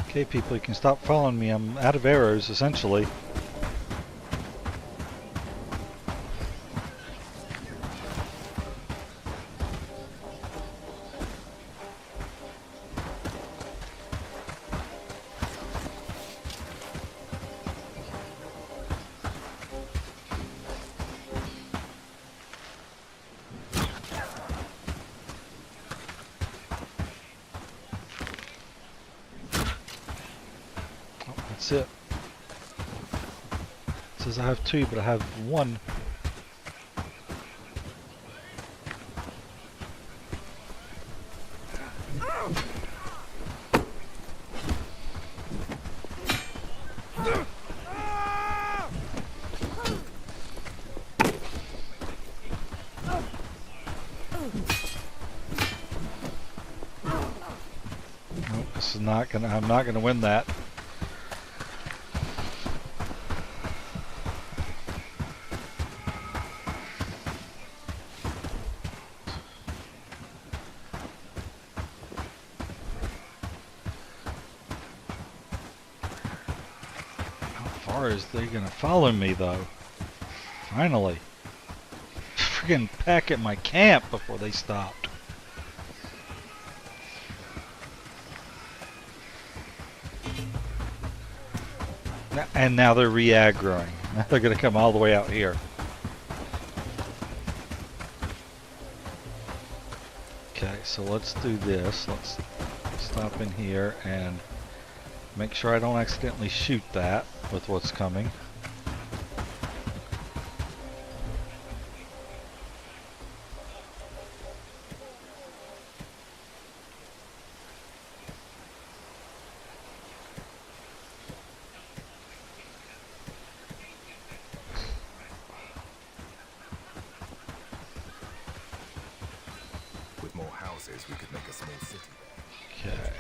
Okay, people, you can stop following me. I'm out of arrows, essentially. says I have 2, but I have 1. This is not gonna. I'm not gonna win that. How far is they gonna follow me though? Finally, friggin' pack at my camp before they stopped. And now they're re-aggroing. Now they're going to come all the way out here. Okay, so let's do this. Let's stop in here and make sure I don't accidentally shoot that with what's coming. We could make a small city. Okay.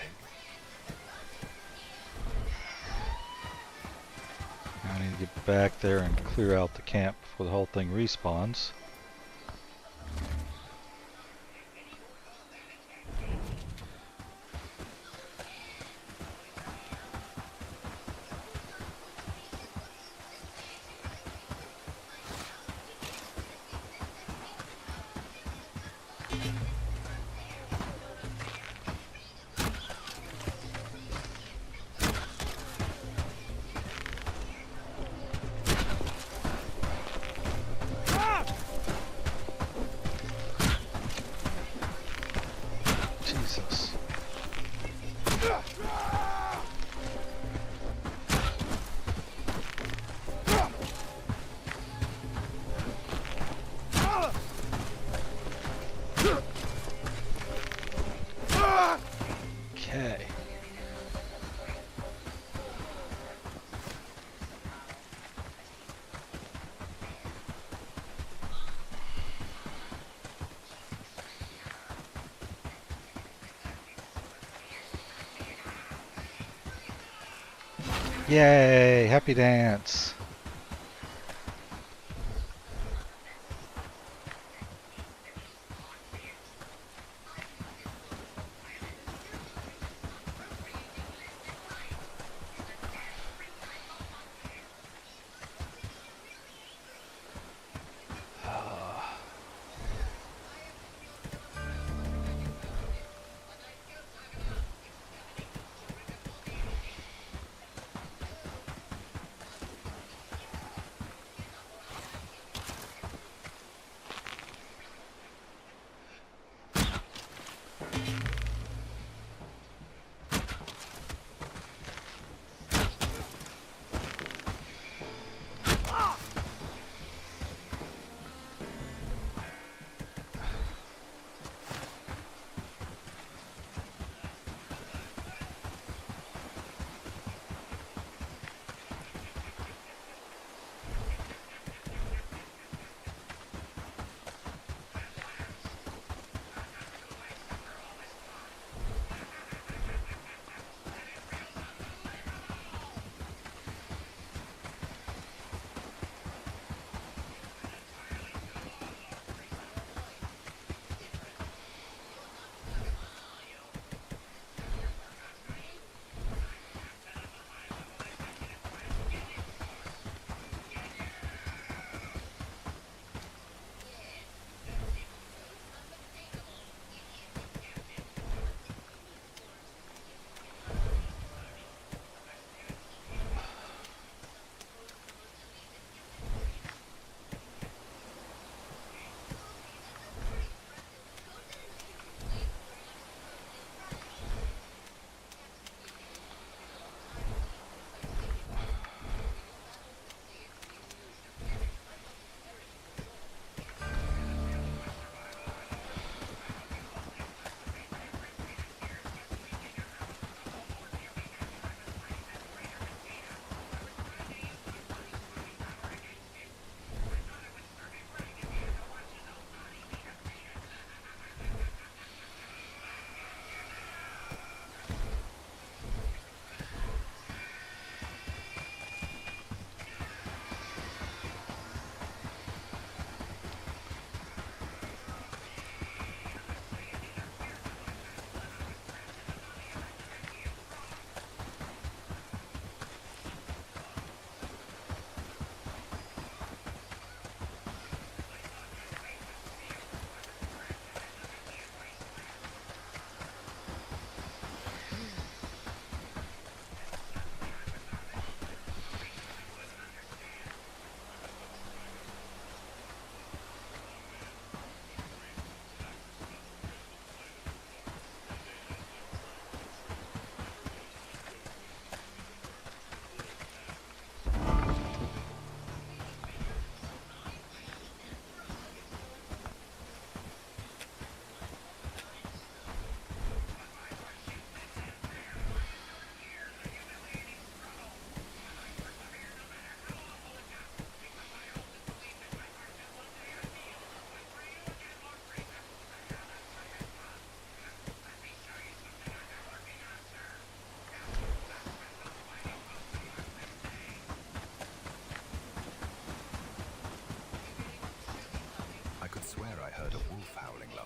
I need to get back there and clear out the camp before the whole thing respawns. Jesus. Okay. Yay! Happy dance!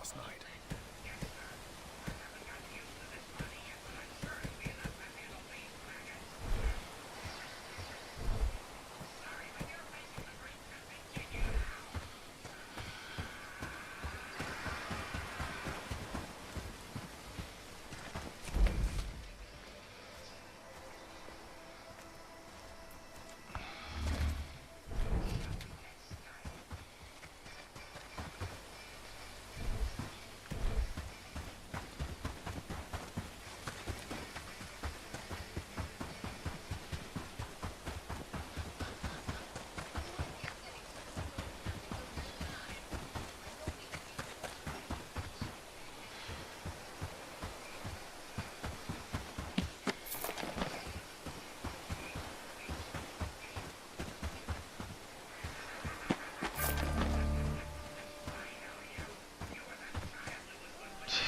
last night.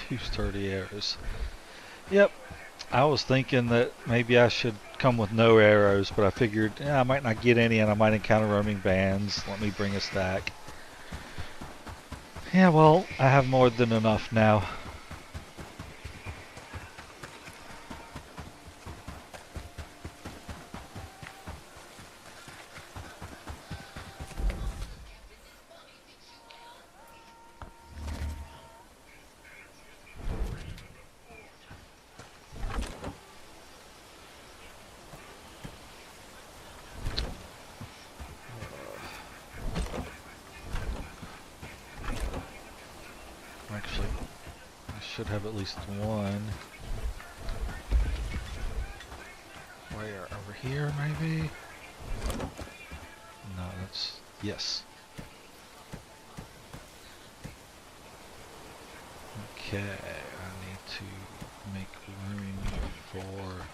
Use 30 arrows. Yep, I was thinking that maybe I should come with no arrows, but I figured I might not get any and I might encounter roaming bands. Let me bring a stack. Yeah, well, I have more than enough now. Actually, I should have at least one. Where? Over here, maybe? No, that's... Yes. Okay, I need to make room for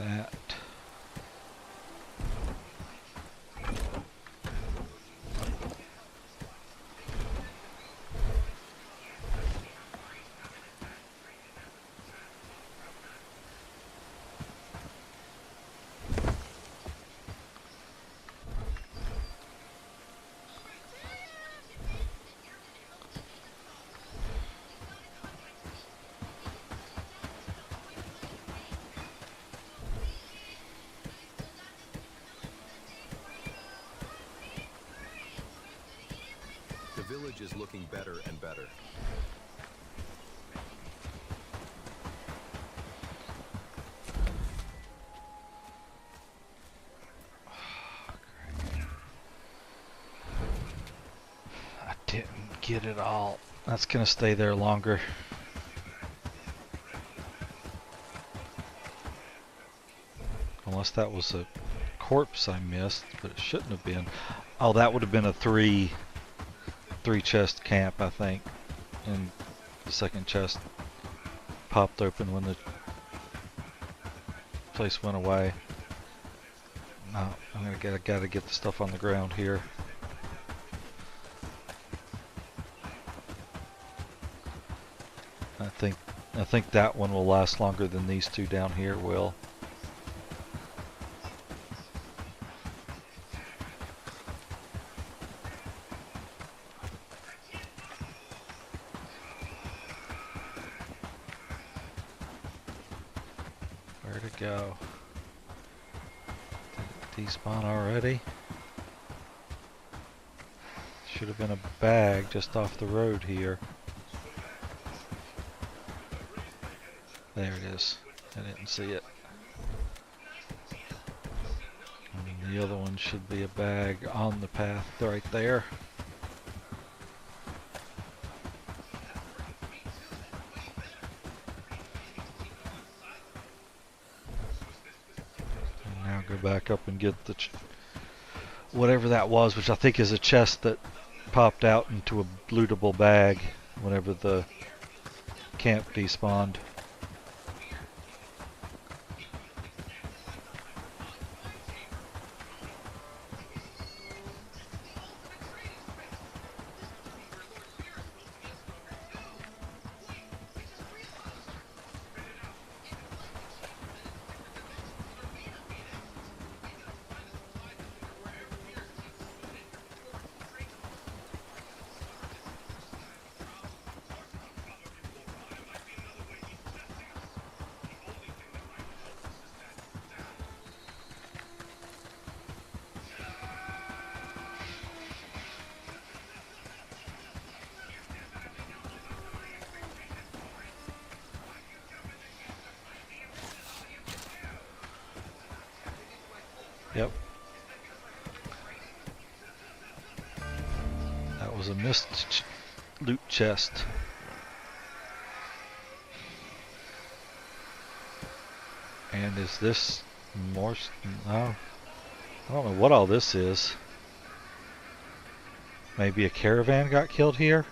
that. The village is looking better and better. I didn't get it all. That's gonna stay there longer. Unless that was a corpse I missed, but it shouldn't have been. Oh, that would have been a three chest camp, I think. And the second chest popped open when the place went away. No, I gotta get the stuff on the ground here. I think that one will last longer than these two down here will. Where to go? Did it despawn already? Should have been a bag just off the road here. There it is. I didn't see it. And the other one should be a bag on the path right there. And now go back up and get the whatever that was, which I think is a chest that popped out into a lootable bag whenever the camp despawned. Yep. That was a missed loot chest. And is this more? No. I don't know what all this is. Maybe a caravan got killed here?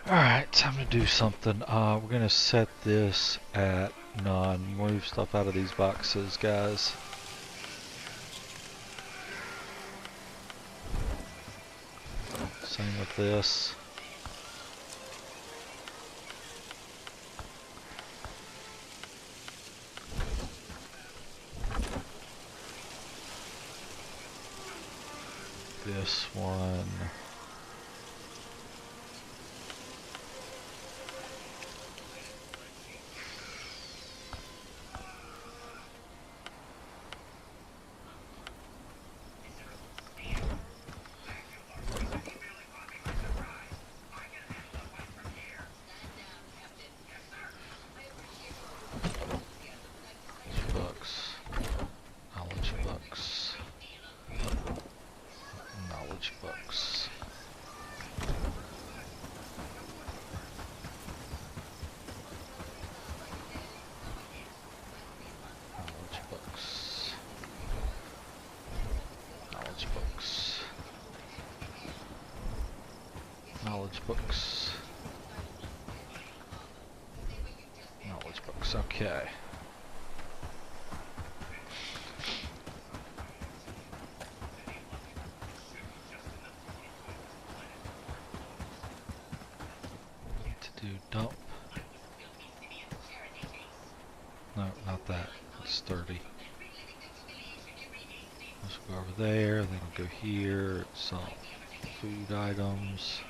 Alright, time to do something. We're gonna set this at none. Move stuff out of these boxes, guys. Same with this. This one. Knowledge books. Knowledge books, okay. To do dump. No, not that. It's 30. Let's go over there, then go here. Some food items.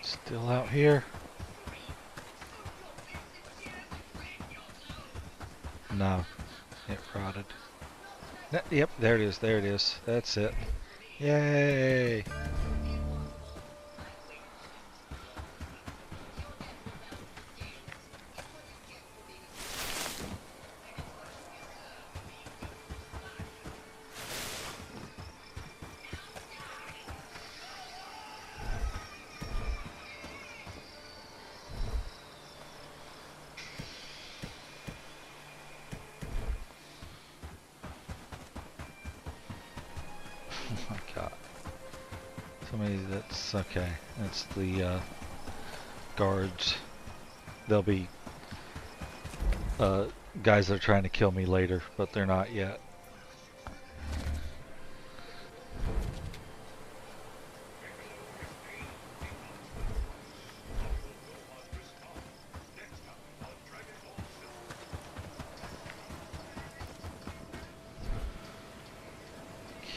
Still out here? No, it rotted. Yep, there it is, there it is. That's it. Yay! Oh my god. Somebody that's okay. That's the guards. They'll be guys that are trying to kill me later, but they're not yet.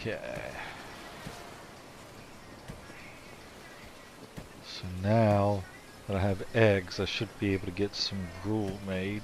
Okay. So now that I have eggs, I should be able to get some gruel made.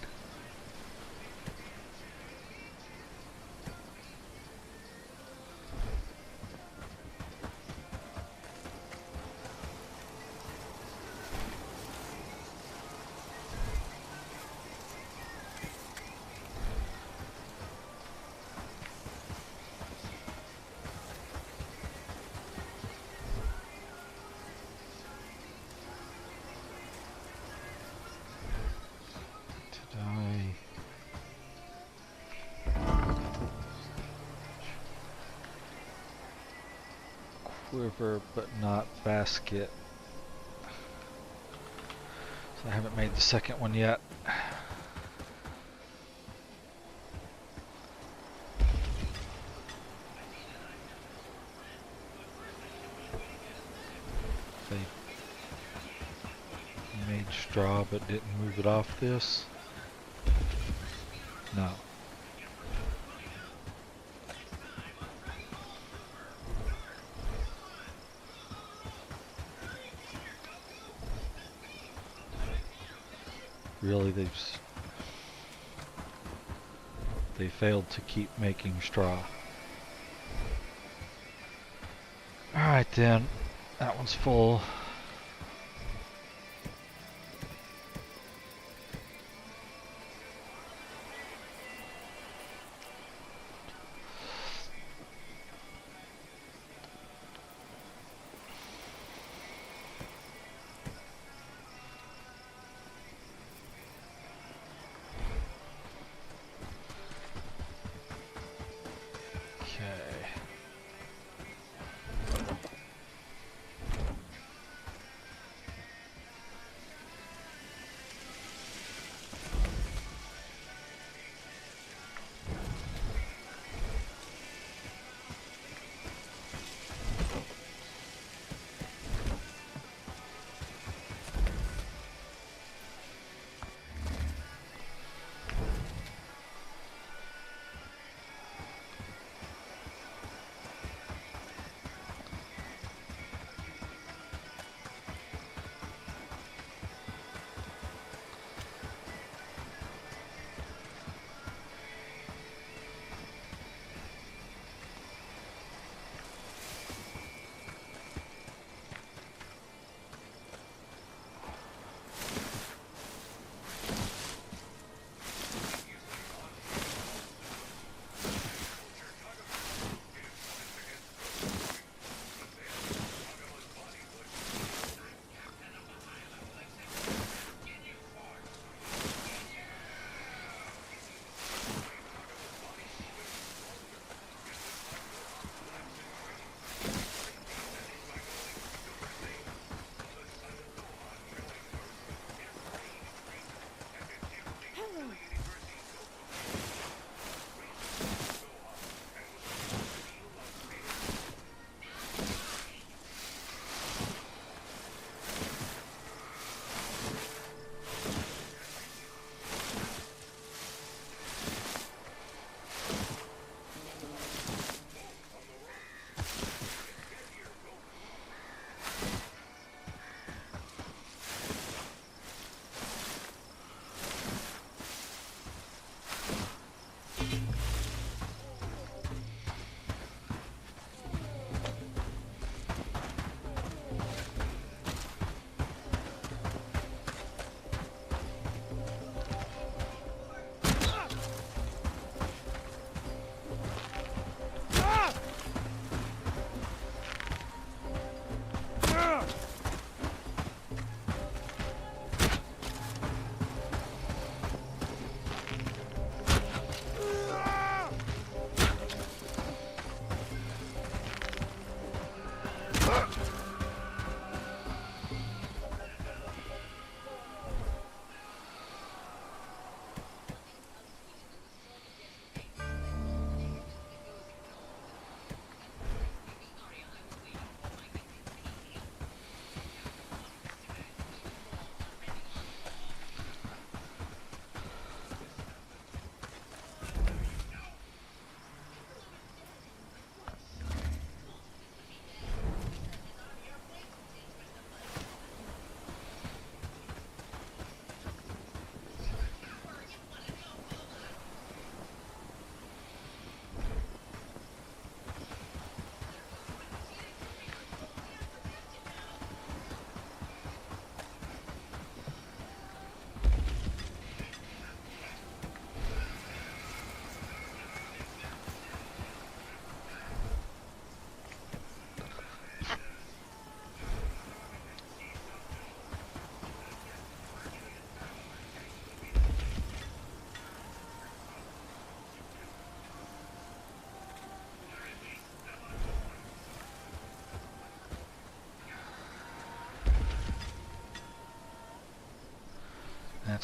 Quiver, but not basket. So I haven't made the second one yet. They made straw but didn't move it off this. No. Really, they failed to keep making straw. Alright then, that one's full.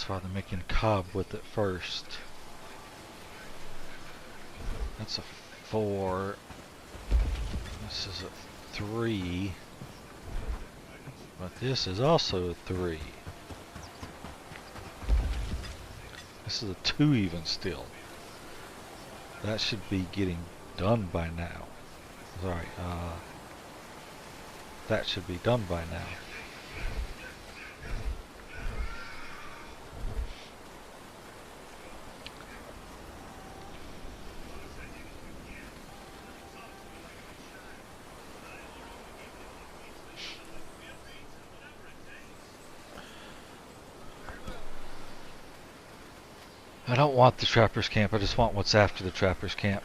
That's why they're making cob with it first. That's a 4. This is a 3. But this is also a 3. This is a 2 even still. That should be getting done by now. Sorry, that should be done by now. I don't want the trapper's camp, I just want what's after the trapper's camp.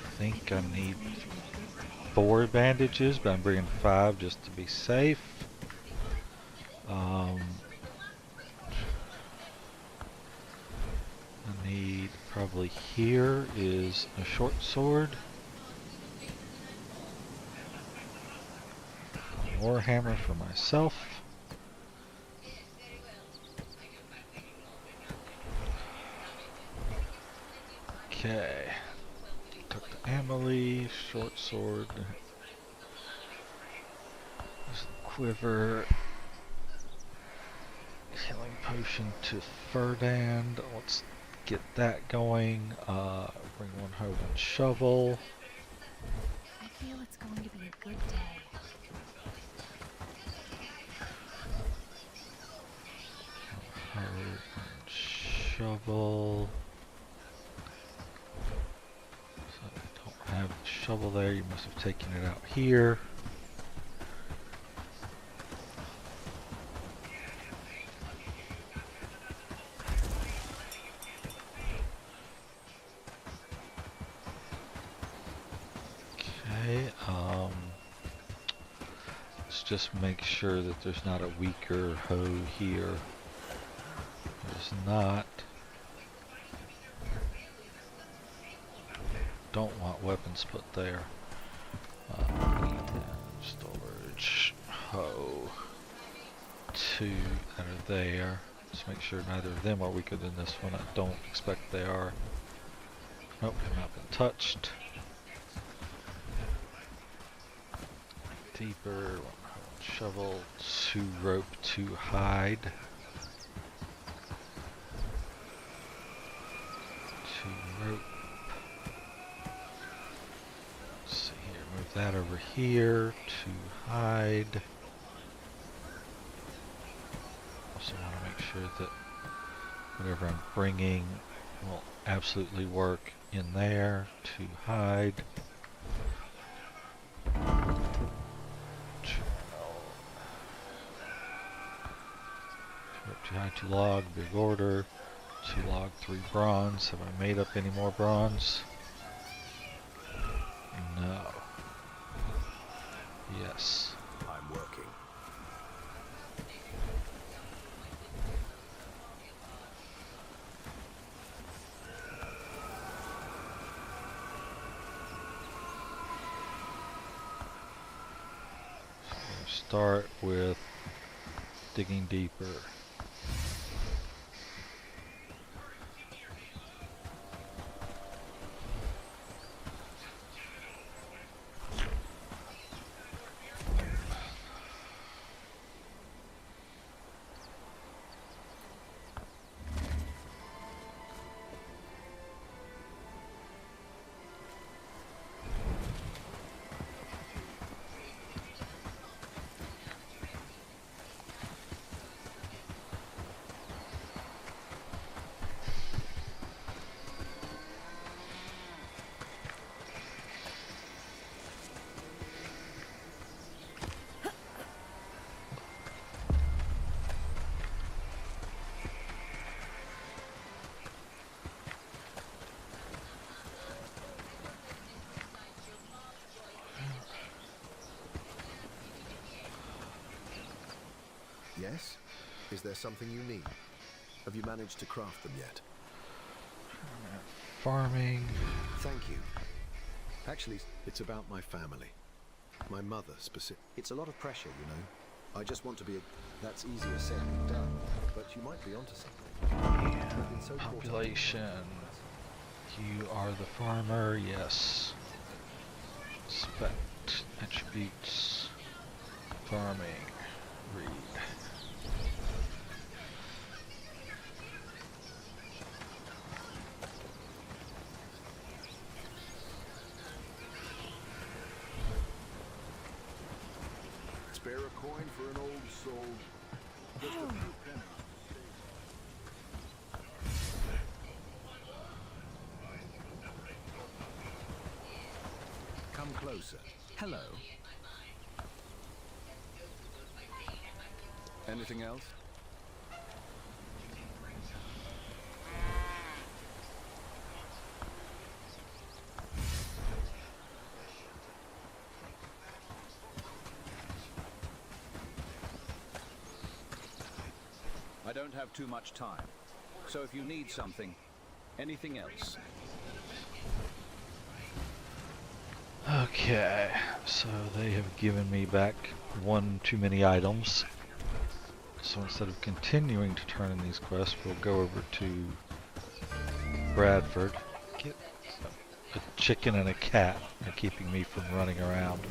I think I need 4 bandages, but I'm bringing 5 just to be safe. I need probably here is a short sword, a warhammer for myself. Okay. Took the ammo leaf, short sword, there's the quiver, healing potion to Ferdinand. Let's get that going. Bring 1 hoe, 1 shovel. I feel it's going to be a good day. Hoe, 1 shovel. Have the shovel there, you must have taken it out here. Okay, let's just make sure that there's not a weaker hoe here. There's not. Don't want weapons put there. Storage hoe. 2 that are there. Just make sure neither of them are weaker than this one. I don't expect they are. Nope, have not been touched. Deeper, 1 shovel, 2 rope, 2 hide. 2 rope. Let's see here, move that over here, 2 hide. Also want to make sure that whatever I'm bringing will absolutely work in there, 2 hide. 2 hide, 2 log, big order. 2 log, 3 bronze. Have I made up any more bronze? No. Yes. I'm working. So we'll start with digging deeper. Yes? Is there something you need? Have you managed to craft them yet? Farming. Thank you. Actually, it's about my family. My mother specific. It's a lot of pressure, you know. I just want to be a... That's easier said than done. But you might be onto something. Yeah. Population. You are the farmer, yes. Spect. Attributes. Farming. Read. Spare a coin for an old soul. Just a few pennies. Come closer. Hello. Anything else? I don't have too much time, so if you need something, anything else. Okay, so they have given me back 1 too many items. So instead of continuing to turn in these quests, we'll go over to Bradford. Get a chicken and a cat. They're keeping me from running around.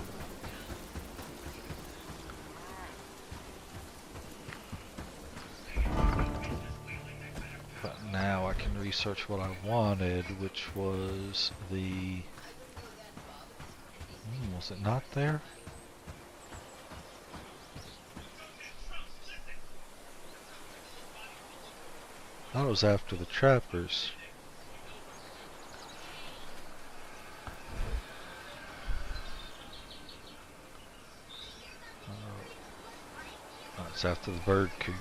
But now I can research what I wanted, which was the... was it not there? I thought it was after the trappers. Oh, it's after the bird coop.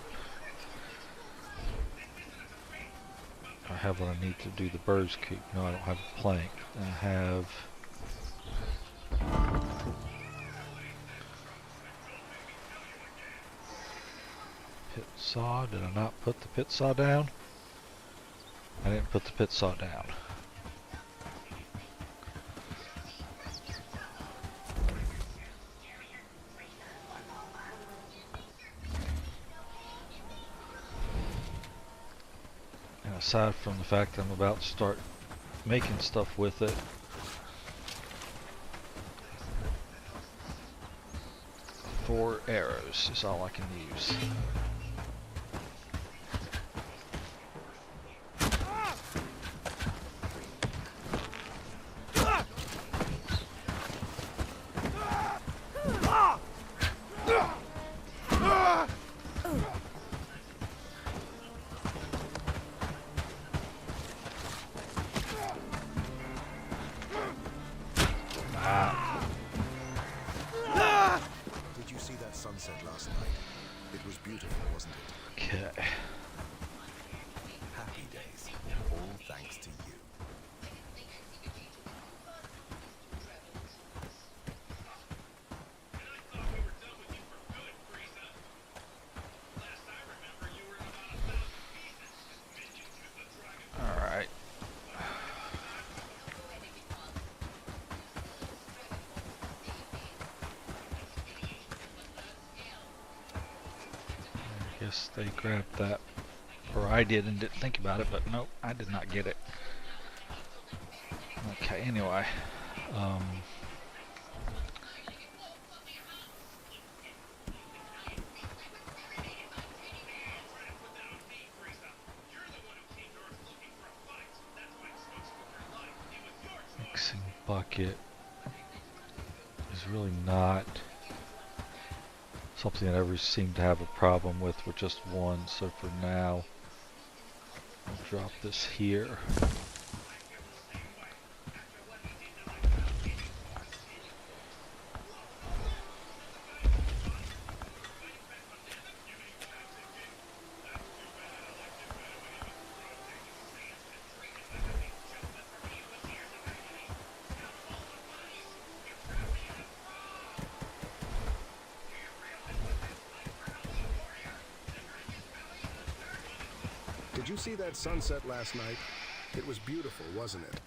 I have what I need to do the bird's coop. No, I don't have a plank. I have Pit saw. Did I not put the pit saw down? I didn't put the pit saw down. And aside from the fact that I'm about to start making stuff with it, 4 arrows is all I can use. Did you see that sunset last night? It was beautiful, wasn't it? Okay. Happy days. All thanks to you. Alright. I guess they grabbed that, or I did and didn't think about it, but nope, I did not get it. Okay, anyway. Mixing bucket is really not something that I ever seem to have a problem with just one, so for now I'll drop this here. Did you see that sunset last night? It was beautiful, wasn't it?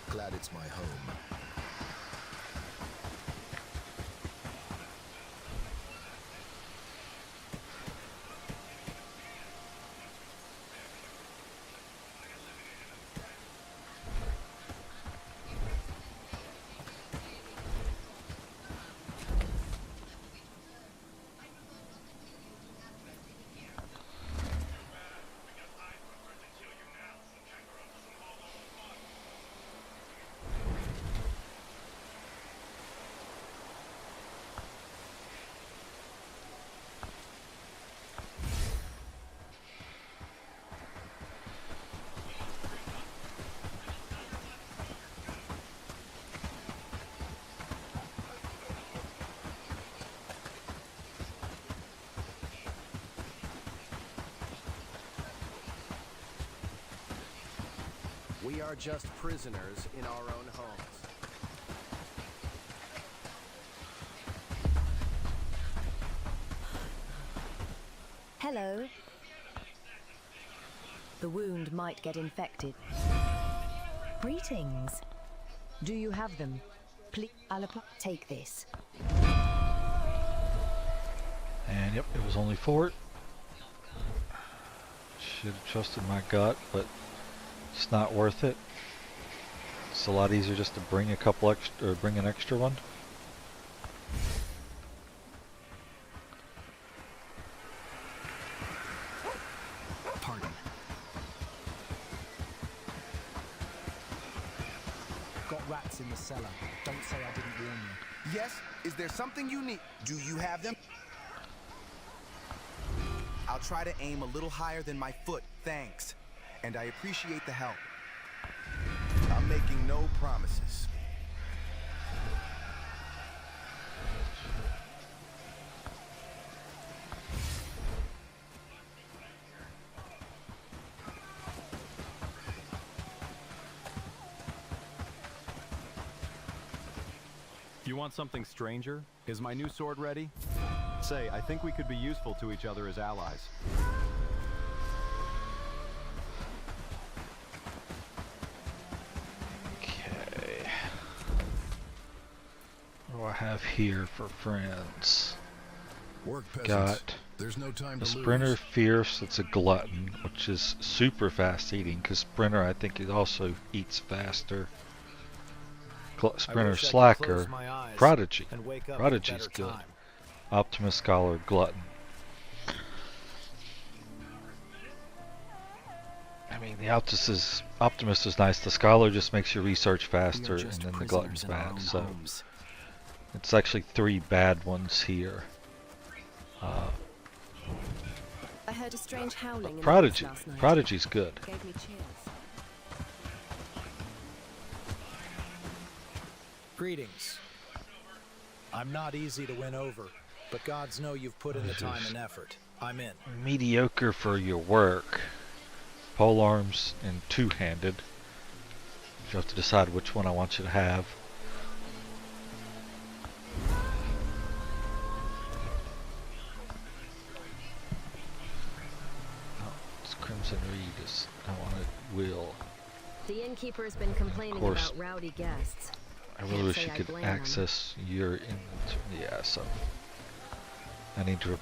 Glad it's my home. We are just prisoners in our own homes. Hello. The wound might get infected. Greetings. Do you have them? Please, take this. And yep, it was only 4. Should have trusted my gut, but it's not worth it. It's a lot easier just to bring a couple extra, or bring an extra one. Pardon. Got rats in the cellar. Don't say I didn't warn you. Yes? Is there something you need? Do you have them? I'll try to aim a little higher than my foot, thanks. And I appreciate the help. I'm making no promises. You want something stranger? Is my new sword ready? Say, I think we could be useful to each other as allies. Okay. What do I have here for friends? Work, peasants. Got There's no time a to sprinter lose. fierce. It's a glutton, which is super fast eating. Because sprinter, I think, it also eats faster. Sprinter slacker, prodigy. Prodigy's good. Optimist scholar, glutton. I mean, the optimist is nice. The scholar just makes your research faster, and then the glutton's bad. So it's actually 3 bad ones here. I heard a strange howling in Prodigy. the woods last night. Prodigy's good. Gave me chills. Greetings. I'm not easy to win over, but gods know you've put in the time and effort. I'm in. Mediocre for your work. Pole arms and 2-handed. You have to decide which one I want you to have. Oh, it's Crimson Reed. I want it. Will. The innkeeper has been complaining about rowdy guests. I really wish you could access your inventory. Yeah, so I need to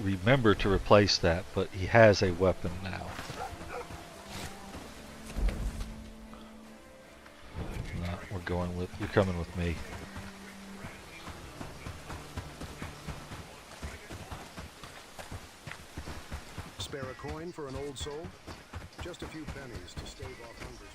remember to replace that, but he has a weapon now. No, you're coming with me. Spare a coin for an old soul? Just a few pennies to stave off hunger's pangs.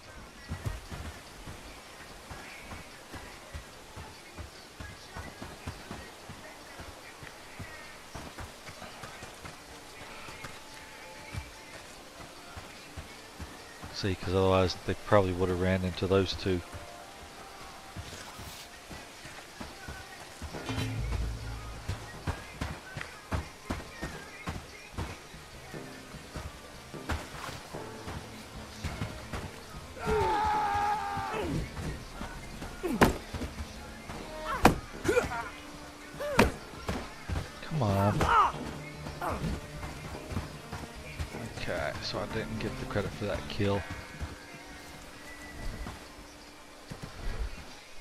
See, because otherwise they probably would have ran into those two. Come on. Okay, so I didn't get the credit for that kill.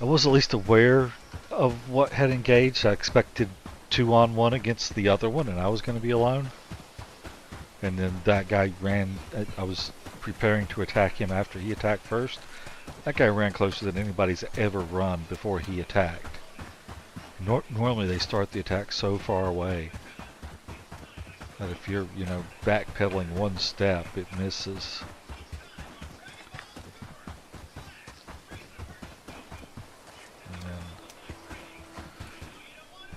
I was at least aware of what had engaged. I expected 2-on-1 against the other one, and I was going to be alone. And then that guy ran. I was preparing to attack him after he attacked first. That guy ran closer than anybody's ever run before he attacked. Normally they start the attack so far away that if you're, backpedaling one step, it misses. And then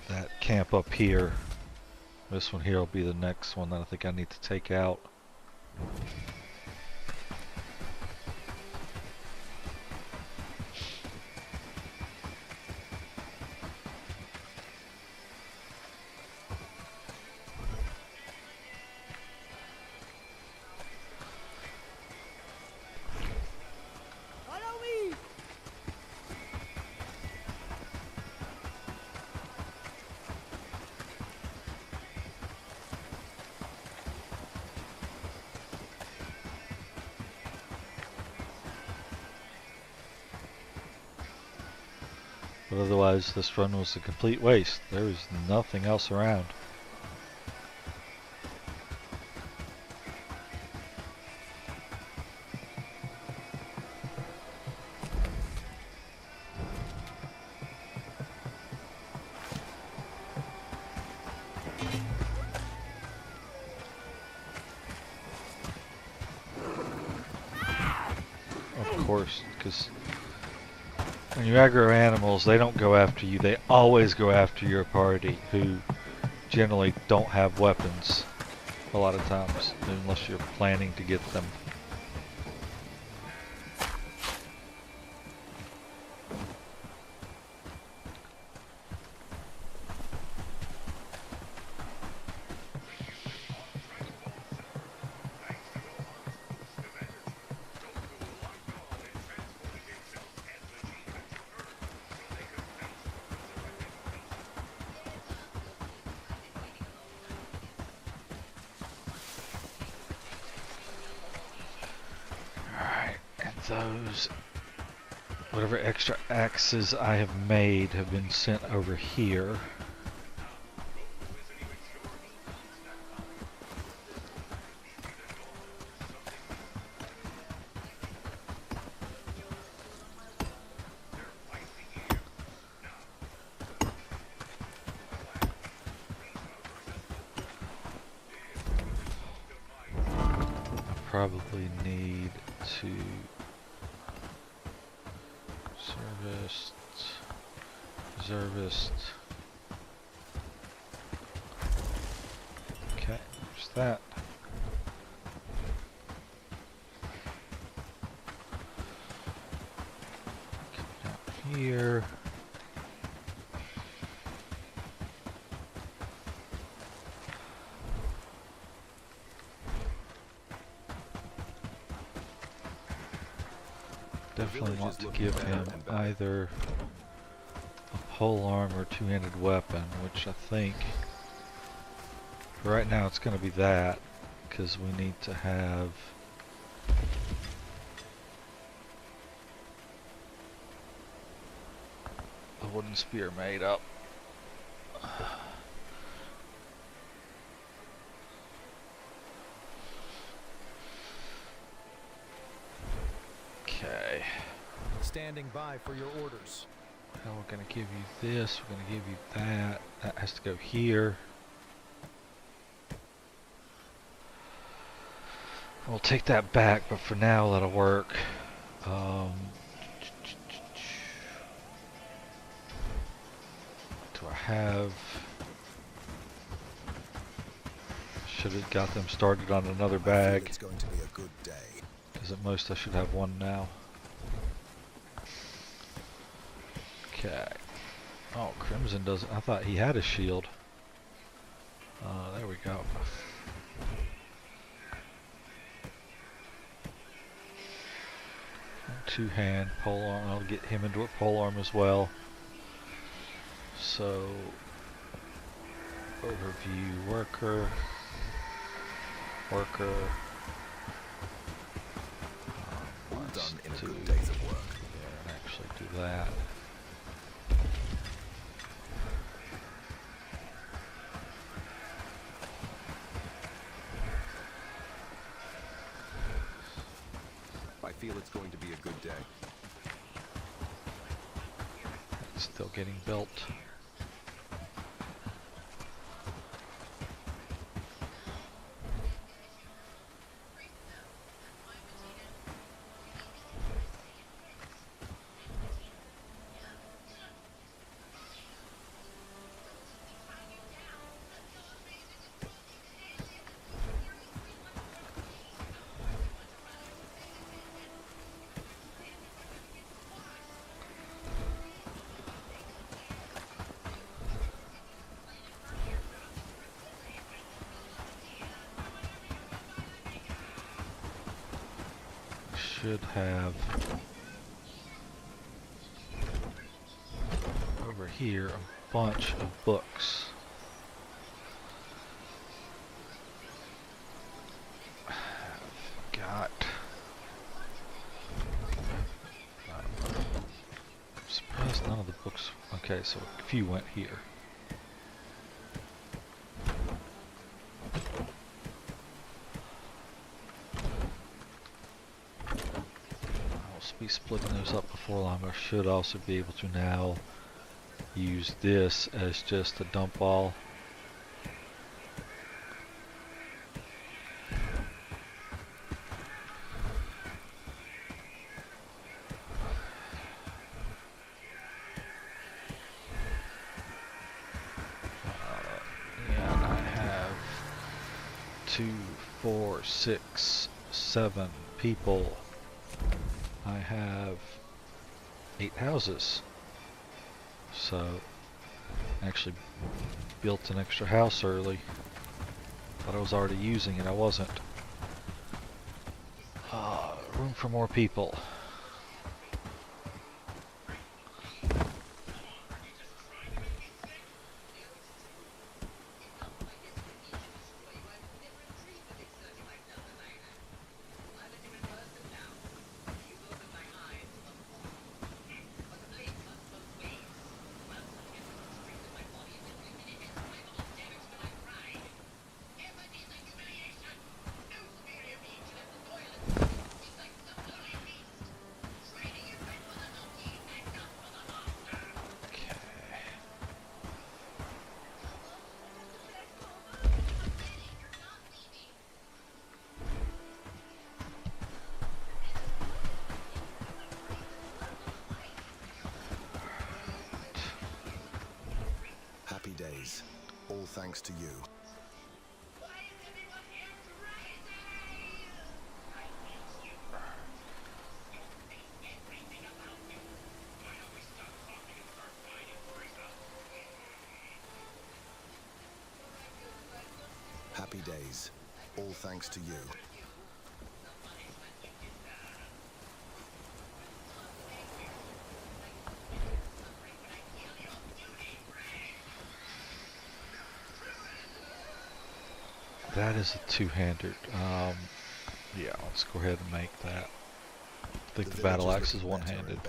that camp up here, this one here will be the next one that I think I need to take out. Follow me! But otherwise, this run was a complete waste. There was nothing else around. Of course, because when you aggro animals, they don't go after you. They always go after your party, who generally don't have weapons a lot of times, unless you're planning to get them. those, whatever extra axes I have made have been sent over here. Probably need to reservist. Okay, there's that. Come down here. Definitely want to give him either a polearm or two-handed weapon, which I think for right now it's going to be that, because we need to have a wooden spear made up. Okay. Standing by for your orders. Now we're going to give you this, we're going to give you that. That has to go here. We'll take that back, but for now that'll work. Do I have... Should have got them started on another bag. It's going to be a good day. Because at most I should have one now. Okay. Oh, Crimson doesn't... I thought he had a shield. There we go. Two-hand polearm. I'll get him into a polearm as well. So... Overview worker. Worker. All done in a good day's of work. Yeah, actually do that. I feel it's going to be a good day. It's still getting built. Should have over here a bunch of books. Got I'm surprised none of the books. Okay, so a few went here. Be splitting those up before long. I should also be able to now use this as just a dump all. And I have 2, 4, 6, 7 people. I have 8 houses, so I actually built an extra house early. Thought I was already using it, I wasn't. Room for more people. days. All thanks to you. Happy days. All thanks to you. That is a two-handed. Yeah, let's go ahead and make that. I think the battle axe is one-handed.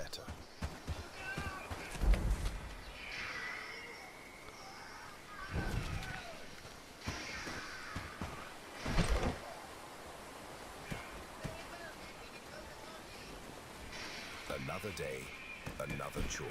Another day, another chore.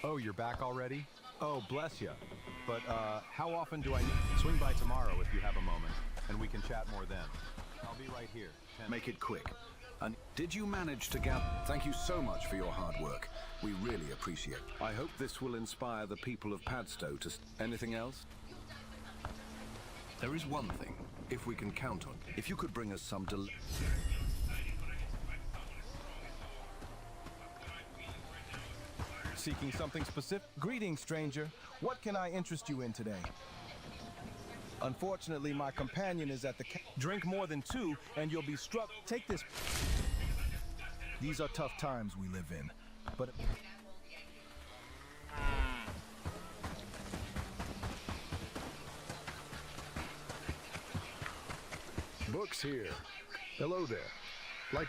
Oh, you're back already? Oh, bless you. But, how often do I need... Swing by tomorrow if you have a moment, and we can chat more then. I'll be right here. Make it quick. And did you manage to gather... Thank you so much for your hard work. We really appreciate it. I hope this will inspire the people of Padstow to... Anything else? There is one thing, if we can count on. If you could bring us some Seeking something specific? Greetings, stranger. What can I interest you in today? Unfortunately, my companion is at the drink more than two, and you'll be struck. Take this. These are tough times we live in, but... Books here. Hello there. Like...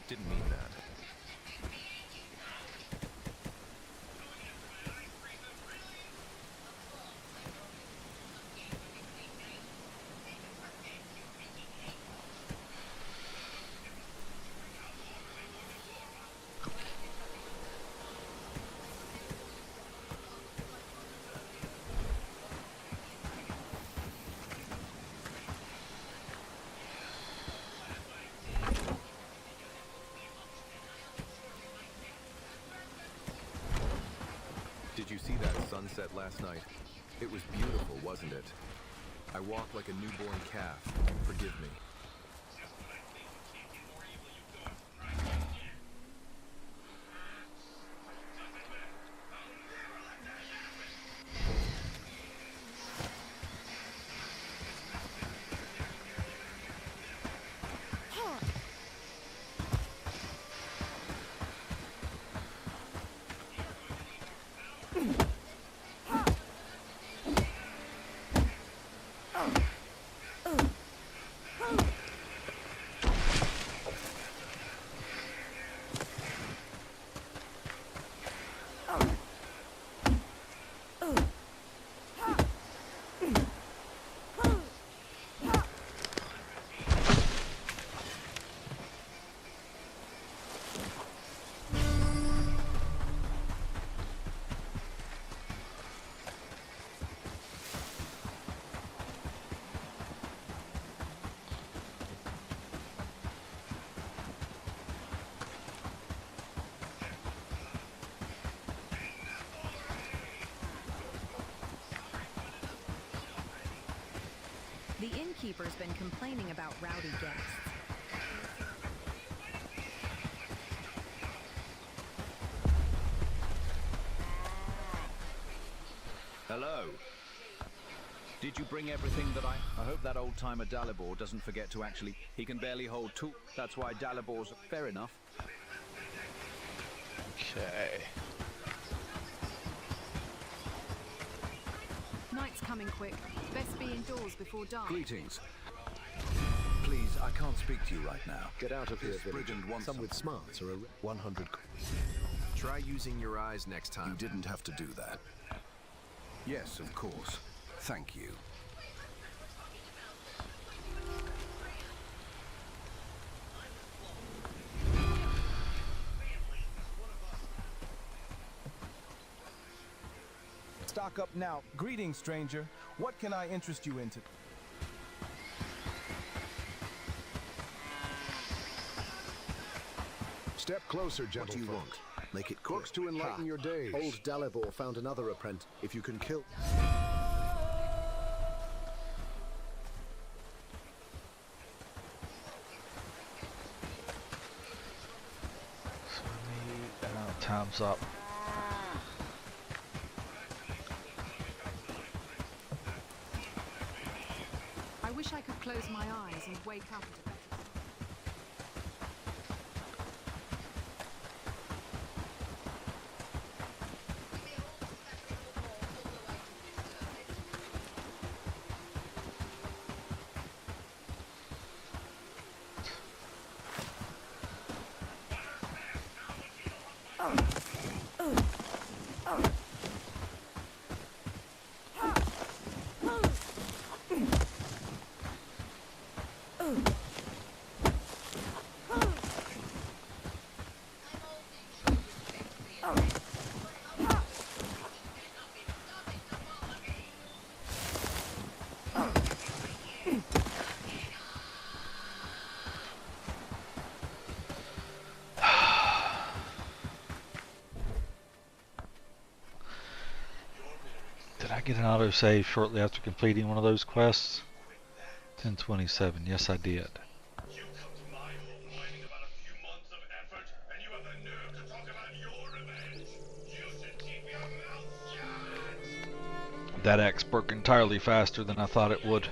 Didn't mean that. Did you see that sunset last night? It was beautiful, wasn't it? I walked like a newborn calf. Forgive me. The innkeeper's been complaining about rowdy guests. Hello. Did you bring everything that I hope that old-timer Dalibor doesn't forget to actually... He can barely hold two. That's why Dalibor's... Fair enough. Okay. Night's coming quick. Best be indoors before dark. Greetings. Please, I can't speak to you right now. Get out of here, This villager. brigand wants Some with smarts are a 100. Try using your eyes next time. You didn't have to do that. Yes, of course. Thank you. Stock up now. Greetings, stranger. What can I interest you into? Step closer, What gentlefolk. do you want? Make it quick. Books to enlighten your days. Old Dalibor found another apprentice. If you can kill... Time's up. I wish I could close my eyes and wake up at a better time. Did I get an autosave shortly after completing one of those quests? 10:27. Yes, I did. That axe broke entirely faster than I thought it would.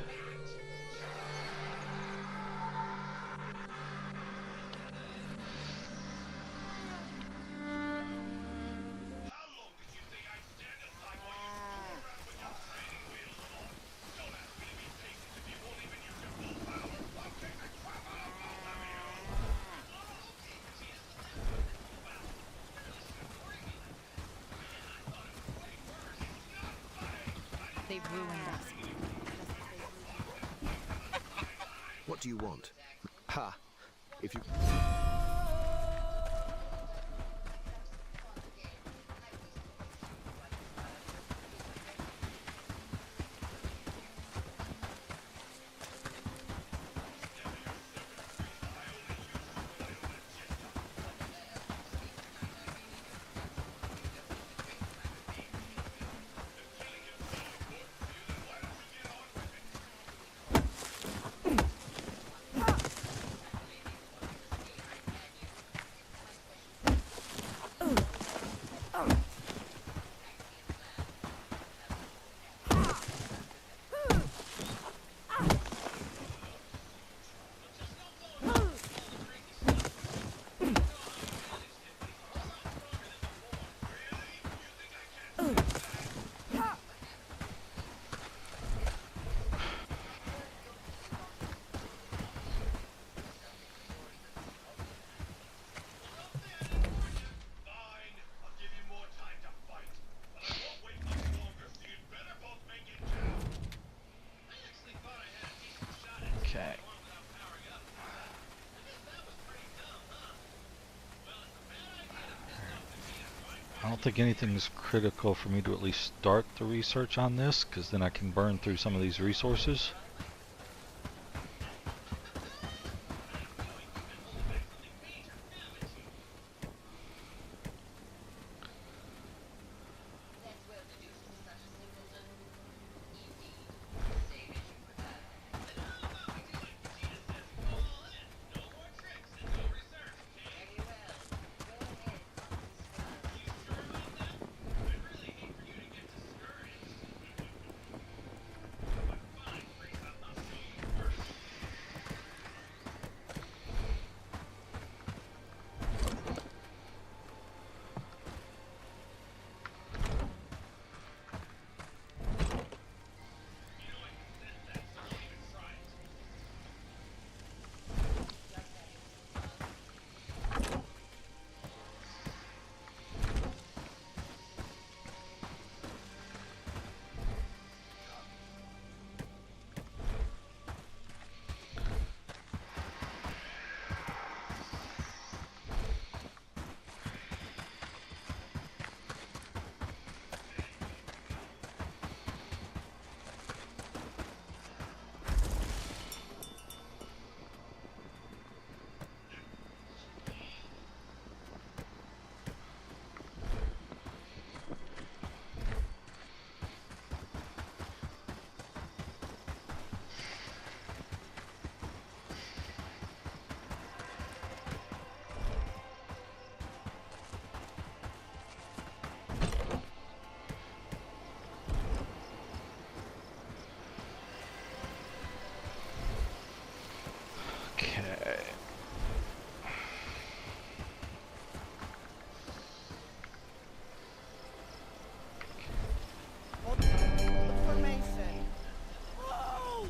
They've ruined us. What do you want? Ha! If you... Okay. I don't think anything is critical for me to at least start the research on this, because then I can burn through some of these resources. Okay. Formation. Whoa!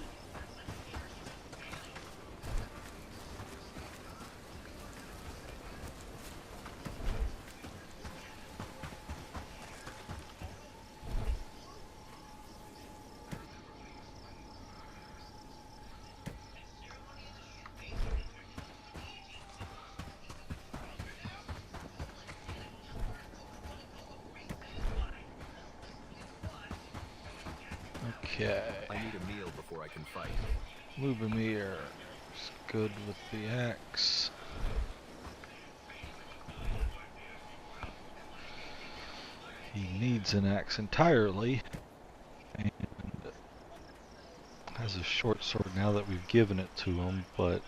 Okay. I need a meal before I can fight. Lubomir is good with the axe. He needs an axe entirely, and has a short sword now that we've given it to him, but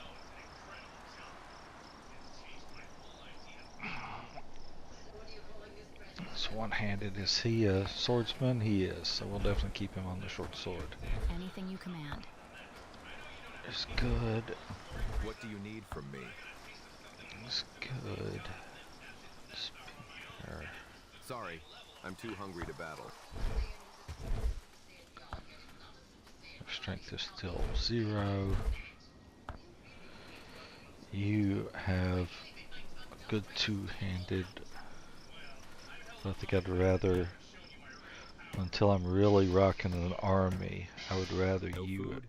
it's one-handed. Is he a swordsman? He is, so we'll definitely keep him on the short sword. Anything you command. It's good. What do you need from me? It's good. Spear. Sorry, I'm too hungry to battle. Strength is still 0. You have a good two-handed. I think I'd rather, until I'm really rocking an army, I would rather No you food,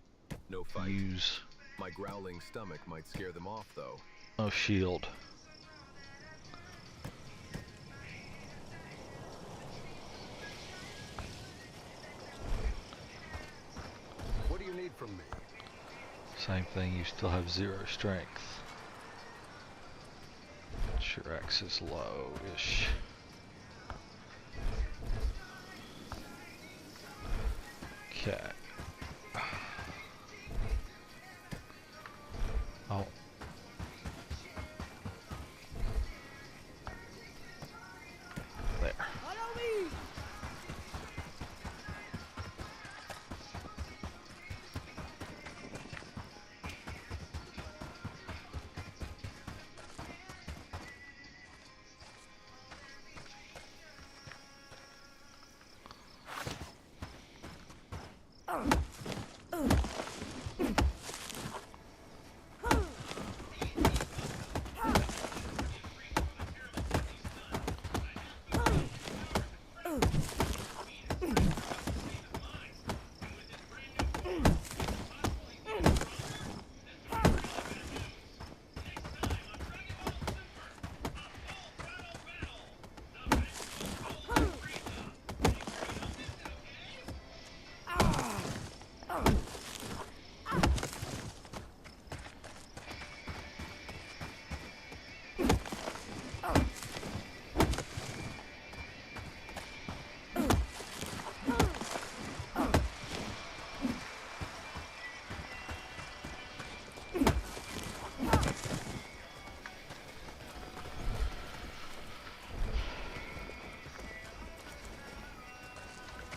no fight. use My growling stomach might scare them off, though. a shield. What do you need from me? Same thing, you still have 0 strength. Your axe is low-ish. Okay. Oh. There. Follow me!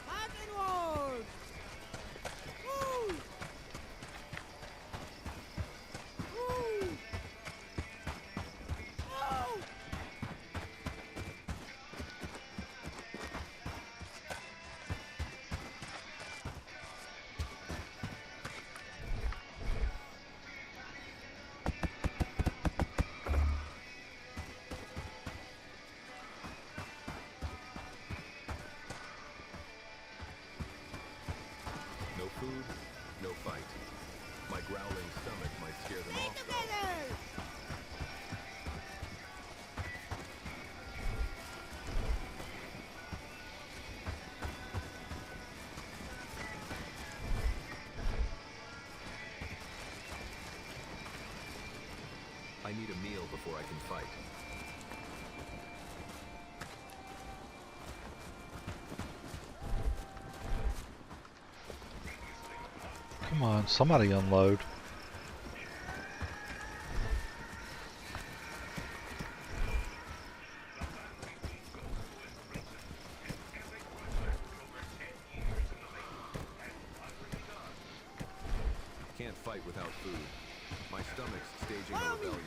Onward! Woo! Woo! Woo! No food, no fight. My growling stomach might scare them off, though. Together! I need a meal before I can fight. Come on, somebody unload. Can't fight without food. My stomach's staging a Follow me. rebellion.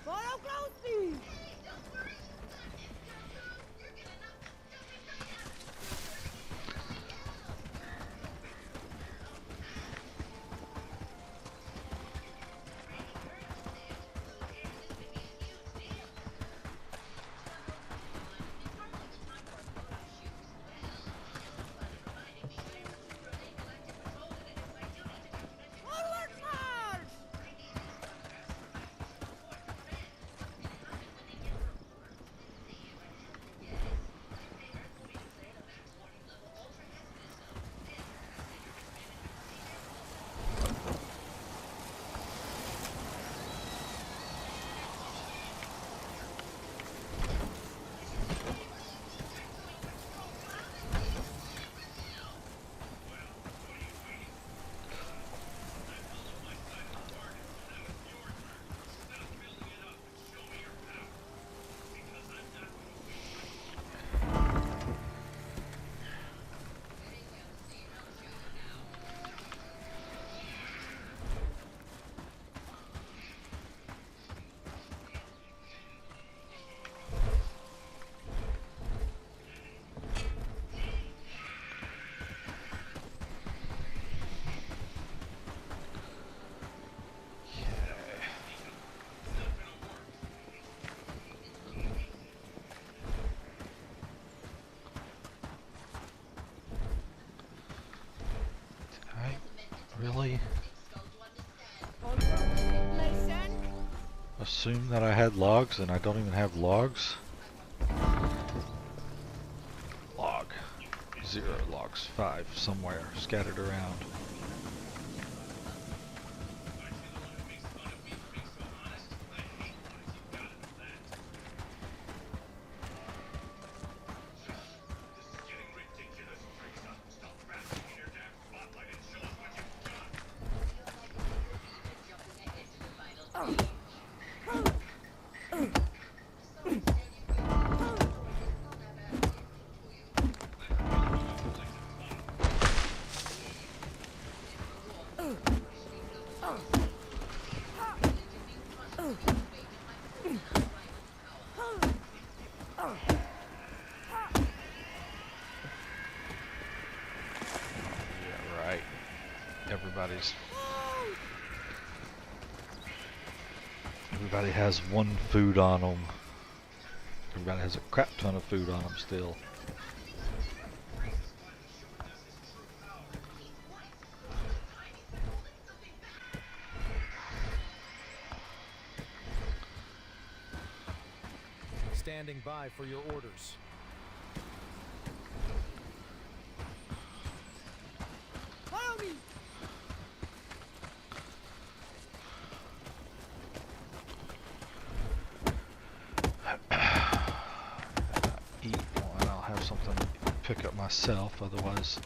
Follow closely. Forward march. Really? Listen. Assume that I had logs and I don't even have logs? Log. 0 logs. 5 somewhere scattered around. Everybody has one food on them. Everybody has a crap ton of food on them still. Standing by for your orders. Follow me. Eat, and I'll have something to pick up myself, otherwise.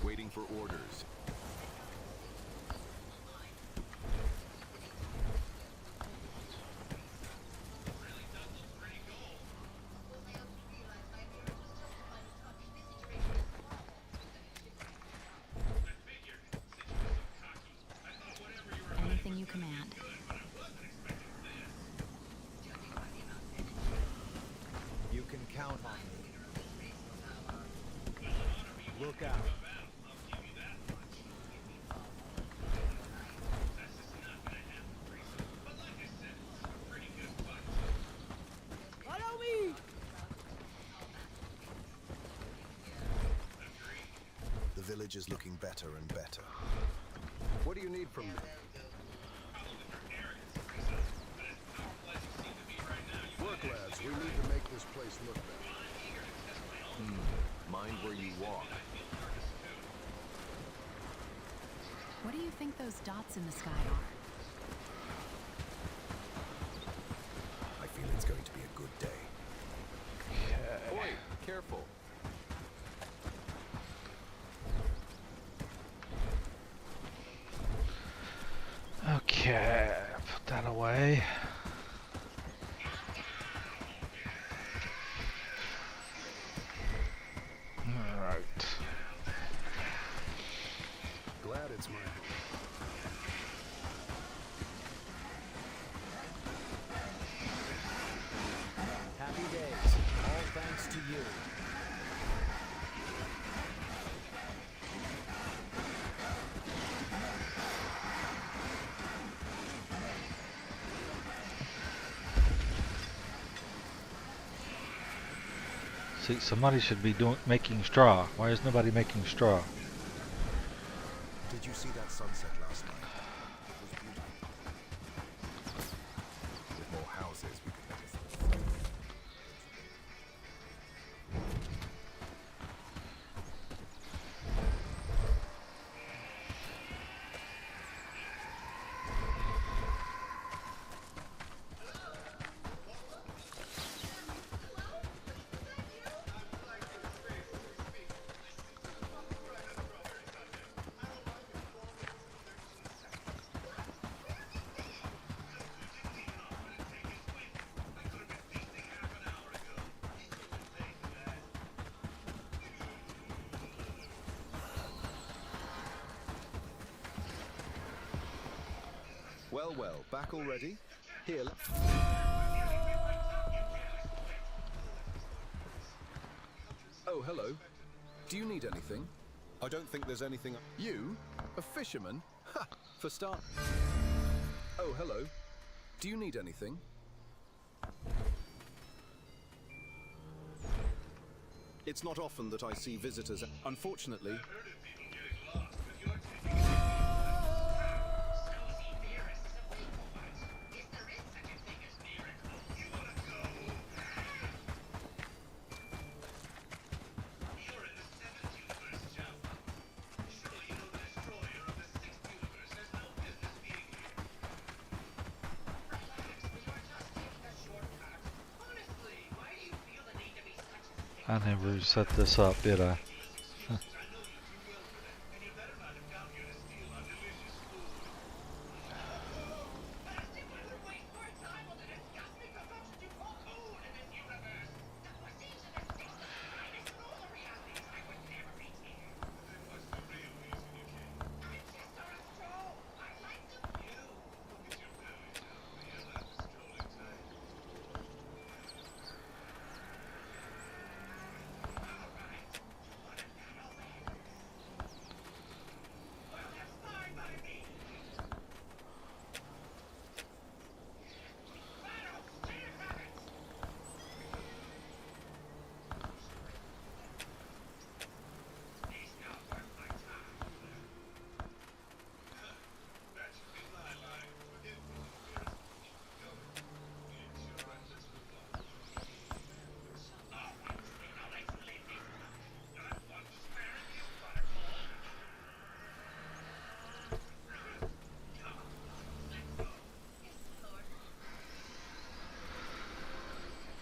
Waiting for orders. Anything you command. You can count on me. Look out. Follow me. The village is looking better and better. What do you need from me? Work, lads. We need to make this place look better. Mind where you walk. What do you think those dots in the sky are? I feel it's going to be a good day. Boy, careful. Okay, put that away. Alright. Glad it's my home. Happy days. All thanks to you. See, somebody should be making straw. Why is nobody making straw? Did you see that sunset last night? It was beautiful. With more houses, we could make a Well, well, back already? Here, Oh, hello. Do you need anything? I don't think there's anything... You? A fisherman? Ha! For start... Oh, hello. Do you need anything? It's not often that I see visitors... Unfortunately... I never set this up, did I?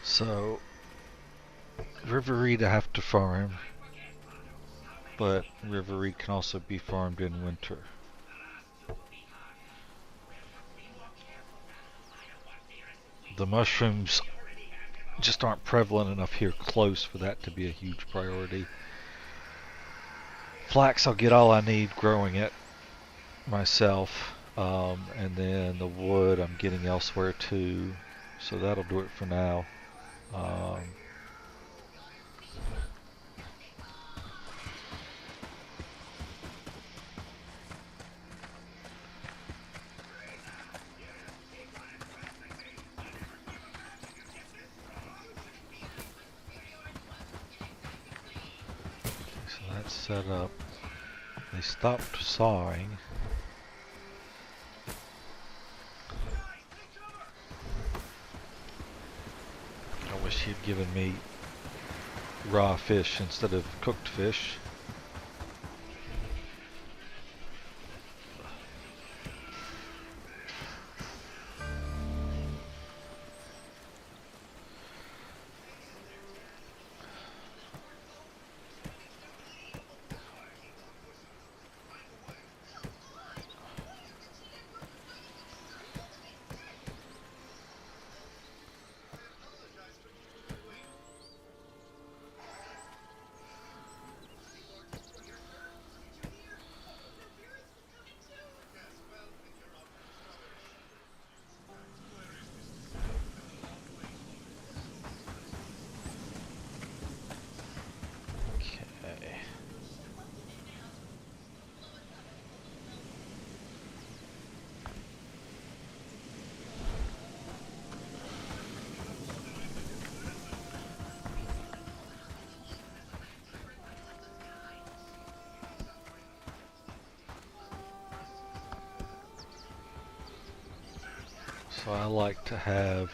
So, Riverreed I have to farm, but Riverreed can also be farmed in winter. The mushrooms just aren't prevalent enough here close for that to be a huge priority. Flax, I'll get all I need growing it myself, and then the wood I'm getting elsewhere too, so that'll do it for now. So that's set up. They stopped sawing. I wish he'd given me raw fish instead of cooked fish. So I like to have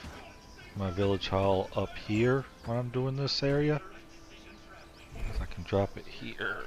my village hall up here when I'm doing this area. So I can drop it here.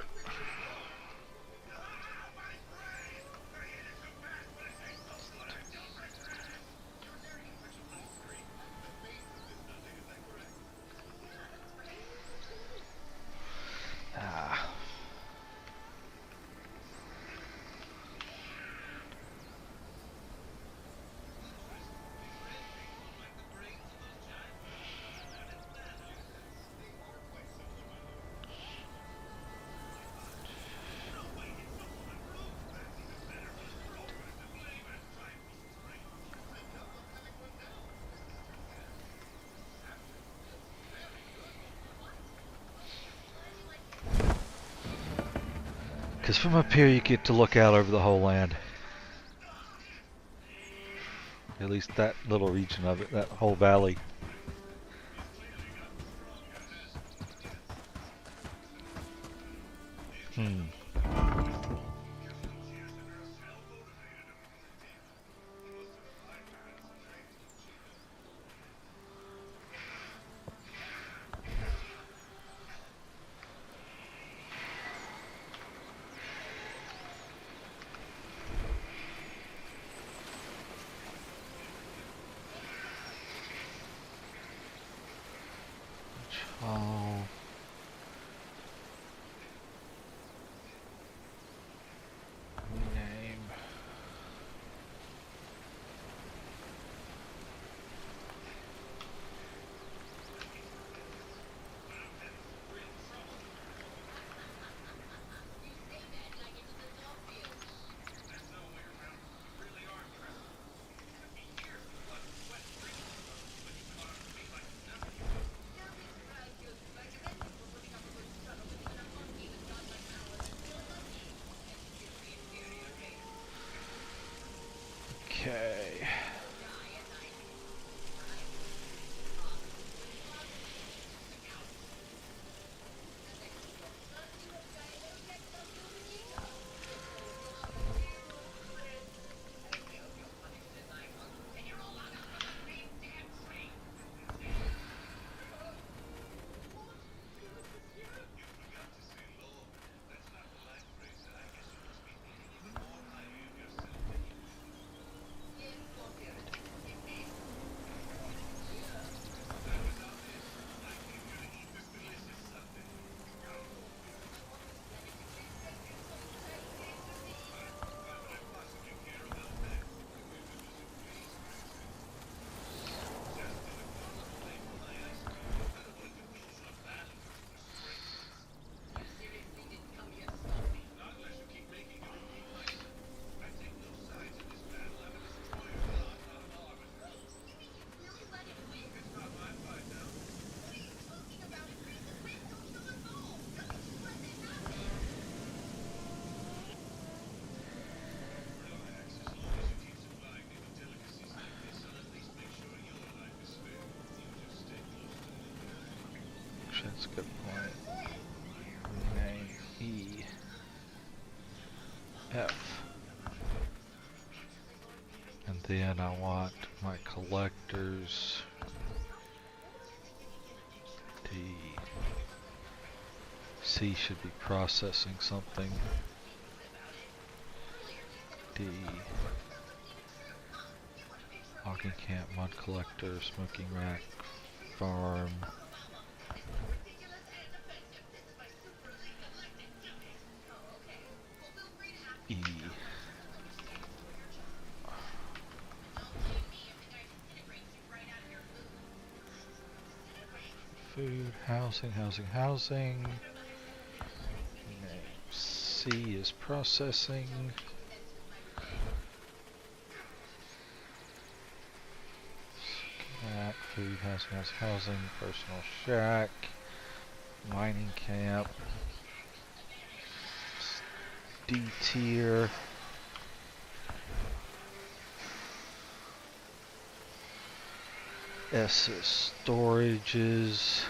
Because from up here you get to look out over the whole land. At least that little region of it, that whole valley. Oh. That's a good point. Name E. F. And then I want my collectors D. C should be processing something. D. Logging camp, mud collector, smoking rack, farm. E. Food, housing. C is processing. Shack, food, housing, personal shack, mining camp, D tier. S is storages.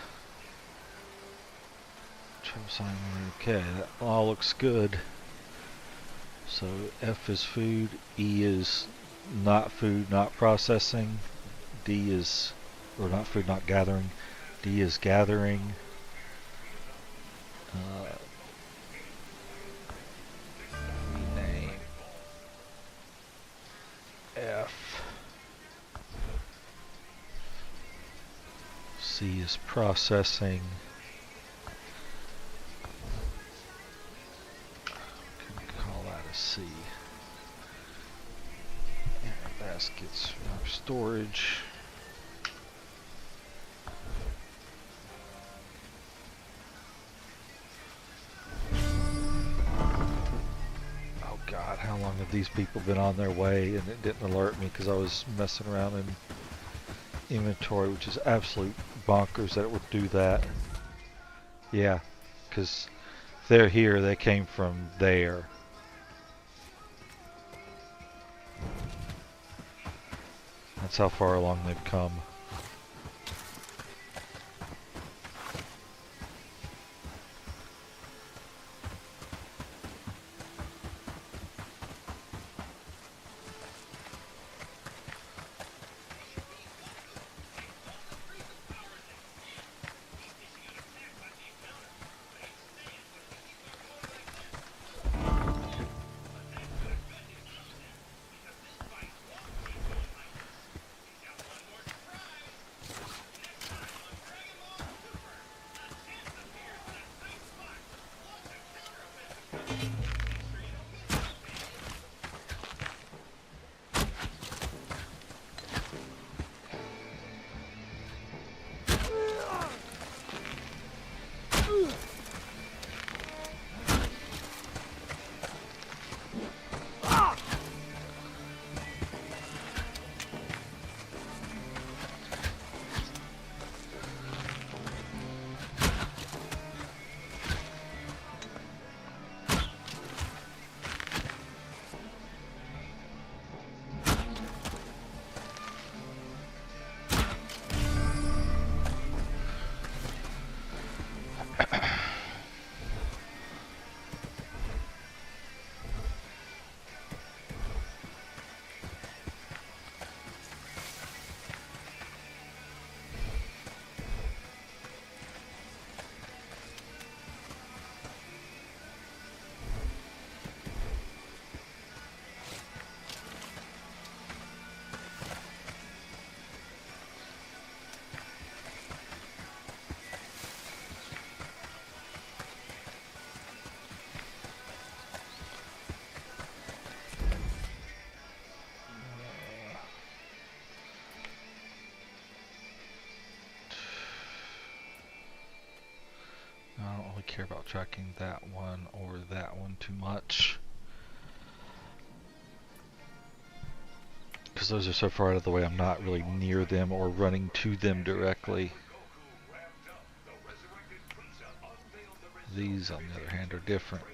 Okay, that all looks good. So F is food, E is not food, not processing, D is, or not food, not gathering, D is gathering. Rename F. C is processing. Call that a C. And baskets for storage. Oh God, how long have these people been on their way and it didn't alert me because I was messing around in inventory, which is absolute bonkers that it would do that. Yeah, because they're here, they came from there. That's how far along they've come. I don't really care about tracking that one or that one too much, because those are so far out of the way I'm not really near them or running to them directly. These, on the other hand, are different.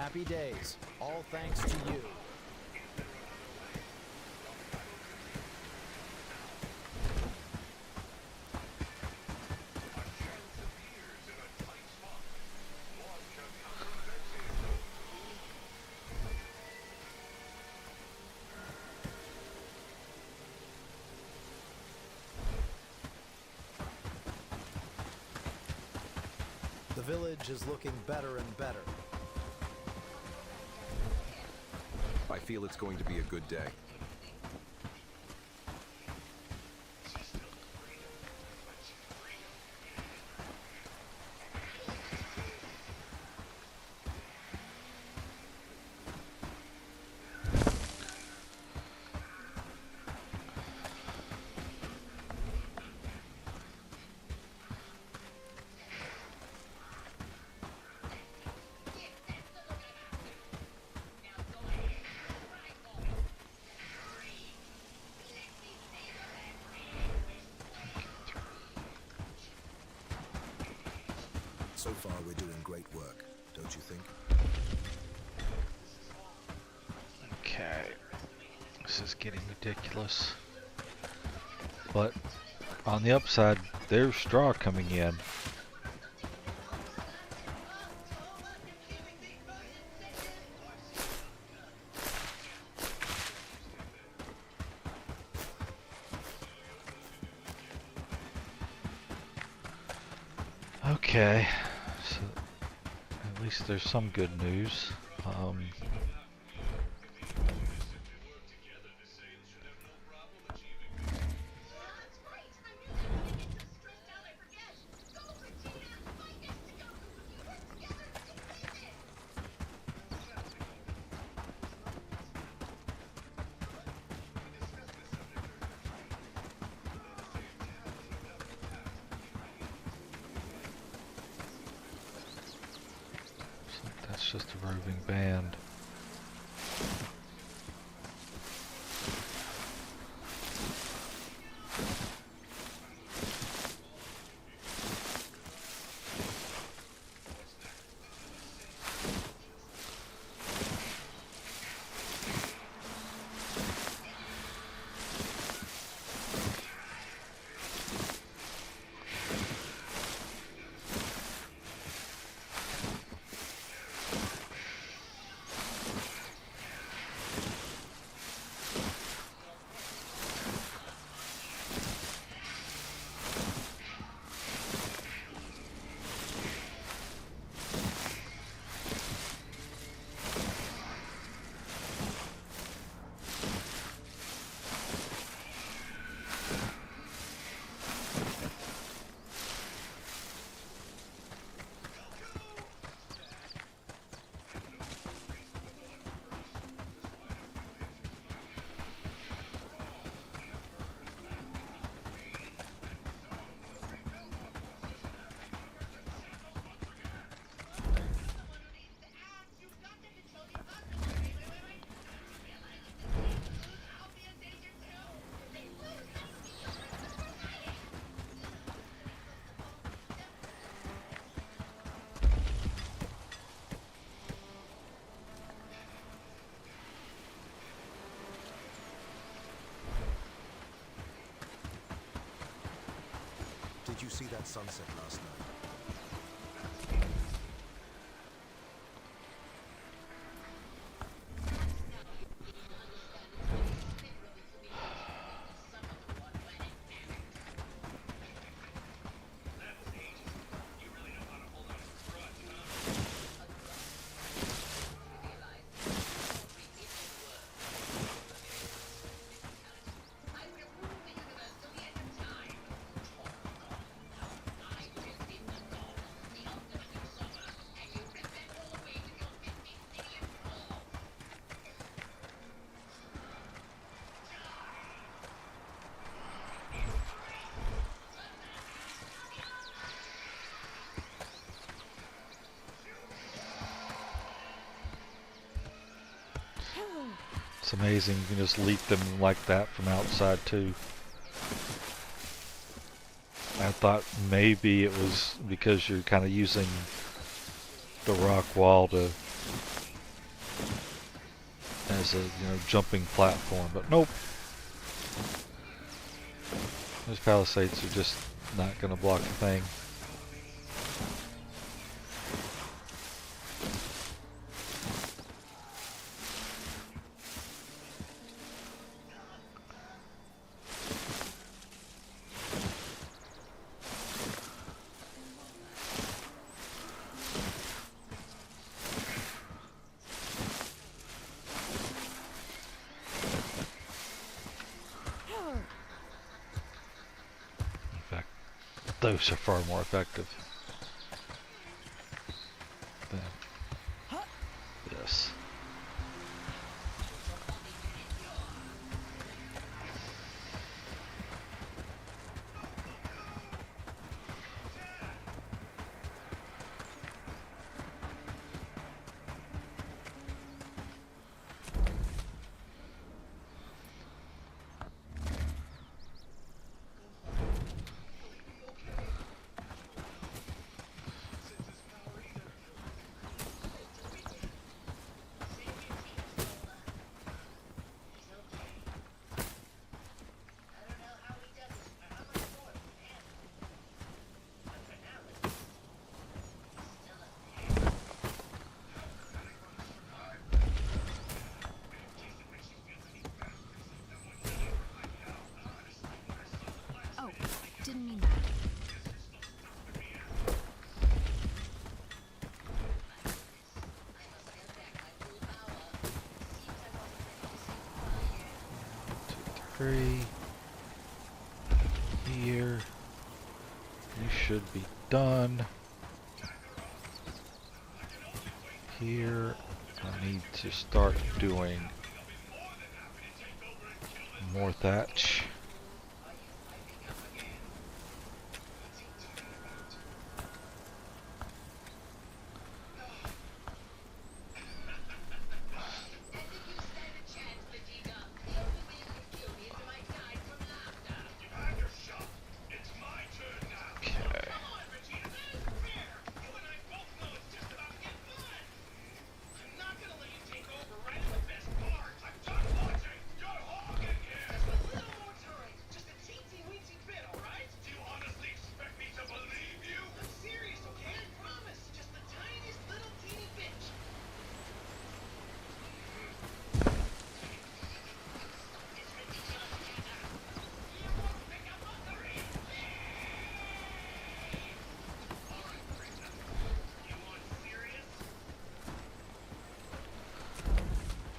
Happy days. All thanks to you. The village is looking better and better. I feel it's going to be a good day. So far, we're doing great work, don't you think? Okay. This is getting ridiculous. But on the upside, there's straw coming in. Okay, so at least there's some good news. That's just a roving band. Did you see that sunset last night? It's amazing you can just leap them like that from outside too. I thought maybe it was because you're kind of using the rock wall to as a jumping platform, but nope. Those palisades are just not going to block a thing. Those are far more effective than this. Didn't mean that. Three. Here. You should be done. Here. I need to start doing more thatch.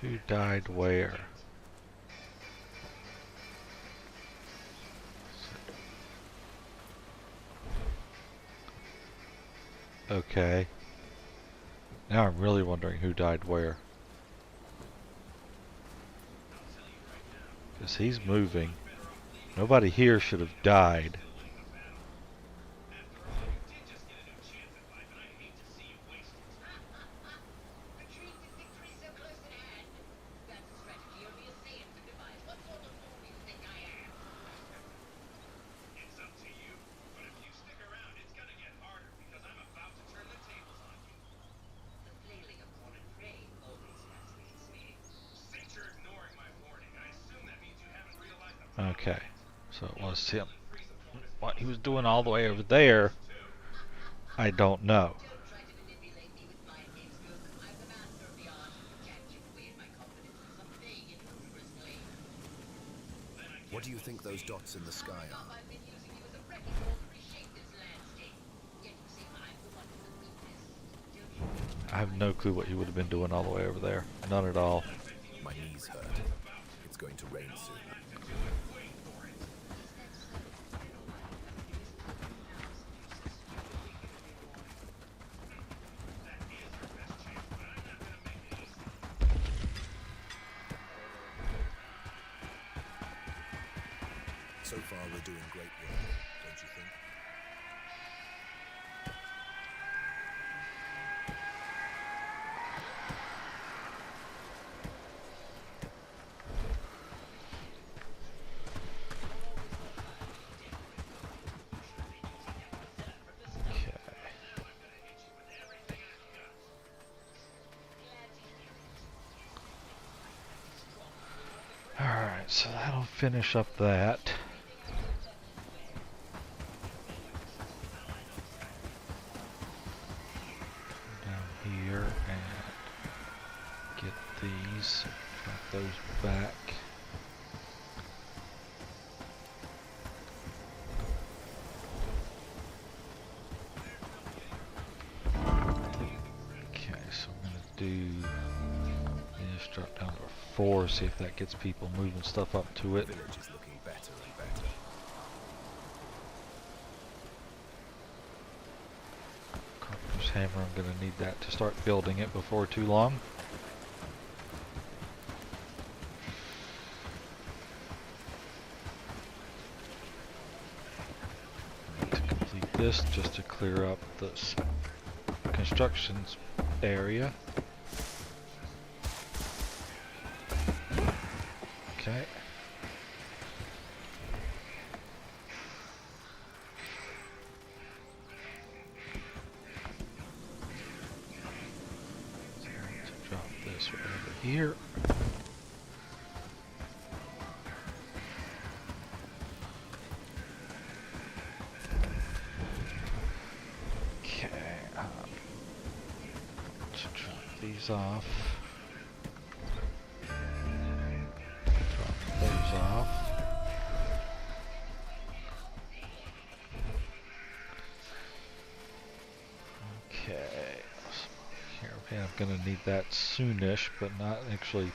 Who died where? Okay. Now I'm really wondering who died where. Because he's moving. Nobody here should have died. Okay, so it was him. What he was doing all the way over there, I don't know. What do you think those dots in the sky are? I have no clue what he would have been doing all the way over there. None at all. My knees hurt. It's going to rain soon. So far, we're doing great work, don't you think? Alright, so that'll finish up that. Down here and get these, drop those back. Okay, so I'm gonna do this, drop down to 4, see if that gets people moving stuff up to it. The village is looking better and better. Carpenter's hammer, I'm gonna need that to start building it before too long. To complete this, just to clear up this construction area. Okay. So let's drop this right over here. Okay. Let's drop these off. Those off. Okay. Caravan, I'm gonna need that soonish, but not actually.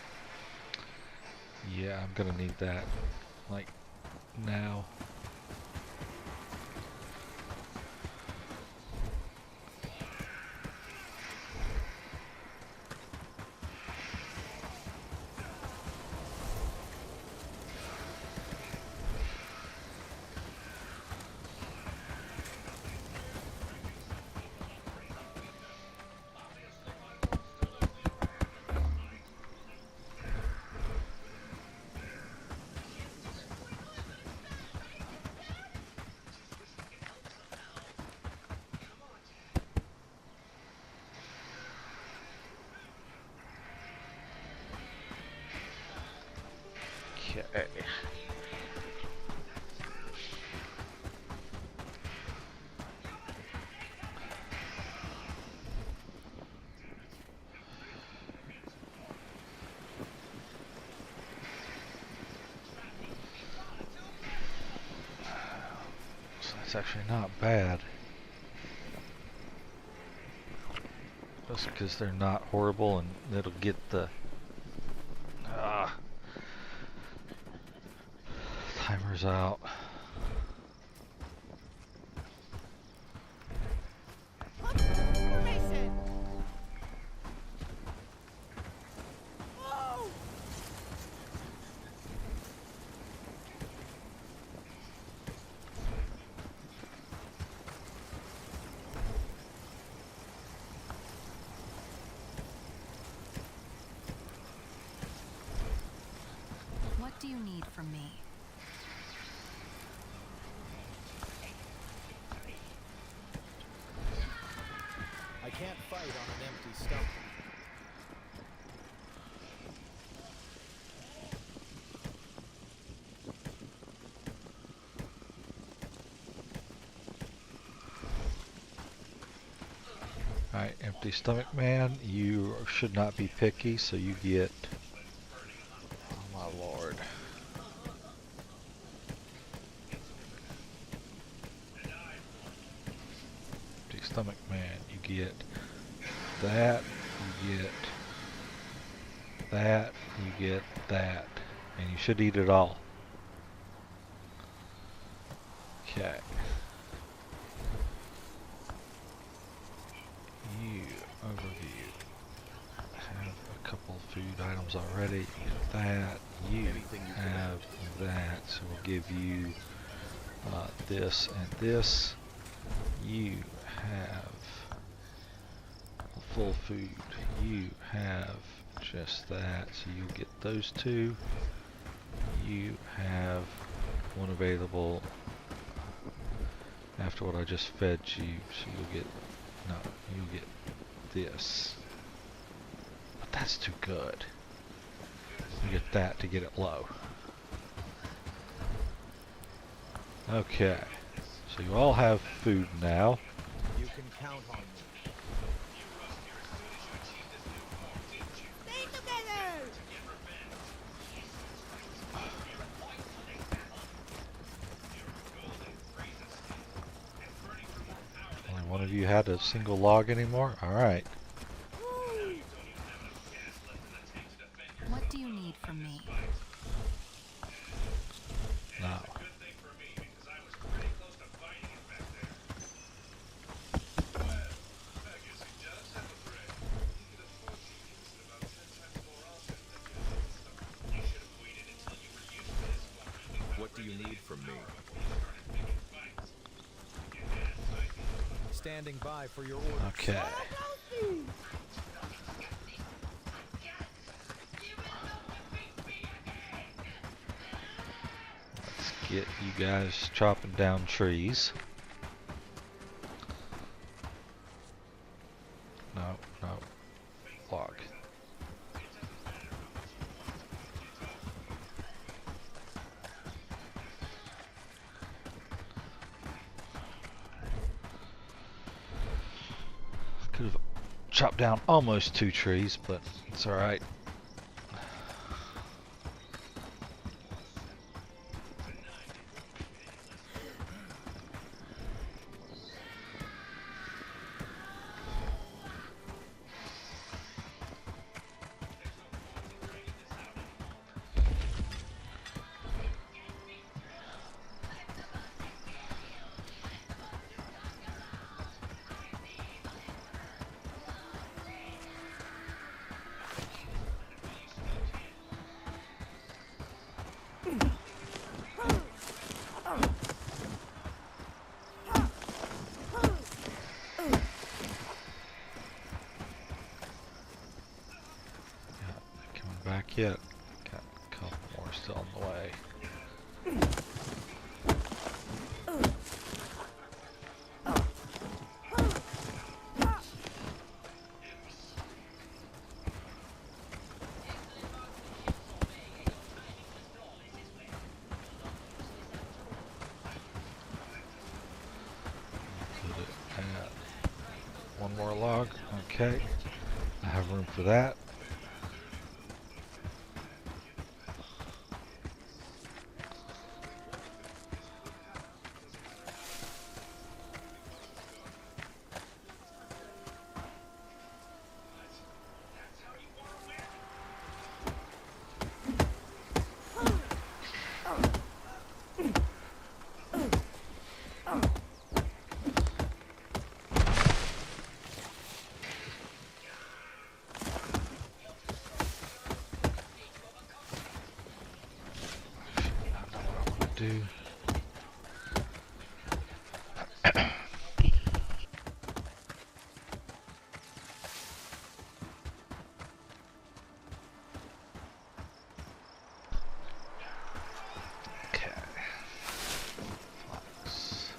Yeah, I'm gonna need that like now. Okay. So that's actually not bad. Just because they're not horrible and it'll get the timers out. Formation! Whoa! What do you need from me? I can't fight on an empty stomach. Alright, empty stomach man, you should not be picky, so you get, oh my lord. Empty stomach man, you get that, you get that, you get that, and you should eat it all. Okay. You, overview, have a couple food items already. That, you have that, so we'll give you this and this. You have full food. You have just that, so you'll get those two. You have one available after what I just fed you, so you'll get, no, you'll get this. But that's too good. You get that to get it low. Okay, so you all have food now. You can count on me. Stay together! Only one of you had a single log anymore? Alright. What do you need from me? Now. What do you need from me? Standing by for your orders. Okay. Let's get you guys chopping down trees. No, no. Log. Could have chopped down almost 2 trees, but it's alright. Back yet. Got a couple more still on the way. Put it at 1 more log. Okay. I have room for that. Do. Okay. Flax.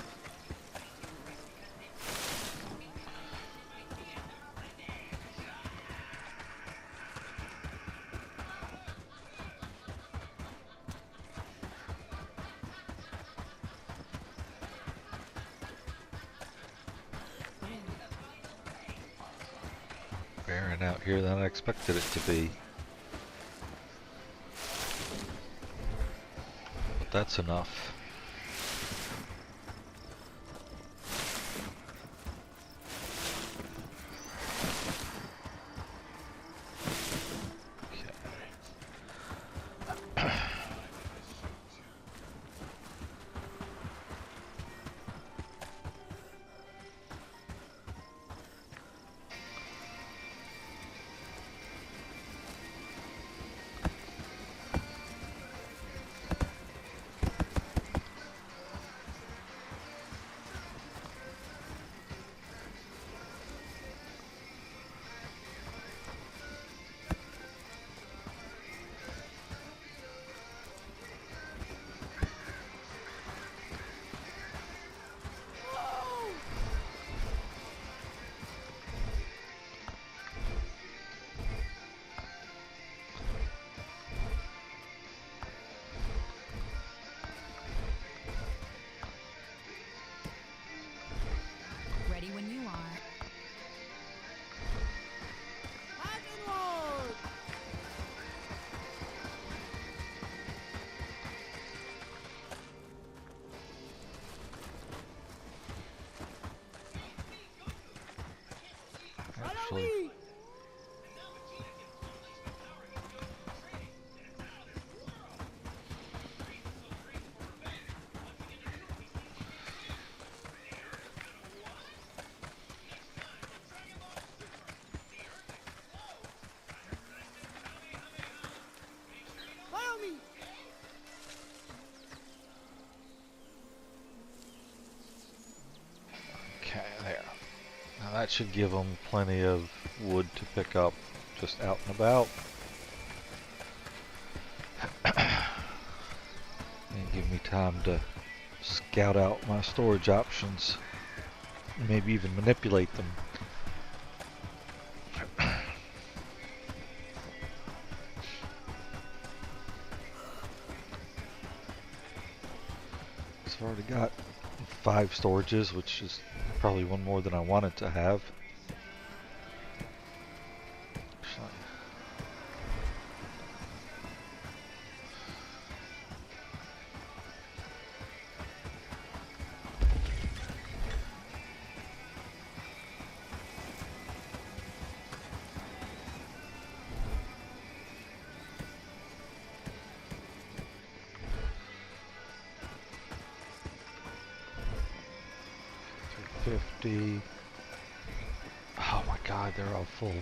Barren out here than I expected it to be. But that's enough. actually. Follow me. Okay, there. Now that should give them plenty of wood to pick up just out and about. And give me time to scout out my storage options. Maybe even manipulate them. So I've already got 5 storages, which is probably one more than I wanted to have. Actually, $350. Oh my god, they're all full.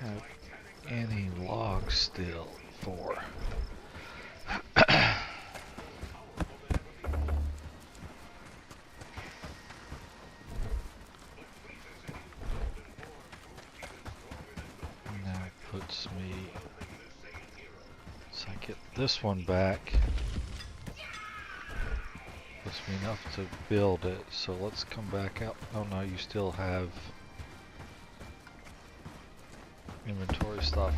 Have any logs still for? Now it puts me, so I get this one back, puts me enough to build it. So let's come back out. Oh no, you still have inventory stuff.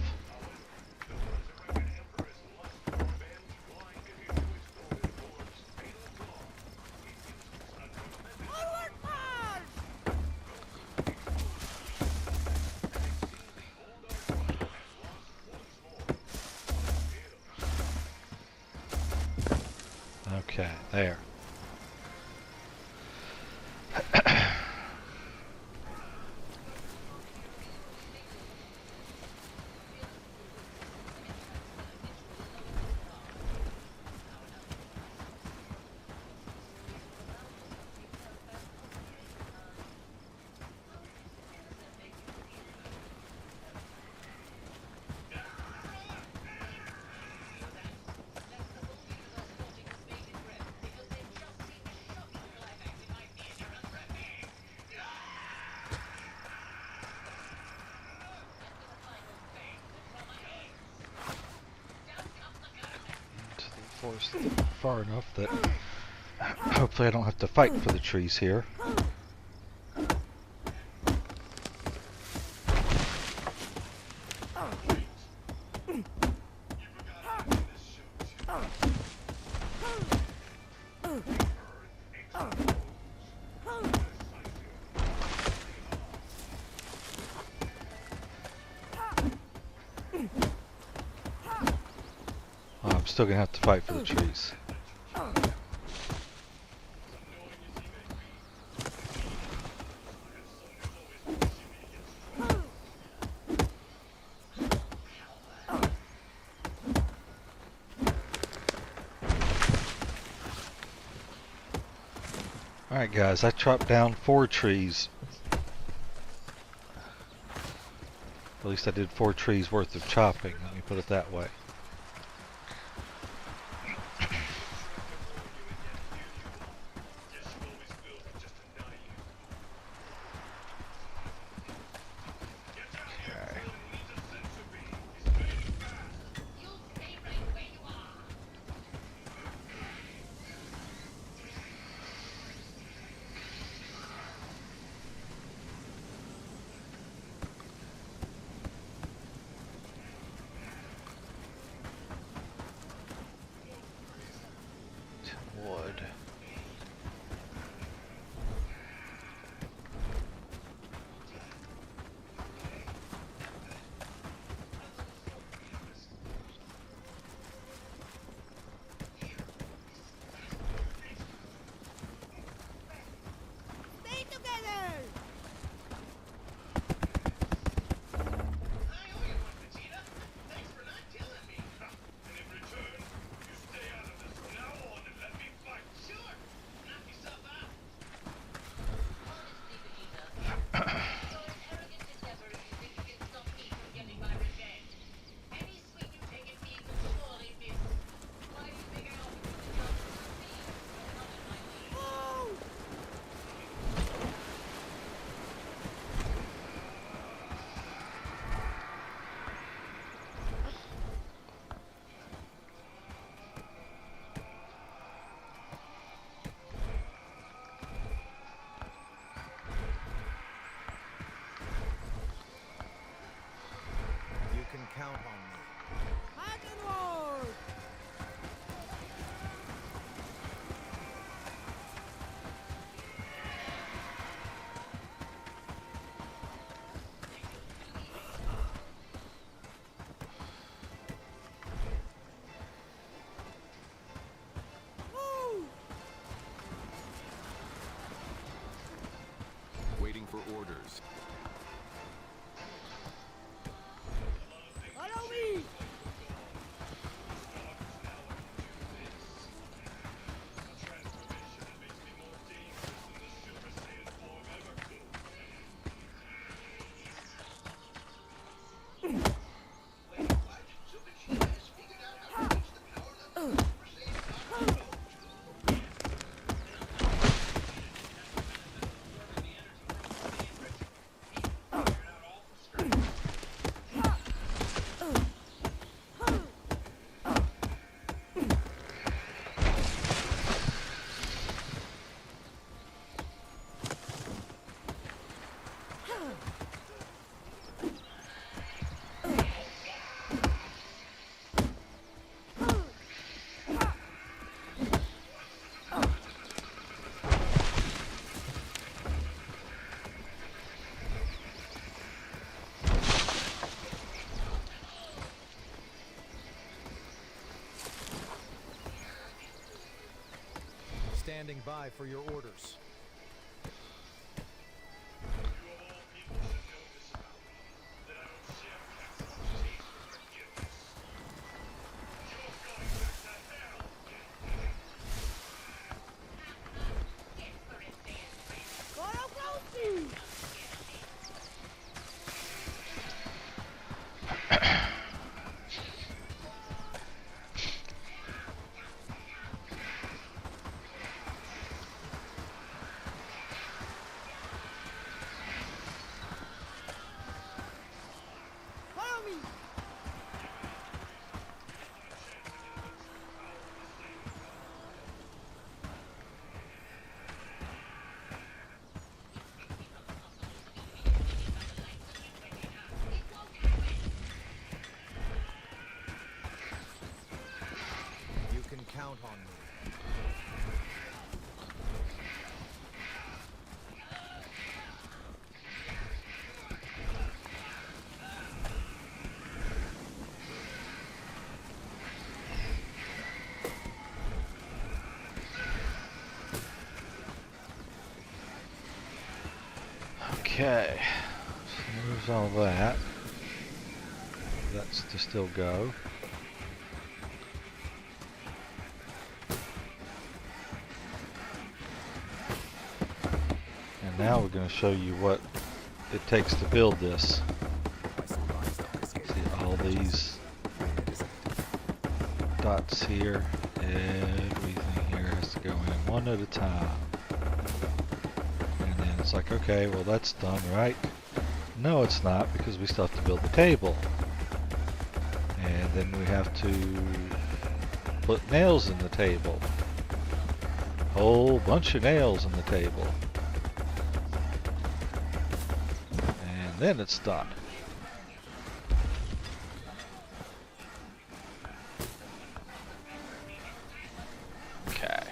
Okay, there. Forest far enough that hopefully I don't have to fight for the trees here. I'm still gonna have to fight for the trees. Alright guys, I chopped down 4 trees. At least I did 4 trees worth of chopping, let me put it that way. standing by for your orders. You can count on me. Okay, so there's all that. That's to still go. And now we're going to show you what it takes to build this. See all these dots here. Everything here has to go in one at a time. And then it's like, okay, well that's done, right? No, it's not, because we still have to build the table. And then we have to put nails in the table. Whole bunch of nails in the table. And then it's done. Okay.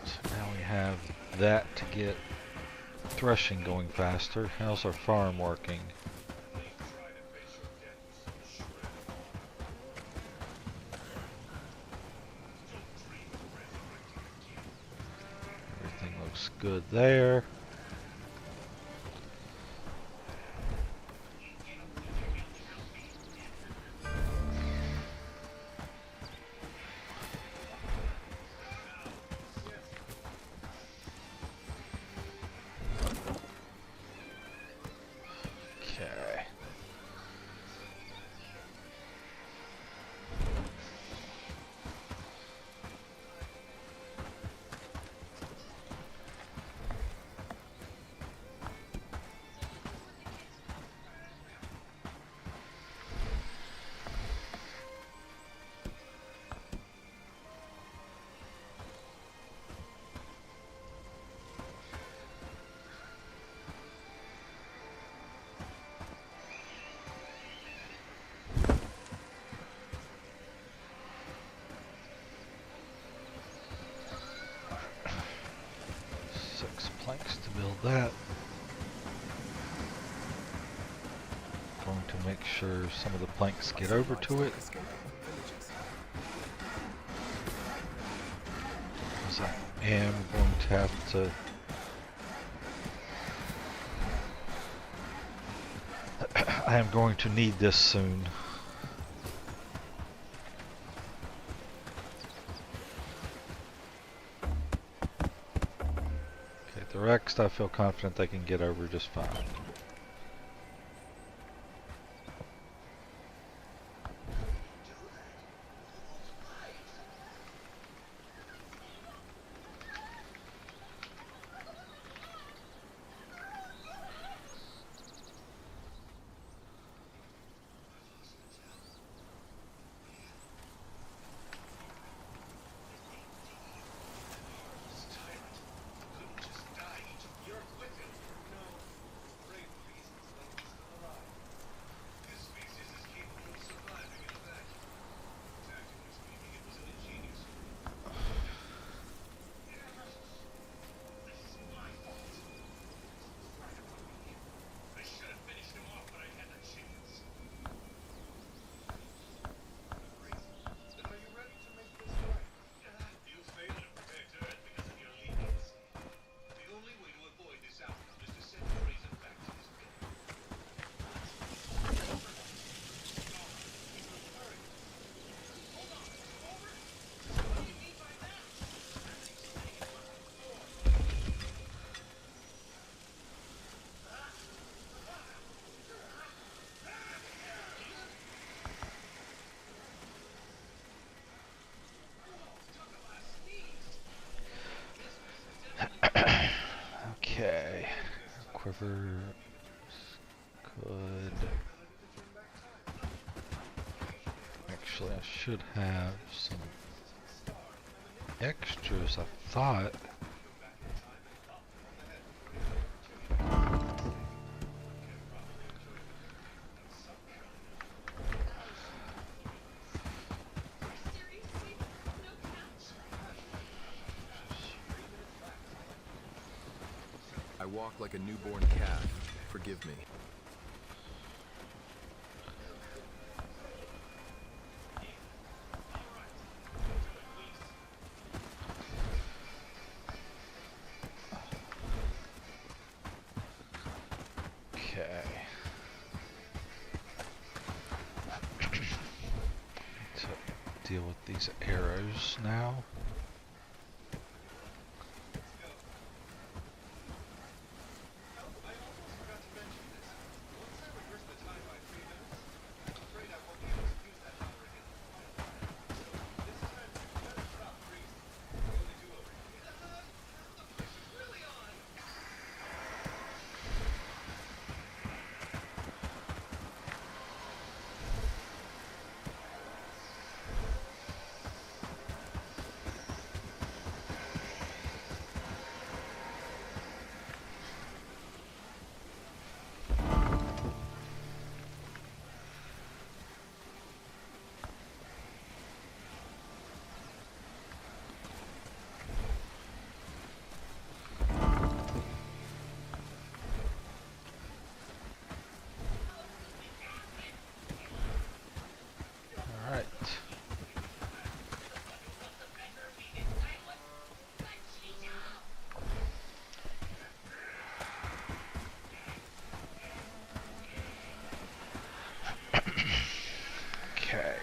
So now we have that to get threshing going faster. How's our farm working? Everything looks good there. Okay. Planks to build that. Going to make sure some of the planks get over to it. Because I am going to have to I am going to need this soon. The rest I feel confident they can get over just fine. However, could actually I should have some extras. I thought. I walk like a newborn calf. Forgive me. Okay. To deal with these arrows now. Okay.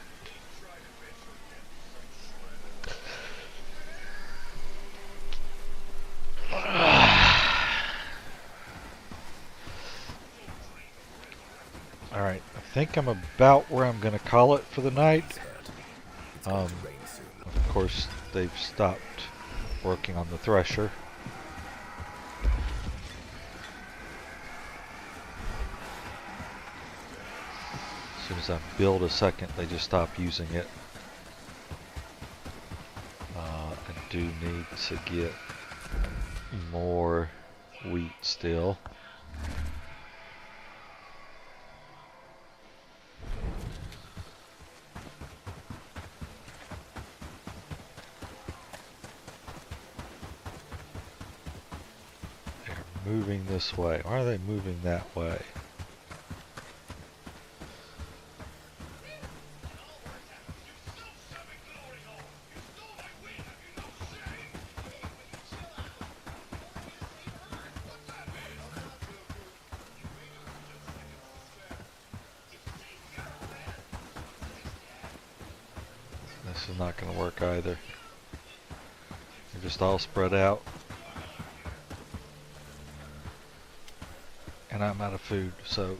Alright, I think I'm about where I'm going to call it for the night. Of course, they've stopped working on the thresher. As soon as I build a second, they just stop using it. I do need to get more wheat still. They're moving this way. Why are they moving that way? This is not going to work either. They're just all spread out. And I'm out of food, so...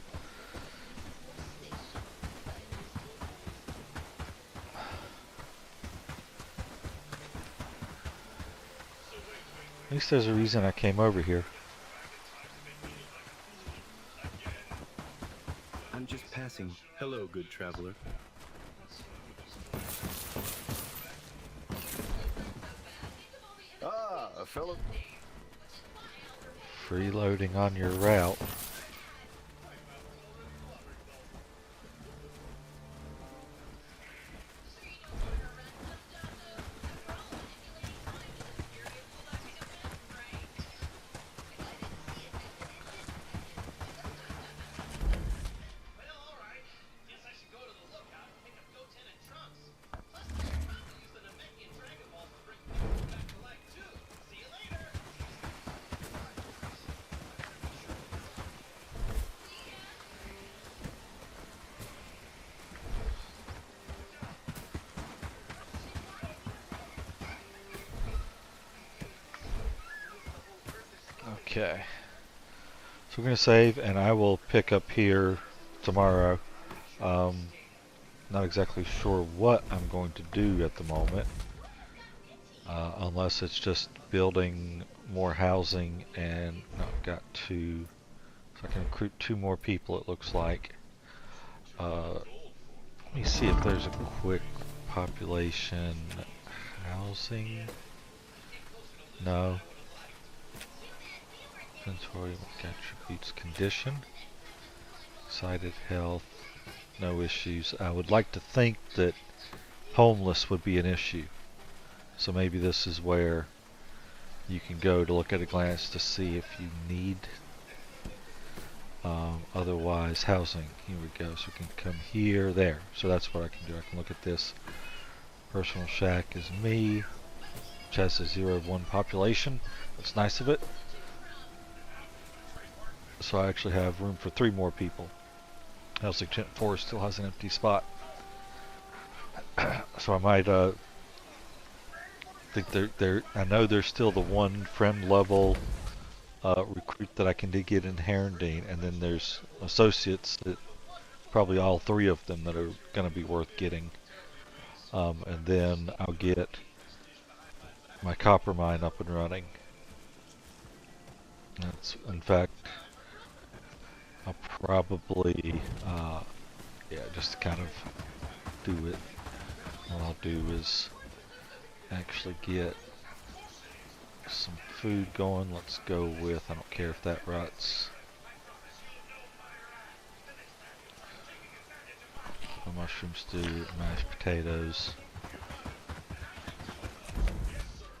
At least there's a reason I came over here. I'm just passing. Hello, good traveler. Ah, a fellow. Freeloading on your route. Okay, so we're going to save, and I will pick up here tomorrow. Not exactly sure what I'm going to do at the moment, unless it's just building more housing, and no, got to So I can recruit 2 more people, it looks like. Let me see if there's a quick population housing. No. Inventory attributes condition. Cited health. No issues. I would like to think that homeless would be an issue. So maybe this is where you can go to look at a glance to see if you need otherwise housing. Here we go. So we can come here, there. So that's what I can do. I can look at this. Personal shack is me, which has a 0 of 1 population. That's nice of it. So I actually have room for 3 more people. Housing tent 4 still has an empty spot. So I might think I know there's still the 1 friend level recruit that I can get in Herondine, and then there's associates that probably all 3 of them that are going to be worth getting. And then I'll get my copper mine up and running. That's, in fact, I'll probably, yeah, just kind of do it. What I'll do is actually get some food going. Let's go with, I don't care if that ruts. A mushroom stew, mashed potatoes.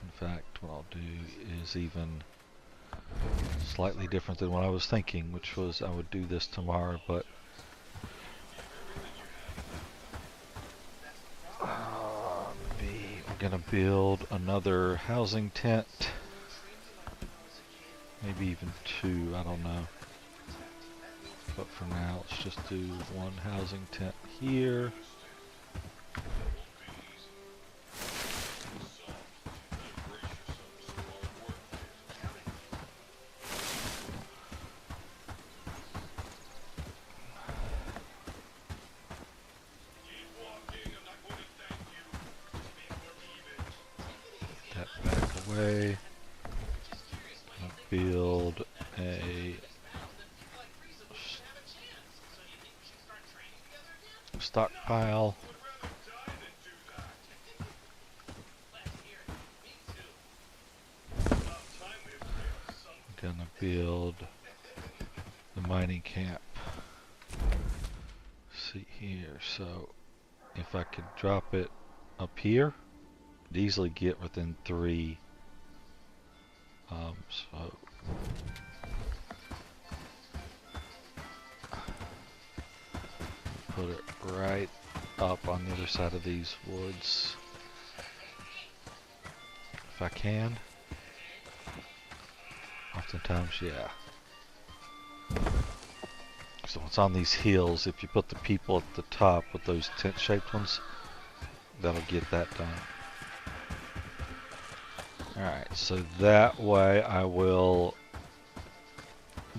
In fact, what I'll do is even slightly different than what I was thinking, which was I would do this tomorrow, but we're gonna build another housing tent, maybe even 2, I don't know. But for now, let's just do 1 housing tent here. That back away. Build a stockpile. I'm gonna build the mining camp. See here, so if I could drop it up here, I'd easily get within 3. So put it right up on the other side of these woods, if I can. Oftentimes, yeah. So it's on these hills. If you put the people at the top with those tent-shaped ones, that'll get that done. Alright, so that way I will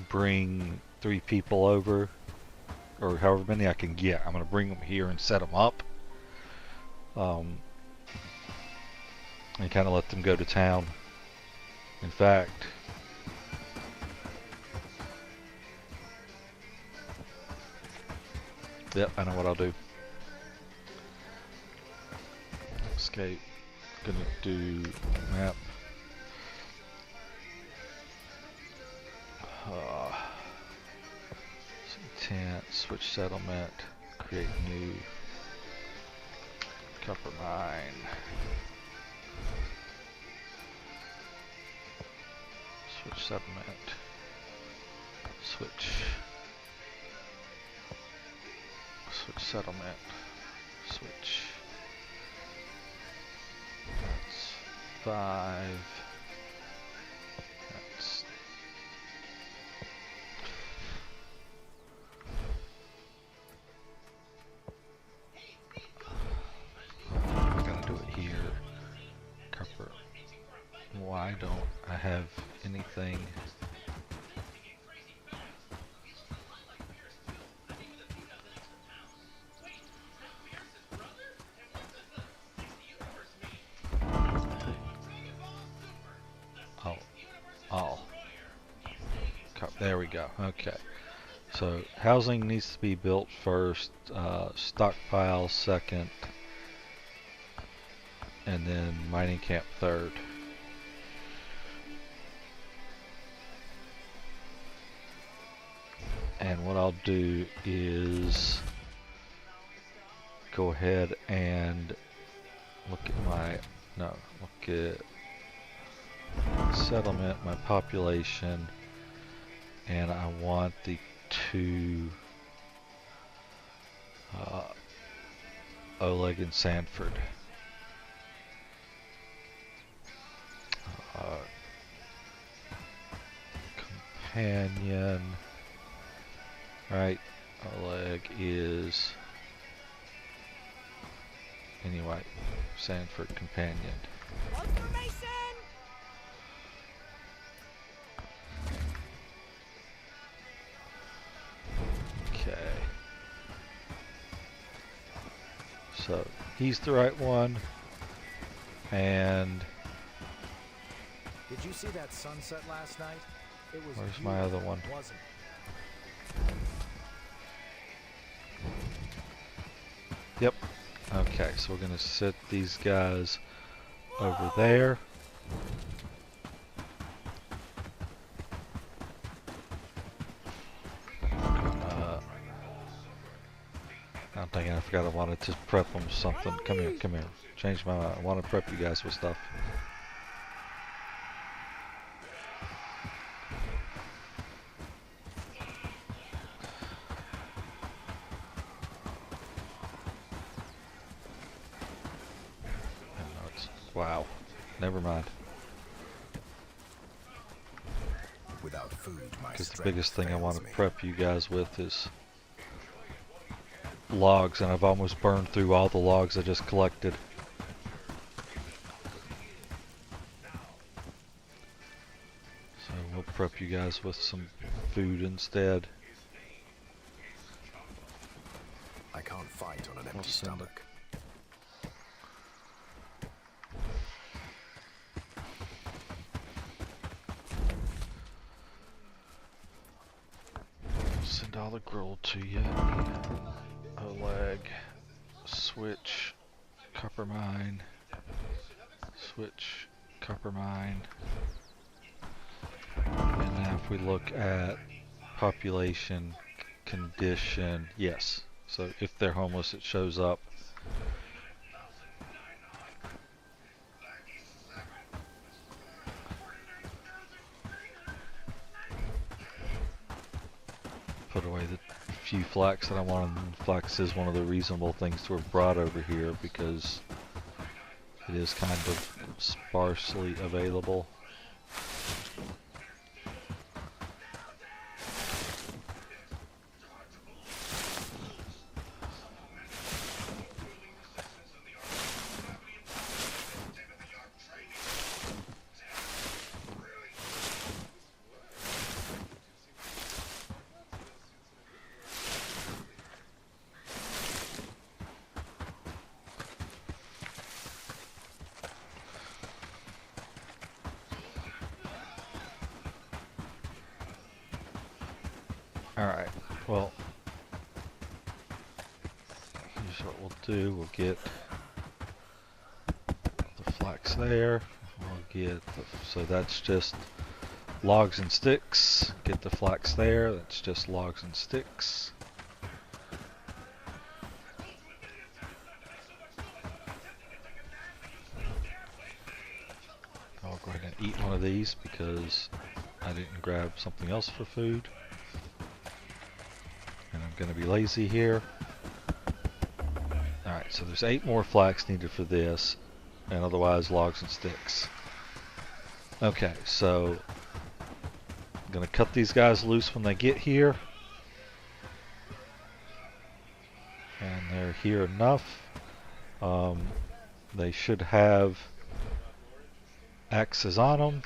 bring 3 people over, or however many I can get. I'm going to bring them here and set them up. And kind of let them go to town. In fact, yep, I know what I'll do. Escape. Gonna do map. Tent, switch settlement, create new copper mine. Switch settlement. Switch settlement. Switch. That's 5. That's I gotta do it here. Copper. Why don't I have anything? There we go. Okay. So housing needs to be built first, stockpile second, and then mining camp third. And what I'll do is go ahead and look at look at settlement, my population, and I want the two Oleg and Sanford. Companion. Right, Oleg is anyway. Sanford companion. Okay. So he's the right one, and did you see that sunset last night? It was where's my other one? Wasn't it? Yep. Okay, so we're gonna set these guys over there. I'm thinking I forgot I wanted to prep them something. Come here, come here. Change my mind. I want to prep you guys with stuff. Wow. Never mind. Without food, because the biggest thing I want to prep you guys with is logs, and I've almost burned through all the logs I just collected. So we'll prep you guys with some food instead. I can't fight on an empty stomach. Send all the gruel to you. Oleg, switch, copper mine, switch, copper mine. And now if we look at population condition, yes. So if they're homeless, it shows up. Put away the few flax that I wanted. Flax is one of the reasonable things to have brought over here because it is kind of sparsely available. Alright, well, here's what we'll do. We'll get the flax there. We'll get so that's just logs and sticks. Get the flax there. That's just logs and sticks. I'll go ahead and eat one of these because I didn't grab something else for food. And I'm going to be lazy here. Alright, so there's 8 more flax needed for this, and otherwise logs and sticks. Okay, so I'm going to cut these guys loose when they get here. And they're here enough. They should have axes on them.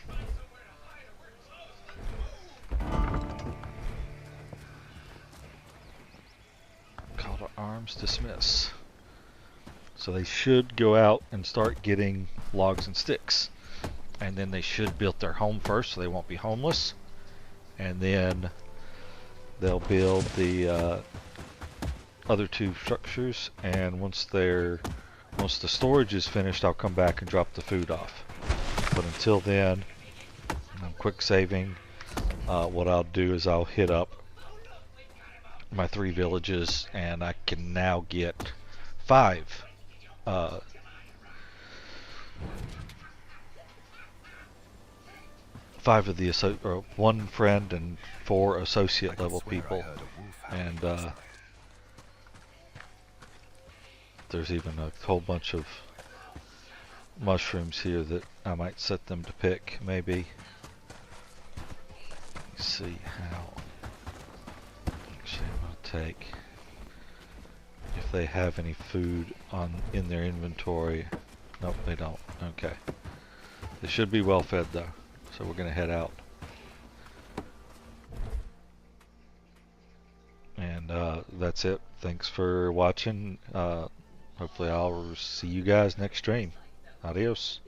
Arms dismiss. So they should go out and start getting logs and sticks, and then they should build their home first so they won't be homeless, and then they'll build the other two structures, and once the storage is finished, I'll come back and drop the food off. But until then, I'm quick saving. What I'll do is I'll hit up my 3 villages, and I can now get 5 5 of the or 1 friend and 4 associate level people, and there's even a whole bunch of mushrooms here that I might set them to pick, maybe. Let's see how. Actually, I'm gonna take if they have any food in their inventory. Nope, they don't. Okay, they should be well fed though, so we're gonna head out. And that's it. Thanks for watching. Hopefully I'll see you guys next stream. Adios.